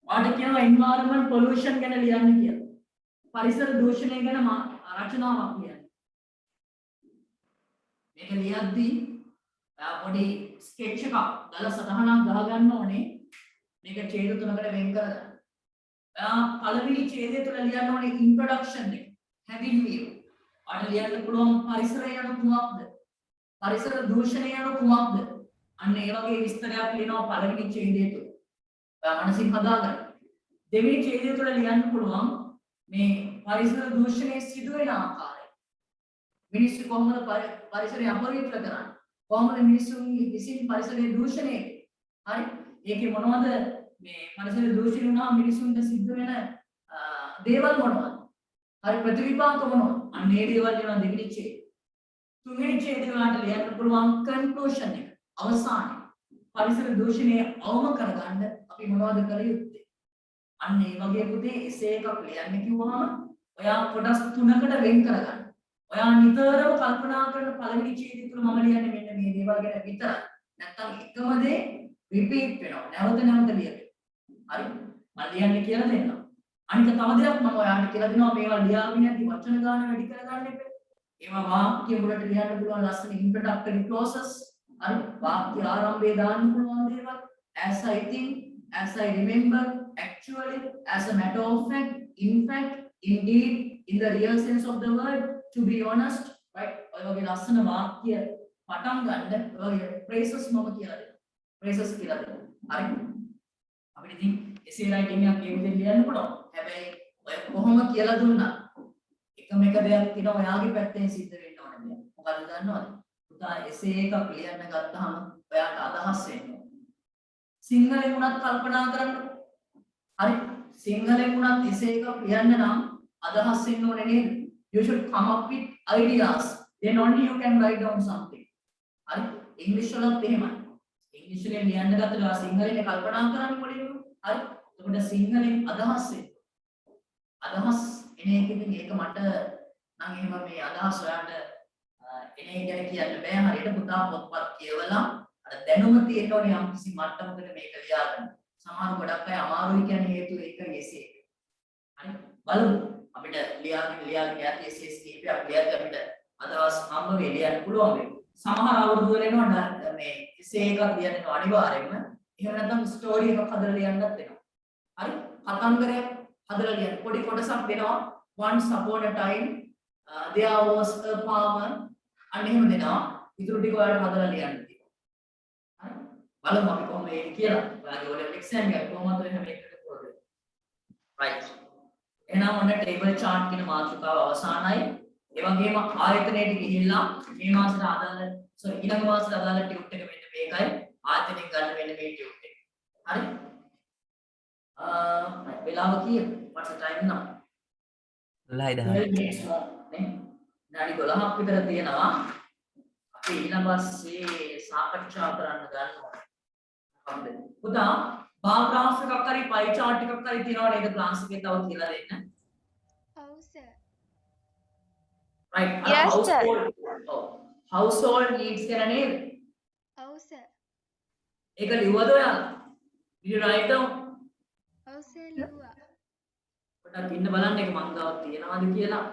ඔයාලට කියනවා environment pollution ගැන ලියන්න කියලා. පරිසර දූෂණය ගැන රචනාවක් ලියන්න. මේක ලියද්දී පොඩි ස්කෙච් එකක් දාලා සටහනක් ගහගන්න ඕනේ. මේක ඡේද තුනකට වෙන් කරගන්න. පළවෙනි ඡේදය තුල ලියන්න ඕනේ introduction එක. හැඳින්වීම. ඔයාලට ලියන්න පුළුවන් පරිසරය යන කුමක්ද? පරිසර දූෂණය යන කුමක්ද? අන්න ඒ වගේ විස්තරයක් ලියනවා පළවෙනි ඡේදය තුල. ඔයා මනසින් හදාගන්න. දෙවෙනි ඡේදය තුල ලියන්න පුළුවන් මේ පරිසර දූෂණය සිදුවෙන ආකාරය. මිනිස්සු කොහොමද පරිසරය අපවිත්‍ර කරන්නේ? කොහොමද මිනිස්සුන් විසින් පරිසරය දූෂණය? හරි. ඒකේ මොනවද මේ පරිසර දූෂණය වුණාම මිනිසුන්ට සිද්ධ වෙන දේවල් මොනවද? හරි ප්‍රතිවිපාක මොනවද? අන්න ඒ දේවල් වෙනවා දෙවෙනි ඡේදය. තුන්වෙනි ඡේදය වලට ලියන්න පුළුවන් කන්ක්ලූෂන් එක. අවසානයේ පරිසර දූෂණය අවම කරගන්න අපි මොනවද කළ යුත්තේ? අන්න ඒ වගේ පුතේ එසේ එකක් ලියන්න කිව්වම ඔයා කොටස් තුනකට වෙන් කරගන්න. ඔයා නිතරම කල්පනා කරන පළවෙනි ඡේදය තුල මම ලියන්නේ මෙන්න මේ දේවල් ගැන විතරයි. නැත්තම් එකම දේ රිපීට් වෙනවා. නැවත නැවත ලියන්න. හරි? මම ලියන්නේ කියලා දෙන්නම්. අනික තව දෙයක් මම ඔයාලට කියලා දෙනවා මේවා ලියාගෙන යද්දි වචන ගාන වැඩි කරගන්න එපා. ඒවා වාක්‍ය වලට ලියන්න පුළුවන් ලස්සන introductory clauses. හරි? වාක්‍ය ආරම්භයේ දාන්න පුළුවන් දේවල්. As I think, as I remember, actually, as a matter of fact, in fact, indeed, in the real sense of the word, to be honest, right? ඔය වගේ ලස්සන වාක්‍ය පටන් ගන්න ඔය phrases මම කියලා දෙනවා. phrases කියලා දෙනවා. හරි? අපිට ඉතින් essay writing එකක් ඒ විදිහට ලියන්න පුළුවන්. හැබැයි ඔය කොහොම කියලා දුන්නා එකම එක දෙයක් තියෙනවා ඔයාගේ පැත්තෙන් සිද්ධ වෙන්න ඕනේ දෙයක්. මොකද්ද දන්නවද? පුතා essay එකක් ලියන්න ගත්තාම ඔයාට අදහස් එන්න ඕනේ. සිංහලෙන් උනත් කල්පනා කරන්න. හරි? සිංහලෙන් උනත් essay එකක් ලියන්න නම් අදහස් එන්න ඕනේ නේද? You should come up with ideas. Then only you can write down something. හරි? English වලත් එහෙමයි. English එකෙන් ලියන්න ගත්තොත් සිංහලෙන් කල්පනා කරන්න මුලින්ම. හරි? එතකොට සිංහලෙන් අදහස් එන්න. අදහස් එන එකකින් ඒක මට නම් එහෙම මේ අදහස් ඔයාලට එන එක ගැන කියන්න බෑ. හරියට පුතා පොත්පත් කියවලා අර දැනුම තියෙන්න ඕනේ යම් කිසි මට්ටමකට මේක ලියාගන්න. සමහර ගොඩක් අය අමාරුයි කියන හේතුව ඒකයි essay එක. හරි? බලමු. අපිට ලියාගෙන යද්දී essays කීපයක් ලියද්දී අපිට අදහස් හම්බ වෙලා ලියන්න පුළුවන් වෙයි. සමහර අවුරුදු වල එනවා මේ essay එකක් ලියන්න අනිවාර්යයෙන්ම. එහෙම නැත්නම් ස්ටෝරි එකක් හදලා ලියන්නත් වෙනවා. හරි? කතන්දරයක් හදලා ලියන්න. පොඩි කොටසක් දෙනවා. Once upon a time there was a farmer. අන්න එහෙම දෙනවා. ඉතුරු ටික ඔයාලට හදලා ලියන්න තියෙනවා. හරි? බලමු අපි කොහොමද ඒක කියලා. ඔයාගේ O level exam එක කොහොමද එහෙම එකකට කරන්නේ. right. එහෙනම් ඔන්න ටේබල් chart කියන මාතෘකාව අවසానයි. ඒ වගේම ආයතනයට ගිහිල්ලා මේ මාසෙට අදාළ ඊළඟ මාසෙට අදාළ ටියුට් එක මෙන්න මේකයි. ආයතනයෙන් ගන්න වෙන මේ ටියුට් එක. හරි? වෙලාව කීයද? what's the time now? 12:10. නේ? විනාඩි 12ක් විතර තියෙනවා. අපි ඊළඟ පස්සේ සාකච්ඡා කරන්න ගන්නවා. හරිද? පුතා බාර් ග්‍රාෆ් එකක් හරි පයි chart එකක් හරි තියනවා නේද ක්ලාස් එකේ තව කියලා දෙන්න. ඔව් sir. right Yes, sir. household needs ගැන නේද? ඔව් සර්. ඒක ලිව්වද ඔයාලා? did you write down? ඔව් සර් ලිව්වා. පොඩ්ඩක් ඉන්න බලන්න ඒක මං ගාව තියනවාද කියලා.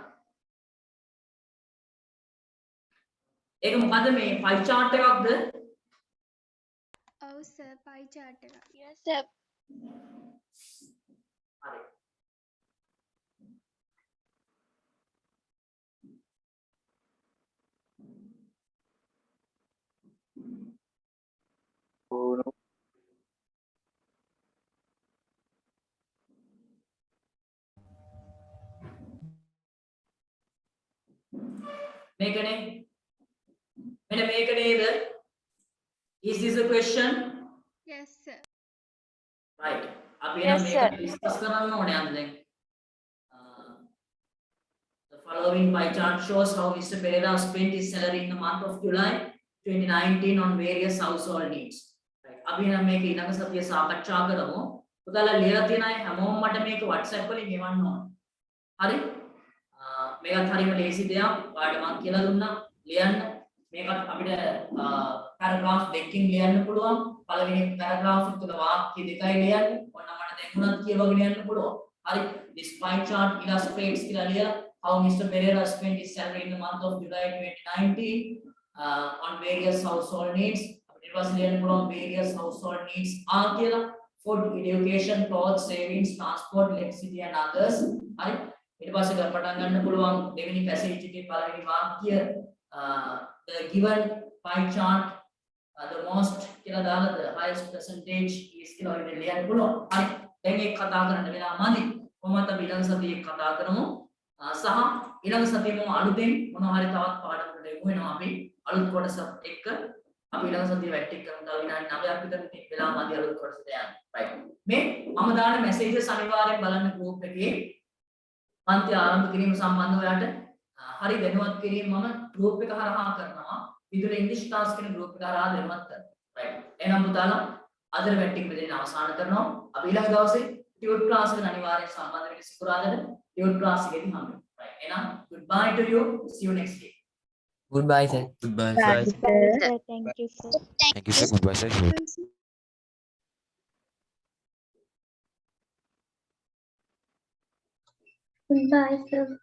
ඒක මොකද මේ පයි chart එකක්ද? ඔව් සර් පයි chart එක. Yes, sir. හරි. මේකනේ මෙන්න මේක නේද? Is this a question? Yes sir. right අපි Yes, එහෙනම් sir. මේක ඩිස්කස් කරන්න ඕනේ අද දැන්. the following pie chart shows how Mr. Pereira spent his salary in the month of July 2019 on various household needs. Right. අපි නම් මේක ඊළඟ සතියේ සාකච්ඡා කරමු. පුතාලා ලියලා තියෙන අය හැමෝම මට මේක WhatsApp වලින් එවන්න ඕන. හරි? මේකත් හරියම ලේසි දෙයක්. ඔයාලට මම කියලා දුන්නා ලියන්න. මේකත් අපිට paragraph දෙකකින් ලියන්න පුළුවන්. පළවෙනි paragraph එක තුල වාක්‍ය දෙකයි ලියන්නේ. ඔන්න මට දැන් උනත් කියවගෙන යන්න පුළුවන්. හරි? This pie chart illustrates කියලා ලියලා how Mr. Pereira spent his salary in the month of July 2019 on various household needs. It was ලියන්න පුළුවන් various household needs are කියලා food, education, clothes, savings, transport, electricity and others. හරි? ඊට පස්සේ පටන් ගන්න පුළුවන් දෙවෙනි passage එකේ පළවෙනි වාක්‍ය the given pie chart the most කියලා දාලා the highest percentage is කියලා ඔය ලියන්න පුළුවන්. හරි. දැන් ඒක කතා කරන්න වෙලා මදි. කොහොමද අපි ඊළඟ සතියේ කතා කරමු. සහ ඊළඟ සතියේ මම අලුතෙන් මොනවා හරි තවත් පාඩමකට යමු වෙනවා අපි අලුත් කොටස එක්ක අපි ඊළඟ සතියේ වැට්ටික් කරමු. තව විනාඩි 9ක් විතර මේ වෙලාව මදි අලුත් කොටසට යන්න. right. මේ මම දාන මැසේජස් අනිවාර්යෙන් බලන්න group එකේ පන්ති ආරම්භ කිරීම සම්බන්ධව ඔයාලට හරි දැනුවත් කිරීම මම group එක හරහා කරනවා. විදුලි ඉංග්‍රීසි ක්ලාස් කියන group එක හරහා දැනුවත් කරනවා. right. එහෙනම් පුතාලා අදට වැට්ටික් මෙතන අවසන් කරනවා. අපි ඊළඟ දවසේ ටියුට් ක්ලාස් එකට අනිවාර්යෙන් සම්බන්ධ වෙන්න සිකුරාදට ටියුට් ක්ලාස් එකේදී හම්බ වෙනවා. right. එහෙනම් goodbye to you. See you next week. Goodbye, sir. Goodbye. Sir, thank you, sir. Thank you, sir. Goodbye, sir. Goodbye, sir.